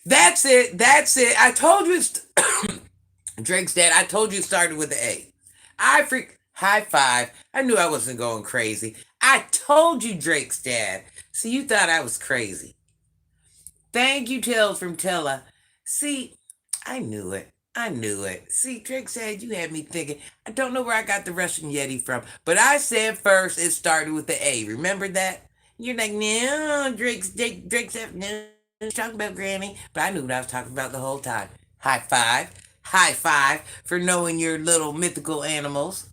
That's it. That's it. I told you, Drake's dad. I told you it started with the A. I freak high five. I knew I wasn't going crazy. I told you Drake's dad. So you thought I was crazy. Thank you, Tales from Tella. See, I knew it. I knew it. See, Drake said you had me thinking. I don't know where I got the Russian Yeti from, but I said first it started with the A. Remember that? You're like, no, Drake said no. He's talking about Granny, but I knew what I was talking about the whole time. High five, high five for knowing your little mythical animals.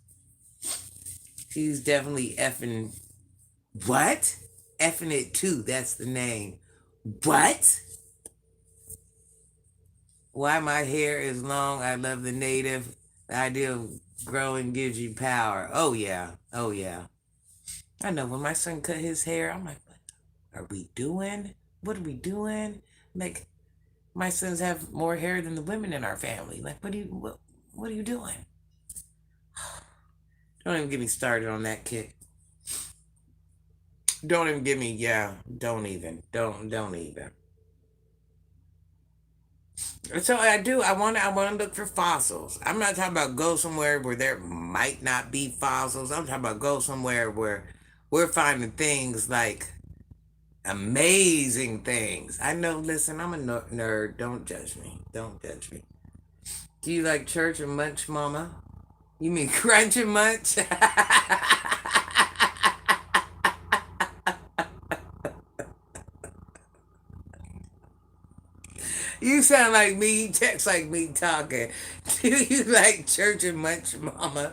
He's definitely effing what? Effing it too. That's the name. What? Why my hair is long. I love the native. The idea of growing gives you power. Oh yeah. Oh yeah. I know when my son cut his hair, I'm like, what are we doing? What are we doing? Like my sons have more hair than the women in our family. Like what are you doing? Don't even get me started on that kid. Don't even get me, yeah. Don't even. Don't even. So I do. I want to look for fossils. I'm not talking about go somewhere where there might not be fossils. I'm talking about go somewhere where we're finding things like amazing things. I know. Listen, I'm a nerd. Don't judge me. Don't judge me. Do you like church and munch, Mama? You mean crunch and munch? You sound like me. You text like me talking. Do you like church and munch, Mama?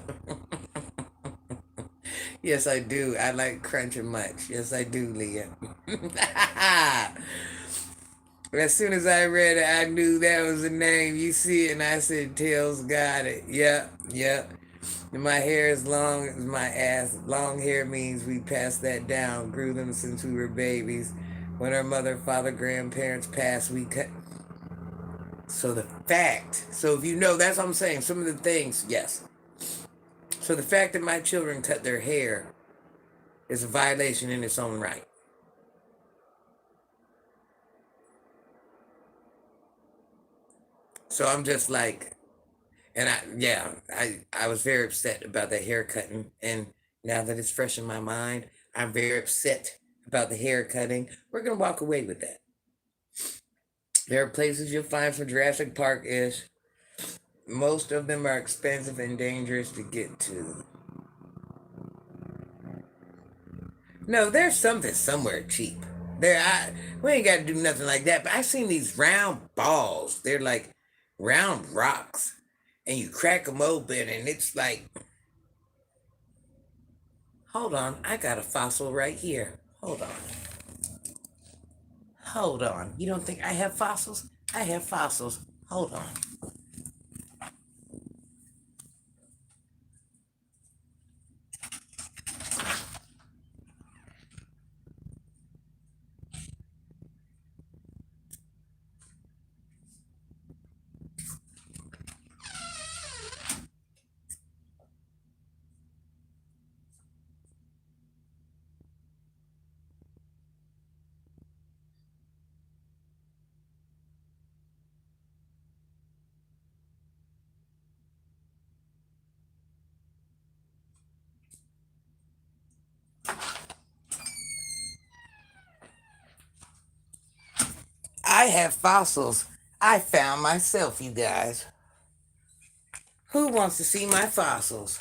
Yes, I do. I like crunch and munch. Yes, I do, Leah. As soon as I read it, I knew that was the name. You see it, and I said, Tails got it. Yep, yep. And my hair is long as my ass. Long hair means we passed that down, grew them since we were babies. When our mother, father, grandparents passed, we cut. So the fact, so if you know, that's what I'm saying. Some of the things, yes. So the fact that my children cut their hair is a violation in its own right. So I'm just like, and I was very upset about the hair cutting. And now that it's fresh in my mind, I'm very upset about the hair cutting. We're gonna walk away with that. There are places you'll find for Jurassic Park ish. Most of them are expensive and dangerous to get to. No, there's something somewhere cheap. We ain't got to do nothing like that. But I've seen these round balls. They're like round rocks, and you crack them open, and it's like, hold on, I got a fossil right here. Hold on, hold on. You don't think I have fossils? I have fossils. Hold on. I have fossils. I found myself, you guys. Who wants to see my fossils?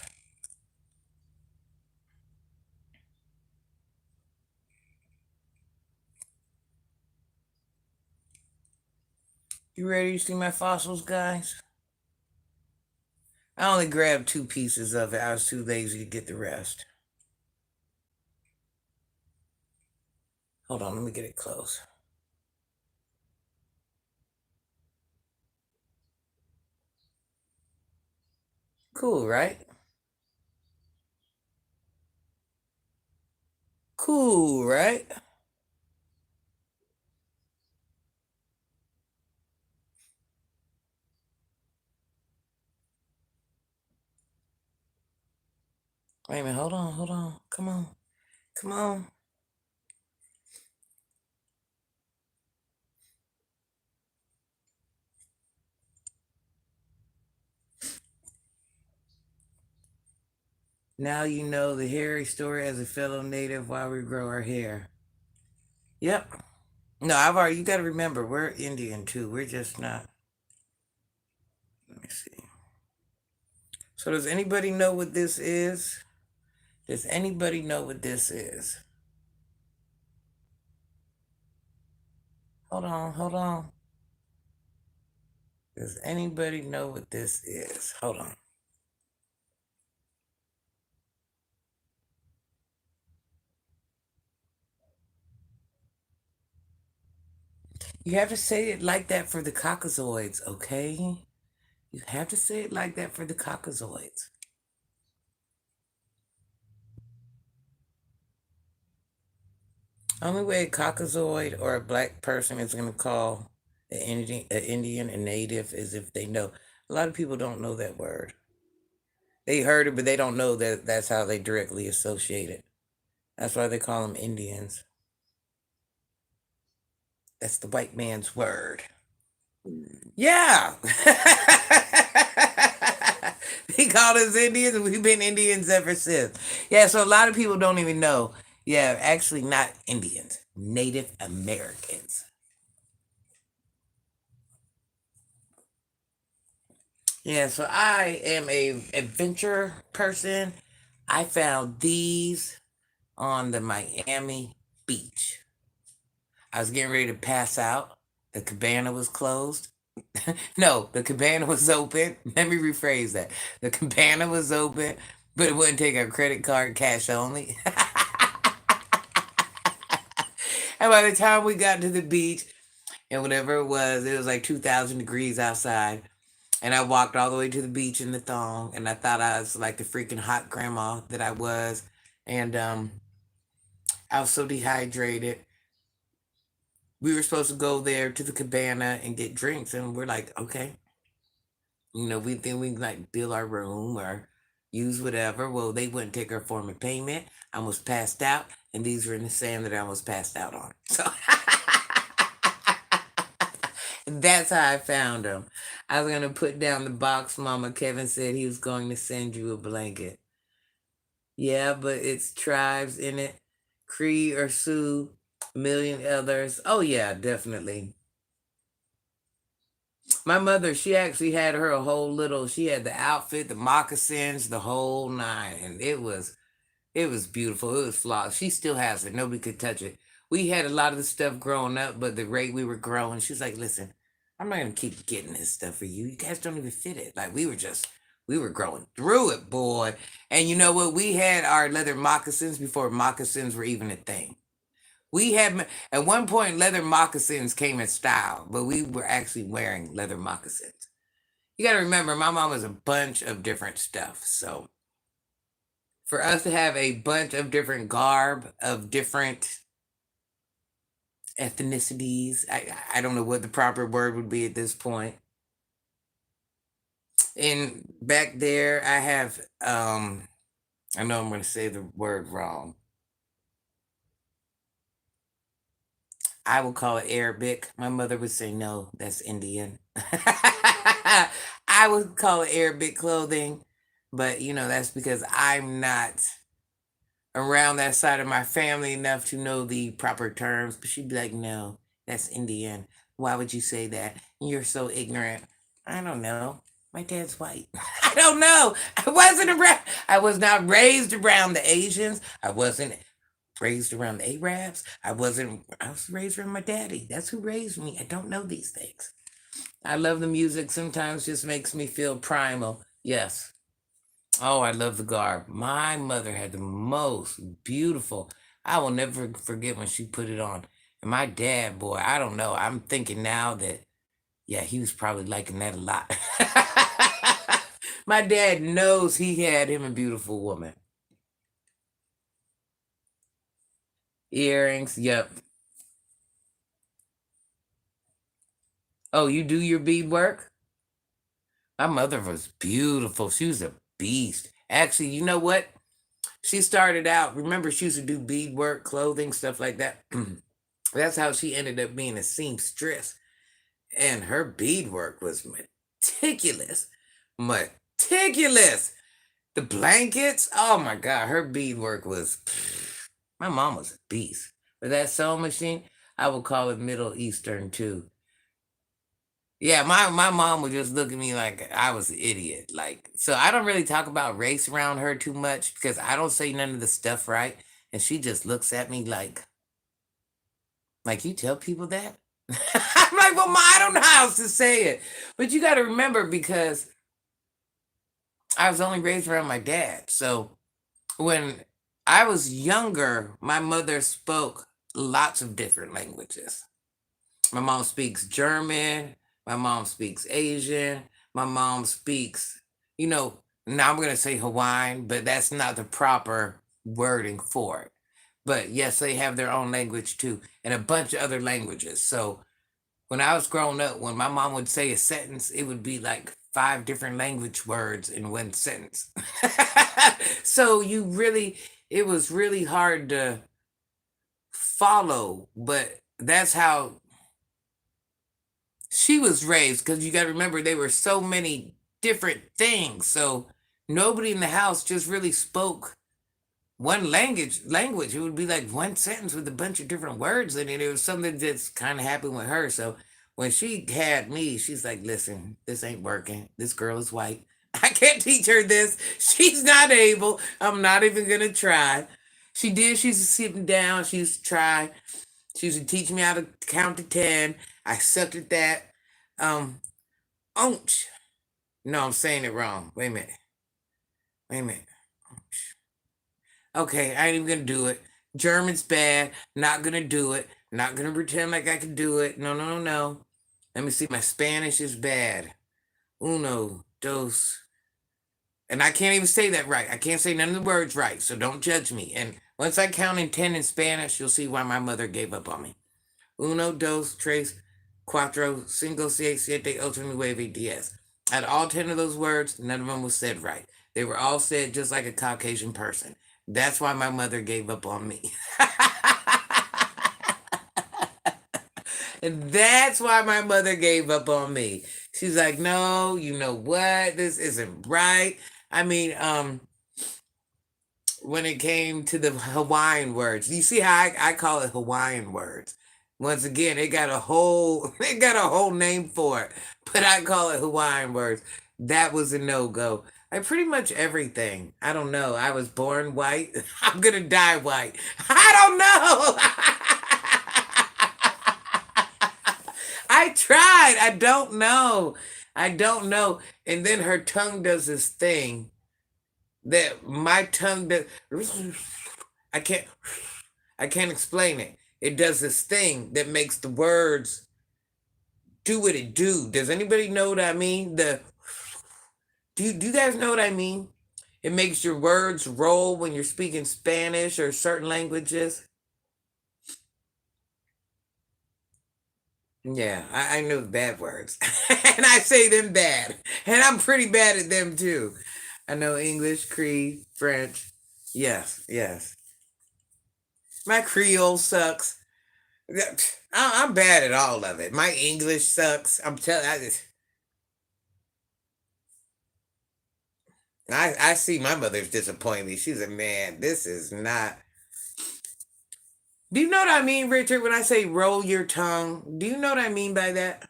You ready to see my fossils, guys? I only grabbed two pieces of it. I was too lazy to get the rest. Hold on, let me get it close. Cool, right? Cool, right? Wait a minute, hold on, hold on. Come on, come on. Now you know the hairy story as a fellow native while we grow our hair. Yep. No, I've already, you got to remember, we're Indian too. We're just not. Let me see. So, does anybody know what this is? Does anybody know what this is? Hold on, hold on. Does anybody know what this is? Hold on. You have to say it like that for the caucasoids, okay? You have to say it like that for the caucasoids. Only way a caucasoid or a black person is going to call an Indian a native is if they know. A lot of people don't know that word. They heard it, but they don't know that that's how they directly associate it. That's why they call them Indians. That's the white man's word. Yeah. He called us Indians, and we've been Indians ever since. Yeah, so a lot of people don't even know. Yeah, actually, not Indians, Native Americans. Yeah, so I am a adventure person. I found these on the Miami beach. I was getting ready to pass out. The cabana was closed. No, the cabana was open. Let me rephrase that. The cabana was open, but it wouldn't take a credit card, cash only. And by the time we got to the beach, and whatever it was like 2,000 degrees outside. And I walked all the way to the beach in the thong, and I thought I was like the freaking hot grandma that I was. And I was so dehydrated. We were supposed to go there to the cabana and get drinks, and we're like, okay, we think we can like bill our room or use whatever. Well, they wouldn't take our form of payment. I almost passed out, and these were in the sand that I almost passed out on. So that's how I found them. I was gonna put down the box. Mama Kevin said he was going to send you a blanket. Yeah, but it's tribes in it, Cree or Sioux, a million others. Oh yeah, definitely. My mother, she actually had her a whole little. She had the outfit, the moccasins, the whole nine, and it was beautiful. It was flawless. She still has it. Nobody could touch it. We had a lot of the stuff growing up, but the rate we were growing, she's like, listen, I'm not gonna keep getting this stuff for you. You guys don't even fit it. Like we were growing through it, boy. And you know what? We had our leather moccasins before moccasins were even a thing. We had at one point leather moccasins came in style, but we were actually wearing leather moccasins. You got to remember, my mom was a bunch of different stuff. So for us to have a bunch of different garb of different ethnicities, I don't know what the proper word would be at this point. And back there, I have I know I'm going to say the word wrong. I would call it Arabic. My mother would say, no, that's Indian. I would call it Arabic clothing, but that's because I'm not around that side of my family enough to know the proper terms. But she'd be like, no, that's Indian. Why would you say that? You're so ignorant. I don't know. My dad's white. I don't know. I was not raised around the Asians. I wasn't raised around the Arabs. I was raised around my daddy. That's who raised me. I don't know these things. I love the music. Sometimes just makes me feel primal. Yes. Oh, I love the garb. My mother had the most beautiful. I will never forget when she put it on. And my dad, boy, I don't know. I'm thinking now that, yeah, he was probably liking that a lot. My dad knows he had him a beautiful woman. Earrings, yep. Oh, you do your bead work? My mother was beautiful. She was a beast. Actually, you know what? She started out, remember, she used to do beadwork, clothing, stuff like that. That's how she ended up being a seamstress. And her beadwork was meticulous. Meticulous. The blankets, oh my God, her beadwork was, my mom was a beast. But that sewing machine, I would call it Middle Eastern too. Yeah, my mom would just look at me like I was an idiot. Like, so I don't really talk about race around her too much because I don't say none of the stuff right. And she just looks at me like you tell people that? I'm like, well, ma, I don't know how else to say it. But you got to remember because I was only raised around my dad. So when I was younger, my mother spoke lots of different languages. My mom speaks German. My mom speaks Asian. My mom speaks, you know, now I'm going to say Hawaiian, but that's not the proper wording for it. But yes, they have their own language too, and a bunch of other languages. So when I was growing up, when my mom would say a sentence, it would be like five different language words in one sentence. So it was really hard to follow, but that's how she was raised because you got to remember there were so many different things. So nobody in the house just really spoke one language. It would be like one sentence with a bunch of different words in it. It was something that's kind of happened with her. So when she had me, she's like, listen, this ain't working. This girl is white. I can't teach her this. She's not able. I'm not even gonna try. She did. She's sitting down. She used to try. She used to teach me how to count to 10. I sucked at that. Um, Ounch. No, I'm saying it wrong. Wait a minute. Wait a minute. Okay, I ain't even gonna do it. German's bad. Not gonna do it. Not gonna pretend like I can do it. No, no, no, no. Let me see. My Spanish is bad. Uno, dos. And I can't even say that right. I can't say none of the words right. So don't judge me. And once I count in 10 in Spanish, you'll see why my mother gave up on me. Uno, dos, tres, cuatro, cinco, seis, siete, ocho, nueve, diez. Out of all 10 of those words, none of them was said right. They were all said just like a Caucasian person. That's why my mother gave up on me. And that's why my mother gave up on me. She's like, no, you know what? This isn't right. I mean, when it came to the Hawaiian words. You see how I call it Hawaiian words. Once again, it got a whole it got a whole name for it, but I call it Hawaiian words. That was a no go. Like pretty much everything. I don't know. I was born white. I'm gonna die white. I don't know. I tried. I don't know. I don't know. And then her tongue does this thing that my tongue does. I can't. I can't explain it. It does this thing that makes the words do what it do. Does anybody know what I mean? Do you guys know what I mean? It makes your words roll when you're speaking Spanish or certain languages. Yeah, I know the bad words. And I say them bad. And I'm pretty bad at them too. I know English, Cree, French. Yes, yes. My Creole sucks. Yeah, I'm bad at all of it. My English sucks. I'm telling. I see my mother's disappointed me. She's a man. This is not. Do you know what I mean, Richard? When I say roll your tongue, do you know what I mean by that?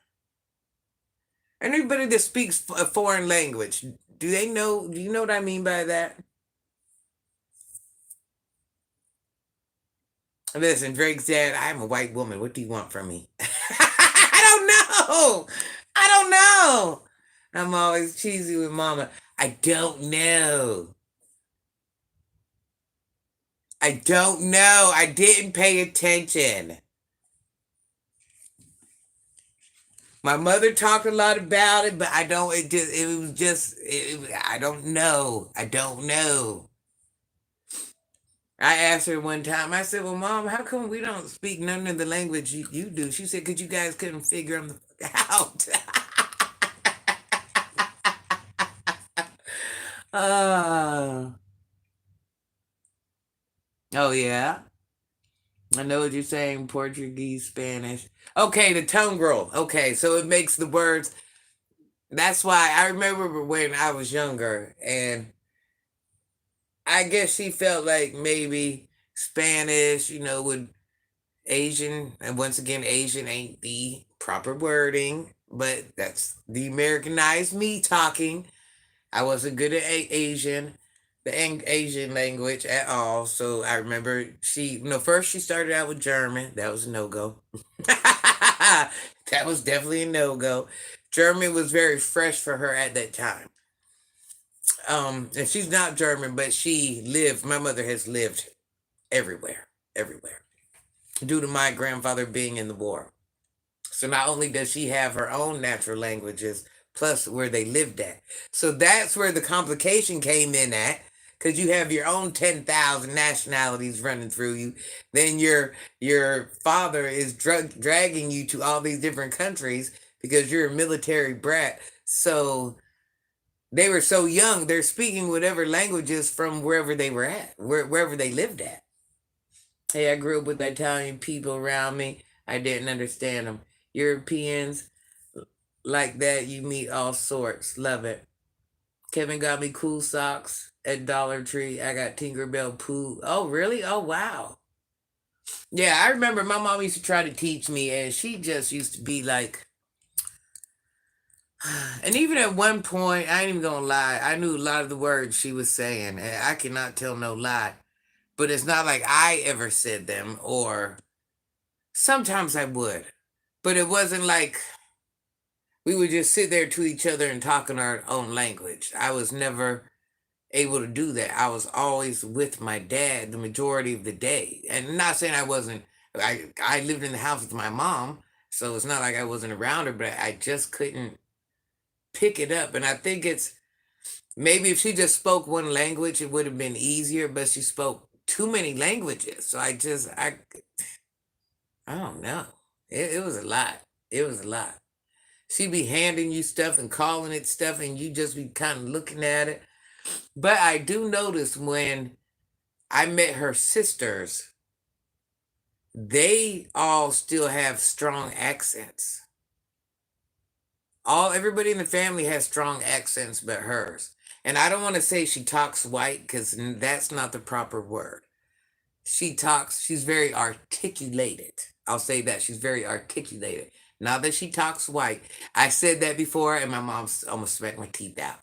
Anybody that speaks a foreign language, do they know? Do you know what I mean by that? Listen, Drake said, "I'm a white woman. What do you want from me?" I don't know. I don't know. I'm always cheesy with Mama. I don't know. I don't know. I didn't pay attention. My mother talked a lot about it, but I don't. It was just. I don't know. I don't know. I asked her one time. I said, "Well, Mom, how come we don't speak none of the language you do?" She said, "Cause you guys couldn't figure them out." uh, oh yeah, I know what you're saying. Portuguese, Spanish. Okay, the tongue roll. Okay, so it makes the words. That's why I remember when I was younger and I guess she felt like maybe Spanish, would Asian, and once again, Asian ain't the proper wording, but that's the Americanized me talking. I wasn't good at Asian, the Asian language at all. So I remember first she started out with German. That was a no go. That was definitely a no go. German was very fresh for her at that time. And she's not German, but my mother has lived everywhere, everywhere, due to my grandfather being in the war. So not only does she have her own natural languages, plus where they lived at. So that's where the complication came in at, because you have your own 10,000 nationalities running through you. Then your father is dragging you to all these different countries because you're a military brat. So they were so young, they're speaking whatever languages from wherever they were at, wherever they lived at. Hey, I grew up with Italian people around me. I didn't understand them. Europeans like that, you meet all sorts. Love it. Kevin got me cool socks at Dollar Tree. I got Tinkerbell poo. Oh, really? Oh, wow. Yeah, I remember my mom used to try to teach me, and she just used to be like, and even at one point, I ain't even gonna lie, I knew a lot of the words she was saying, and I cannot tell no lie. But it's not like I ever said them, or sometimes I would. But it wasn't like we would just sit there to each other and talk in our own language. I was never able to do that. I was always with my dad the majority of the day. And not saying I wasn't, I lived in the house with my mom, so it's not like I wasn't around her, but I just couldn't pick it up. And I think it's maybe if she just spoke one language, it would have been easier, but she spoke too many languages. So I don't know. It was a lot. It was a lot. She'd be handing you stuff and calling it stuff, and you just be kind of looking at it. But I do notice when I met her sisters, they all still have strong accents. Everybody in the family has strong accents but hers. And I don't want to say she talks white because that's not the proper word. She's very articulated. I'll say that. She's very articulated. Not that she talks white. I said that before, and my mom almost smacked my teeth out.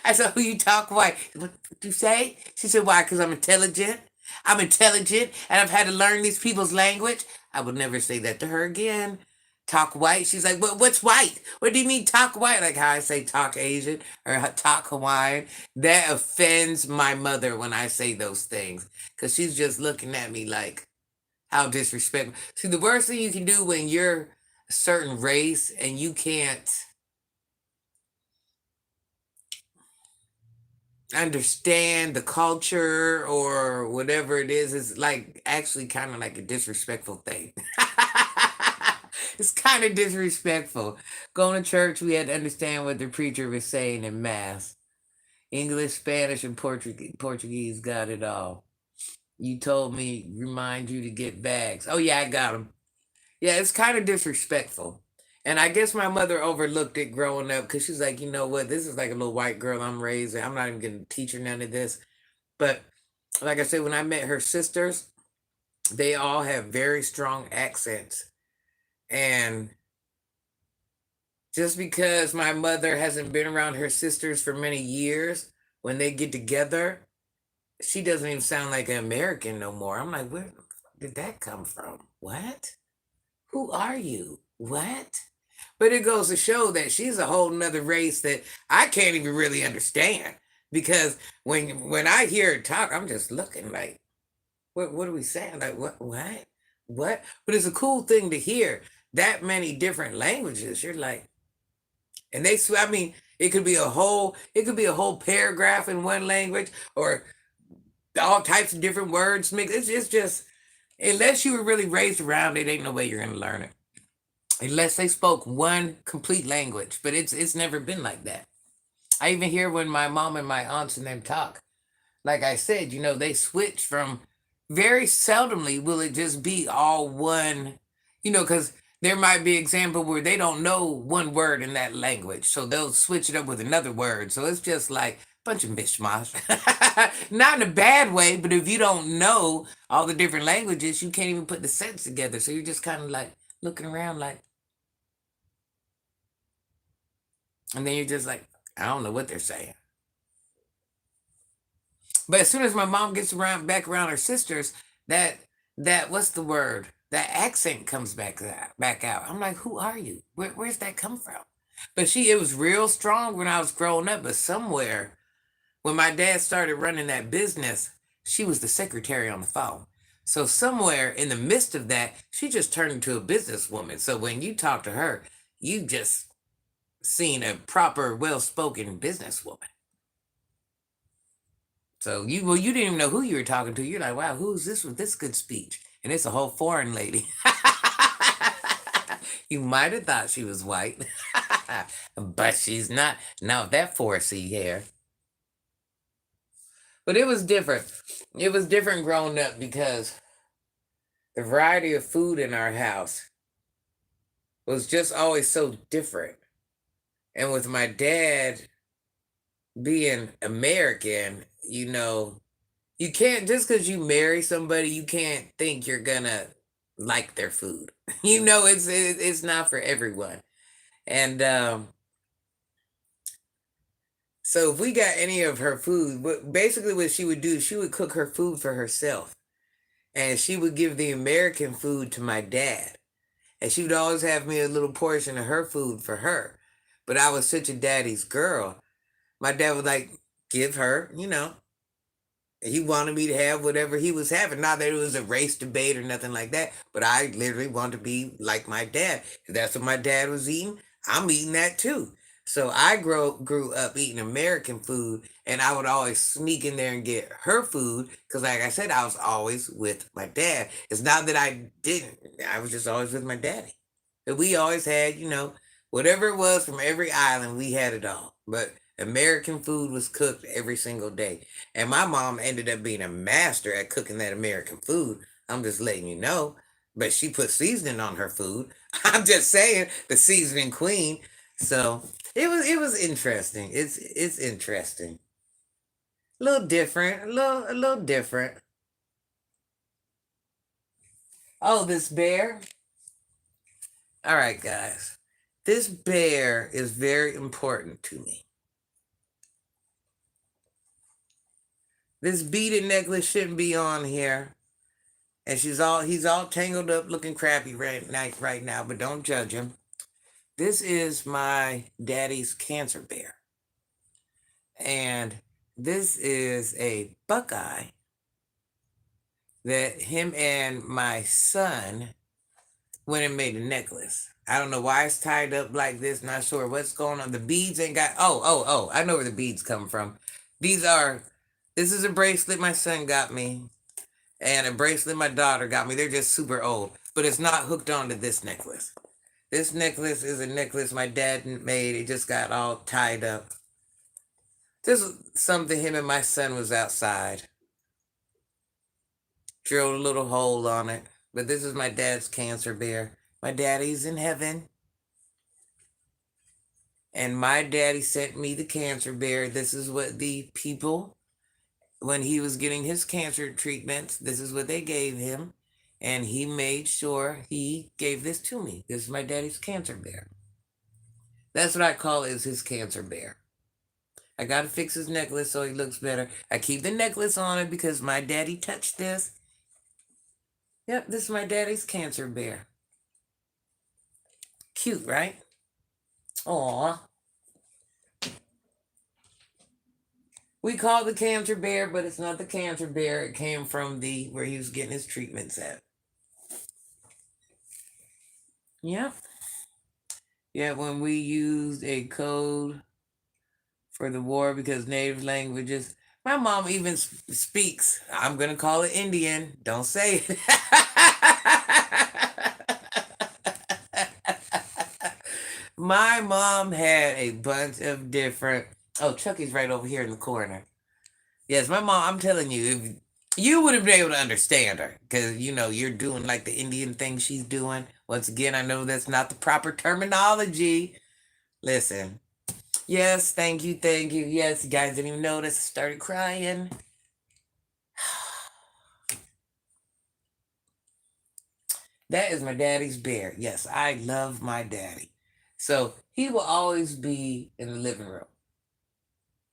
I said, "Who you talk white? What you say?" She said, "Why? Because I'm intelligent. I'm intelligent, and I've had to learn these people's language." I would never say that to her again. Talk white. She's like, What's white? What do you mean talk white? Like how I say talk Asian or talk Hawaiian. That offends my mother when I say those things because she's just looking at me like, how disrespectful. See, the worst thing you can do when you're a certain race and you can't understand the culture or whatever it is like actually kind of like a disrespectful thing. It's kind of disrespectful. Going to church, we had to understand what the preacher was saying in mass. English, Spanish, and Portuguese got it all. You told me, remind you to get bags. Oh, yeah, I got them. Yeah, it's kind of disrespectful. And I guess my mother overlooked it growing up because she's like, you know what? This is like a little white girl I'm raising. I'm not even going to teach her none of this. But like I said, when I met her sisters, they all have very strong accents. And just because my mother hasn't been around her sisters for many years, when they get together, she doesn't even sound like an American no more. I'm like, where the fuck did that come from? What? Who are you? What? But it goes to show that she's a whole nother race that I can't even really understand. Because when I hear her talk, I'm just looking like, what are we saying? Like what? But it's a cool thing to hear that many different languages. You're like, and I mean, it could be a whole paragraph in one language or all types of different words mixed. It's just unless you were really raised around it, ain't no way you're gonna learn it. Unless they spoke one complete language. But it's never been like that. I even hear when my mom and my aunts and them talk. Like I said, they switch from very seldomly will it just be all one, because there might be an example where they don't know one word in that language. So they'll switch it up with another word. So it's just like Bunch of mishmash. Not in a bad way, but if you don't know all the different languages, you can't even put the sentence together. So you're just kind of like looking around like, and then you're just like, I don't know what they're saying. But as soon as my mom gets around back around her sisters, that that what's the word? That accent comes back out. I'm like, who are you? Where's that come from? But it was real strong when I was growing up. But somewhere when my dad started running that business, she was the secretary on the phone. So somewhere in the midst of that, she just turned into a businesswoman. So when you talk to her, you just seen a proper, well-spoken businesswoman. So you didn't even know who you were talking to. You're like, wow, who's this with this good speech? And it's a whole foreign lady. You might have thought she was white, but she's not. Now that 4C hair. But it was different. It was different growing up because the variety of food in our house was just always so different. And with my dad being American, you can't just because you marry somebody, you can't think you're gonna like their food. It's not for everyone. And so if we got any of her food, basically what she would do, she would cook her food for herself, and she would give the American food to my dad, and she would always have me a little portion of her food for her. But I was such a daddy's girl. My dad would like give her, he wanted me to have whatever he was having. Not that it was a race debate or nothing like that, but I literally wanted to be like my dad. If that's what my dad was eating, I'm eating that too. So I grew up eating American food, and I would always sneak in there and get her food because, like I said, I was always with my dad. It's not that I didn't; I was just always with my daddy. But we always had, whatever it was from every island, we had it all. But American food was cooked every single day. And my mom ended up being a master at cooking that American food. I'm just letting you know. But she put seasoning on her food. I'm just saying, the seasoning queen. So it was interesting. It's interesting. A little different. A little different. Oh, this bear. All right, guys. This bear is very important to me. This beaded necklace shouldn't be on here. And he's all tangled up looking crappy right now, but don't judge him. This is my daddy's cancer bear. And this is a buckeye that him and my son went and made a necklace. I don't know why it's tied up like this, not sure what's going on. The beads ain't got oh, I know where the beads come from. This is a bracelet my son got me, and a bracelet my daughter got me. They're just super old, but it's not hooked onto this necklace. This necklace is a necklace my dad made. It just got all tied up. This is something him and my son was outside. Drilled a little hole on it. But this is my dad's cancer bear. My daddy's in heaven. And my daddy sent me the cancer bear. This is what the people, when he was getting his cancer treatments, this is what they gave him. And he made sure he gave this to me. This is my daddy's cancer bear. That's what I call is his cancer bear. I gotta fix his necklace so he looks better. I keep the necklace on it because my daddy touched this. Yep, this is my daddy's cancer bear. Cute, right? Aw. We call it the cancer bear, but it's not the cancer bear. It came from where he was getting his treatments at. Yep. Yeah, when we used a code for the war because native languages. My mom even speaks. I'm gonna call it Indian. Don't say it. My mom had a bunch of different. Oh, Chucky's right over here in the corner. Yes, my mom. I'm telling you, if you would have been able to understand her, because you're doing like the Indian thing she's doing. Once again, I know that's not the proper terminology. Listen, Yes, thank you, thank you. Yes, you guys didn't even notice. I started crying. That is my daddy's bear. Yes, I love my daddy. So he will always be in the living room.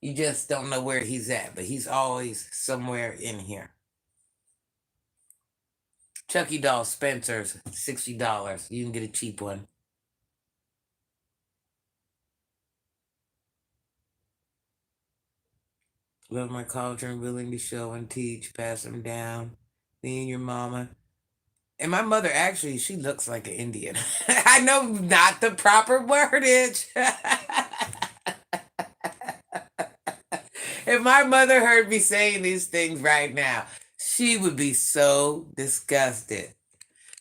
You just don't know where he's at, but he's always somewhere in here. Chucky doll Spencer's $60. You can get a cheap one. Love my culture and willing to show and teach, pass them down. Me and your mama. And my mother actually, she looks like an Indian. I know not the proper wordage. If my mother heard me saying these things right now, she would be so disgusted.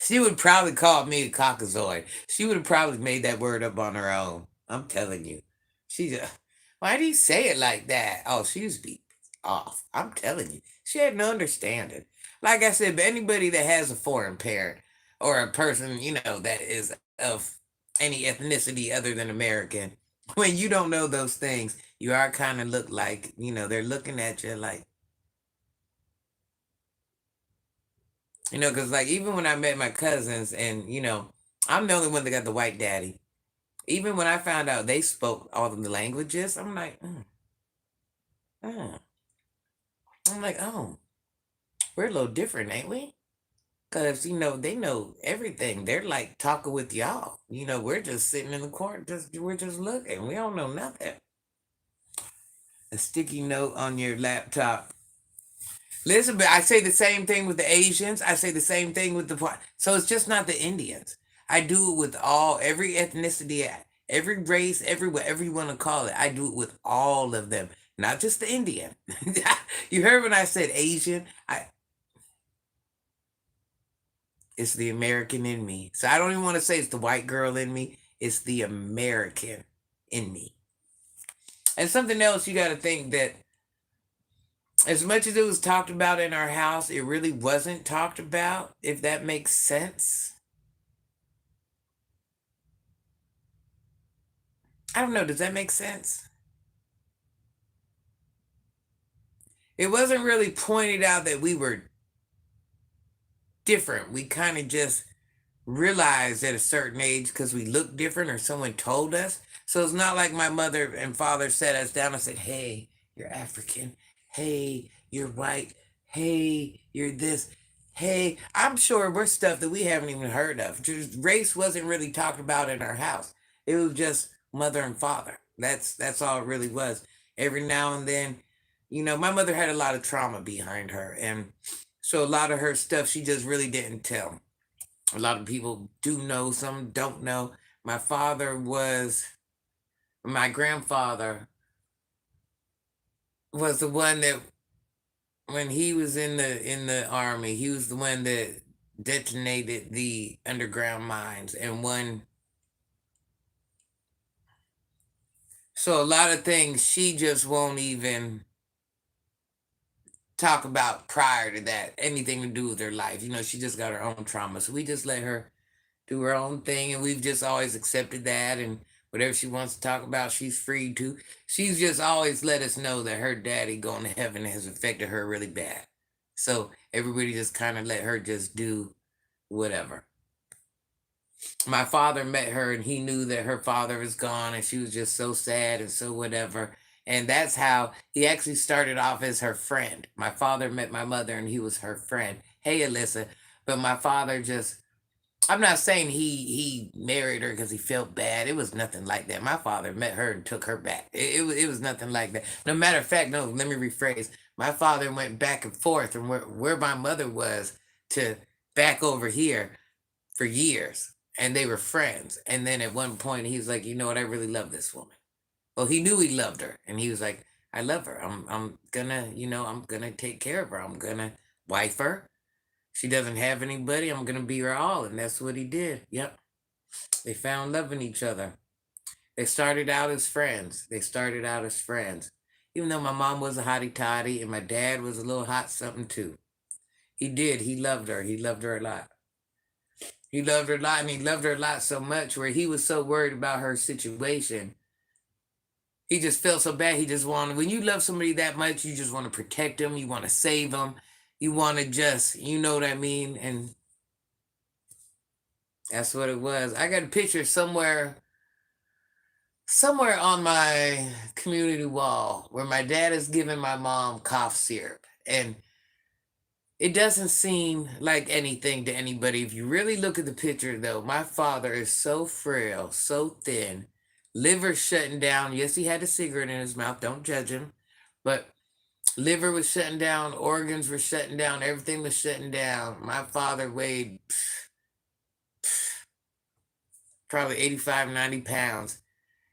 She would probably call me a caucasoid. She would have probably made that word up on her own. I'm telling you. She just, why do you say it like that? Oh, she used to be off. I'm telling you. She had no understanding. Like I said, but anybody that has a foreign parent or a person, that is of any ethnicity other than American, when you don't know those things, you are kind of look like, they're looking at you like, because like even when I met my cousins and, I'm the only one that got the white daddy. Even when I found out they spoke all of the languages, I'm like, mm. I'm like, oh, we're a little different, ain't we? Because, they know everything. They're like talking with y'all. We're just sitting in the corner, we're just looking. We don't know nothing. A sticky note on your laptop. Listen, but I say the same thing with the Asians. I say the same thing with so it's just not the Indians. I do it with every ethnicity, every race, every whatever you want to call it. I do it with all of them, not just the Indian. You heard when I said Asian? It's the American in me. So I don't even want to say it's the white girl in me. It's the American in me. And something else you got to think that as much as it was talked about in our house, it really wasn't talked about, if that makes sense. I don't know. Does that make sense? It wasn't really pointed out that we were different. We kind of just realized at a certain age because we looked different or someone told us. So it's not like my mother and father sat us down and said, hey, you're African. Hey, you're white. Hey, you're this. Hey, I'm sure we're stuff that we haven't even heard of. Just race wasn't really talked about in our house. It was just mother and father. That's all it really was. Every now and then, my mother had a lot of trauma behind her. And so a lot of her stuff she just really didn't tell. A lot of people do know, some don't know. My grandfather was the one that when he was in the army, he was the one that detonated the underground mines and one. So a lot of things she just won't even talk about prior to that, anything to do with her life. She just got her own trauma. So we just let her do her own thing, and we've just always accepted that. And whatever she wants to talk about, she's free to. She's just always let us know that her daddy going to heaven has affected her really bad. So everybody just kind of let her just do whatever. My father met her, and he knew that her father was gone, and she was just so sad and so whatever. And that's how he actually started off as her friend. My father met my mother, and he was her friend. Hey, Alyssa. But my father just, I'm not saying he married her because he felt bad. It was nothing like that. My father met her and took her back. It was nothing like that. No matter of fact, no, let me rephrase. My father went back and forth from where my mother was to back over here for years. And they were friends. And then at one point he was like, you know what, I really love this woman. Well, he knew he loved her. And he was like, I love her. I'm gonna, I'm gonna take care of her. I'm gonna wife her. She doesn't have anybody. I'm gonna be her all, and that's what he did. Yep. They found love in each other. They started out as friends. Even though my mom was a hottie toddy and my dad was a little hot something too. He did. He loved her. He loved her a lot. He loved her a lot, and he loved her a lot so much where he was so worried about her situation He just felt so bad. He just wanted, when you love somebody that much, you just want to protect them. You want to save them. You want to just, you know what I mean? And that's what it was. I got a picture somewhere on my community wall where my dad is giving my mom cough syrup. And it doesn't seem like anything to anybody. If you really look at the picture, though, my father is so frail, so thin, liver shutting down. Yes, he had a cigarette in his mouth. Don't judge him. But liver was shutting down, organs were shutting down, everything was shutting down. My father weighed probably 85, 90 pounds.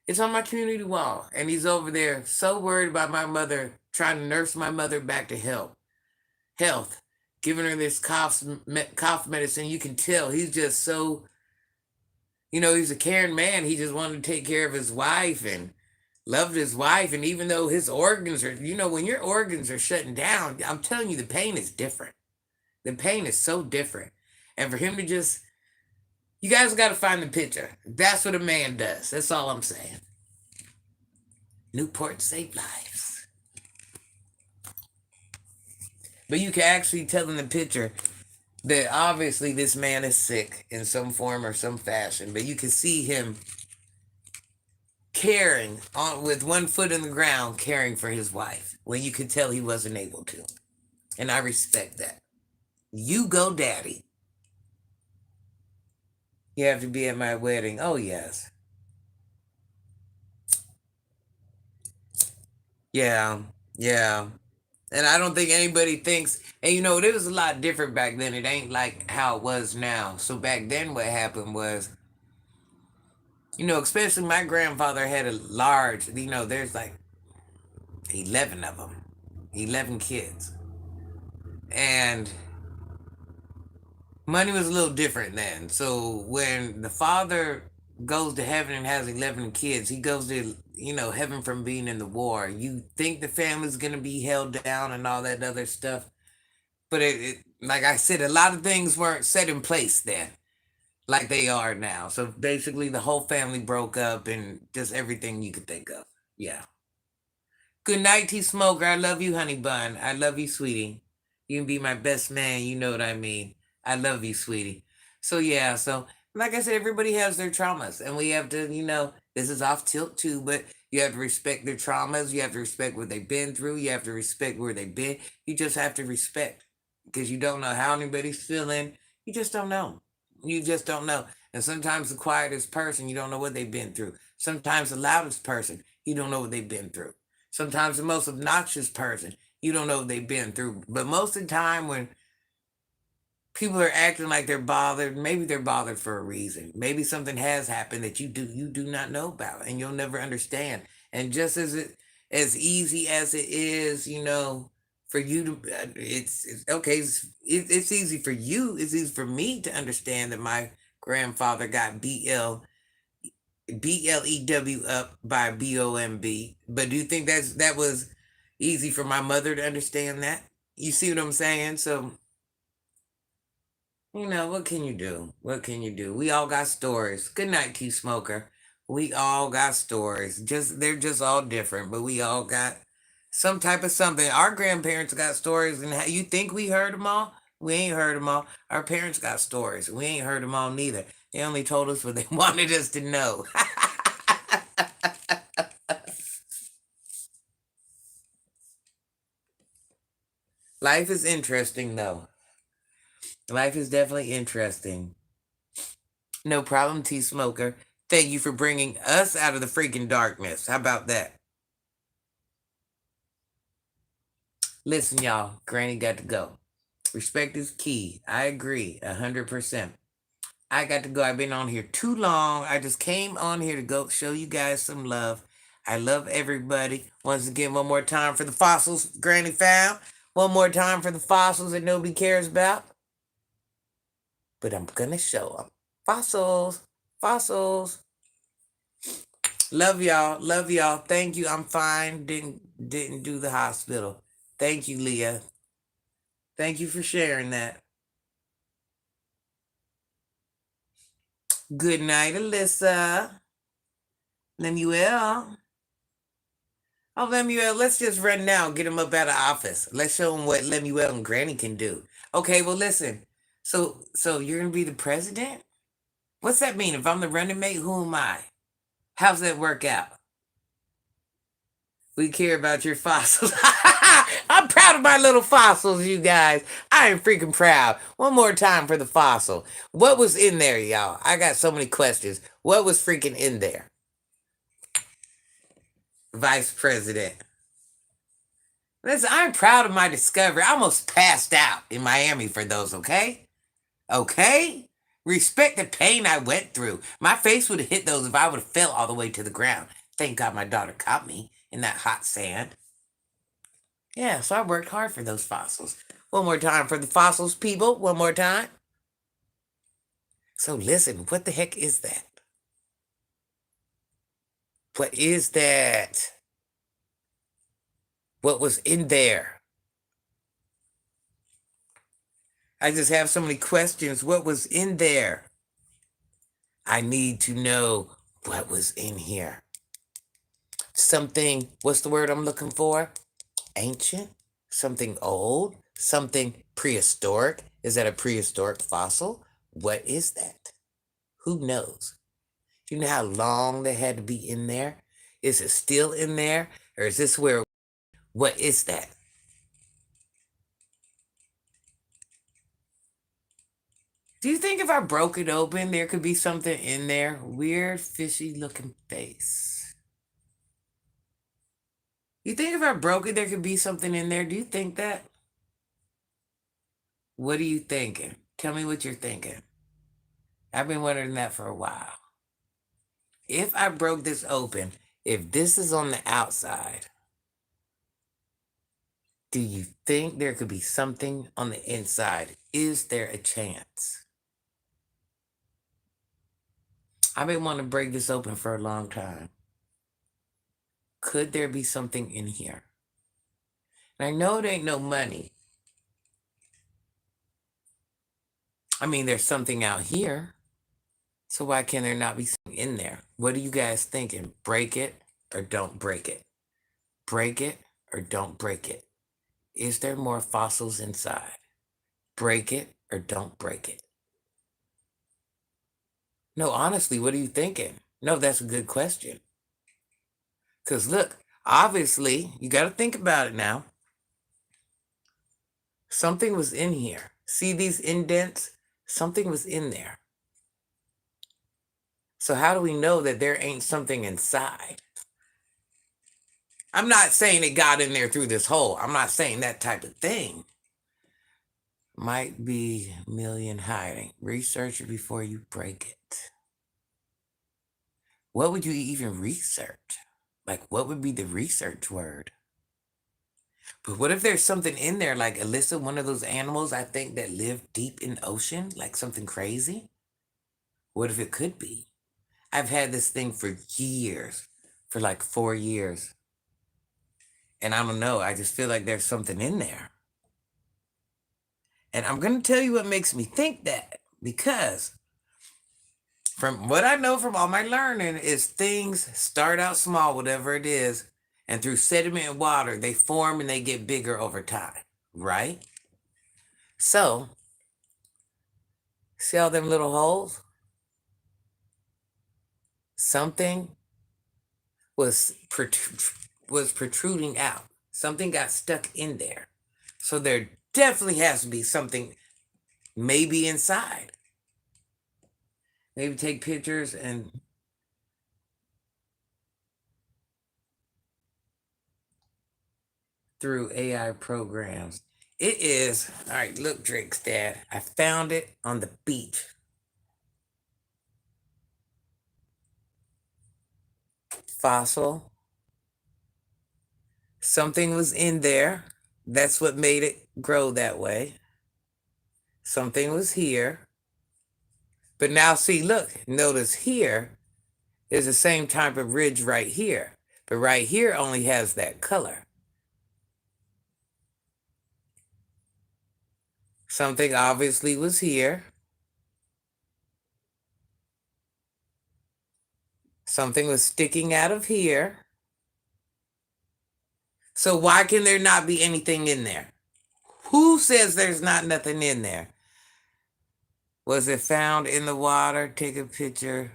It's on my community wall. And he's over there so worried about my mother, trying to nurse my mother back to health, giving her this cough medicine. You can tell he's just so, he's a caring man. He just wanted to take care of his wife and loved his wife. And even though his organs are, when your organs are shutting down, I'm telling you, the pain is different. The pain is so different. And for him to just, you guys got to find the picture. That's what a man does. That's all I'm saying. Newport saved lives. But you can actually tell in the picture that obviously this man is sick in some form or some fashion. But you can see him caring on with one foot in the ground, caring for his wife when you could tell he wasn't able to. And I respect that. You go, daddy. You have to be at my wedding. Oh, yes. Yeah. Yeah. And I don't think anybody thinks, and it was a lot different back then. It ain't like how it was now. So back then, what happened was, especially my grandfather had a large, there's like 11 of them, 11 kids. And money was a little different then. So when the father goes to heaven and has 11 kids, he goes to, heaven from being in the war. You think the family's going to be held down and all that other stuff. But like I said, a lot of things weren't set in place then like they are now. So basically, the whole family broke up and just everything you could think of. Yeah. Good night, T Smoker. I love you, honey bun. I love you, sweetie. You can be my best man. You know what I mean. I love you, sweetie. So yeah. So like I said, everybody has their traumas, and we have to, this is off tilt too, but you have to respect their traumas. You have to respect what they've been through. You have to respect where they've been. You just have to respect because you don't know how anybody's feeling. You just don't know. You just don't know. And sometimes the quietest person, you don't know what they've been through. Sometimes the loudest person, you don't know what they've been through. Sometimes the most obnoxious person, you don't know what they've been through. But most of the time when people are acting like they're bothered, maybe they're bothered for a reason. Maybe something has happened that you do not know about and you'll never understand. And just as easy as it is, for you to it's okay, it's easy for you, it's easy for me to understand that my grandfather got BLEW up by BOMB. But do you think that was easy for my mother to understand that? You see what I'm saying? So, what can you do? What can you do? We all got stories. Good night, Tea Smoker. We all got stories. They're just all different, but we all got some type of something. Our grandparents got stories, and you think we heard them all? We ain't heard them all. Our parents got stories. We ain't heard them all neither. They only told us what they wanted us to know. Life is interesting, though. Life is definitely interesting. No problem, Tea Smoker. Thank you for bringing us out of the freaking darkness. How about that? Listen, y'all, Granny got to go. Respect is key. I agree 100%. I got to go. I've been on here too long. I just came on here to go show you guys some love. I love everybody. Once again, one more time for the fossils Granny found. One more time for the fossils that nobody cares about. But I'm going to show them. Fossils. Fossils. Love y'all. Love y'all. Thank you. I'm fine. Didn't do the hospital. Thank you, Leah. Thank you for sharing that. Good night, Alyssa. Lemuel. Oh, Lemuel, let's just run now and get him up out of office. Let's show him what Lemuel and Granny can do. Okay, well, listen. So you're gonna be the president? What's that mean? If I'm the running mate, who am I? How's that work out? We care about your fossils. I'm proud of my little fossils, you guys. I am freaking proud. One more time for the fossil. What was in there, y'all? I got so many questions. What was freaking in there? Vice President. Listen, I'm proud of my discovery. I almost passed out in Miami for those, okay? Okay? Respect the pain I went through. My face would have hit those if I would have fell all the way to the ground. Thank God my daughter caught me in that hot sand. Yeah, so I worked hard for those fossils. One more time for the fossils, people. One more time. So listen, what the heck is that? What is that? What was in there? I just have so many questions. What was in there? I need to know what was in here. Something, what's the word I'm looking for? Ancient? Something old? Something prehistoric? Is that a prehistoric fossil? What is that? Who knows? Do you know how long they had to be in there? Is it still in there? Or is this where, what is that? Do you think if I broke it open, there could be something in there? Weird, fishy looking face. You think if I broke it, there could be something in there? Do you think that? What are you thinking? Tell me what you're thinking. I've been wondering that for a while. If I broke this open, if this is on the outside, do you think there could be something on the inside? Is there a chance? I've been wanting to break this open for a long time. Could there be something in here? And I know it ain't no money. I mean, there's something out here. So why can there not be something in there? What are you guys thinking? Break it or don't break it? Break it or don't break it? Is there more fossils inside? Break it or don't break it? No, honestly, what are you thinking? No, that's a good question. Because look, obviously, you got to think about it now. Something was in here. See these indents? Something was in there. So how do we know that there ain't something inside? I'm not saying it got in there through this hole. I'm not saying that type of thing. Might be a million hiding. Research it before you break it. What would you even research? Like, what would be the research word? But what if there's something in there, like Alyssa, one of those animals I think that live deep in the ocean, like something crazy? What if it could be? I've had this thing for years, for like 4 years. And I don't know, I just feel like there's something in there. And I'm going to tell you what makes me think that, because from what I know from all my learning is things start out small, whatever it is, and through sediment and water, they form and they get bigger over time, right? So, see all them little holes? Something was protruding out. Something got stuck in there. So there definitely has to be something maybe inside. Maybe take pictures and through AI programs. It is, all right, look, Drake's dad. I found it on the beach. Fossil. Something was in there. That's what made it grow that way. Something was here. But now see, look, notice here is the same type of ridge right here. But right here only has that color. Something obviously was here. Something was sticking out of here. So why can there not be anything in there? Who says there's not nothing in there? Was it found in the water? Take a picture,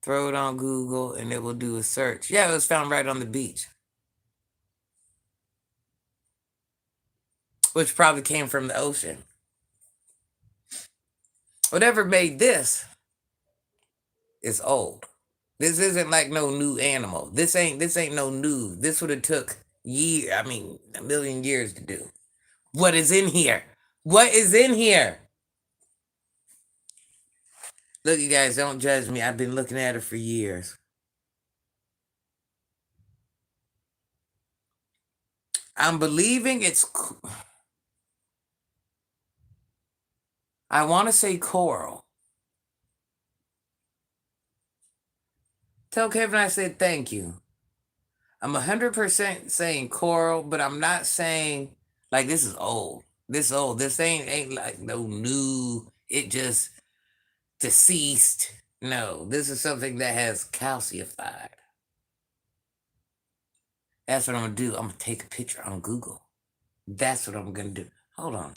throw it on Google, and it will do a search. Yeah, it was found right on the beach, which probably came from the ocean. Whatever made this is old. This isn't like no new animal. This ain't no new. This would have took a million years to do. What is in here? What is in here? Look, you guys, don't judge me. I've been looking at it for years. I'm believing I want to say coral. Tell Kevin I said thank you. I'm 100% saying coral, but I'm not saying like this is old. This old. This ain't like no new. It just deceased. No, this is something that has calcified. That's what I'm gonna do. I'm gonna take a picture on Google. That's what I'm gonna do. Hold on.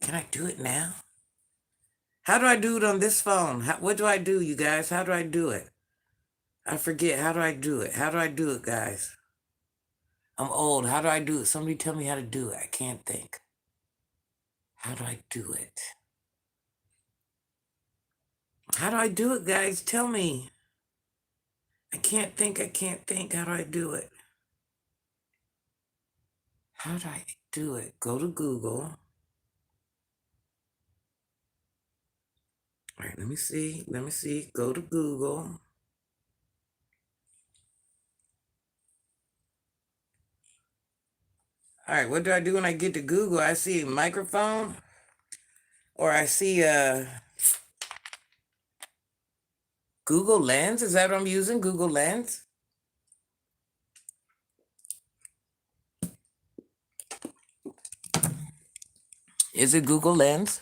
Can I do it now? How do I do it on this phone? What do I do, you guys? How do I do it? I forget. How do I do it? How do I do it, guys? I'm old. How do I do it? Somebody tell me how to do it. I can't think. How do I do it? How do I do it, guys? Tell me. I can't think. I can't think. How do I do it? How do I do it? Go to Google. All right, let me see. Let me see. Go to Google. All right, what do I do when I get to Google? I see a microphone or I see a Google Lens. Is that what I'm using? Google Lens? Is it Google Lens?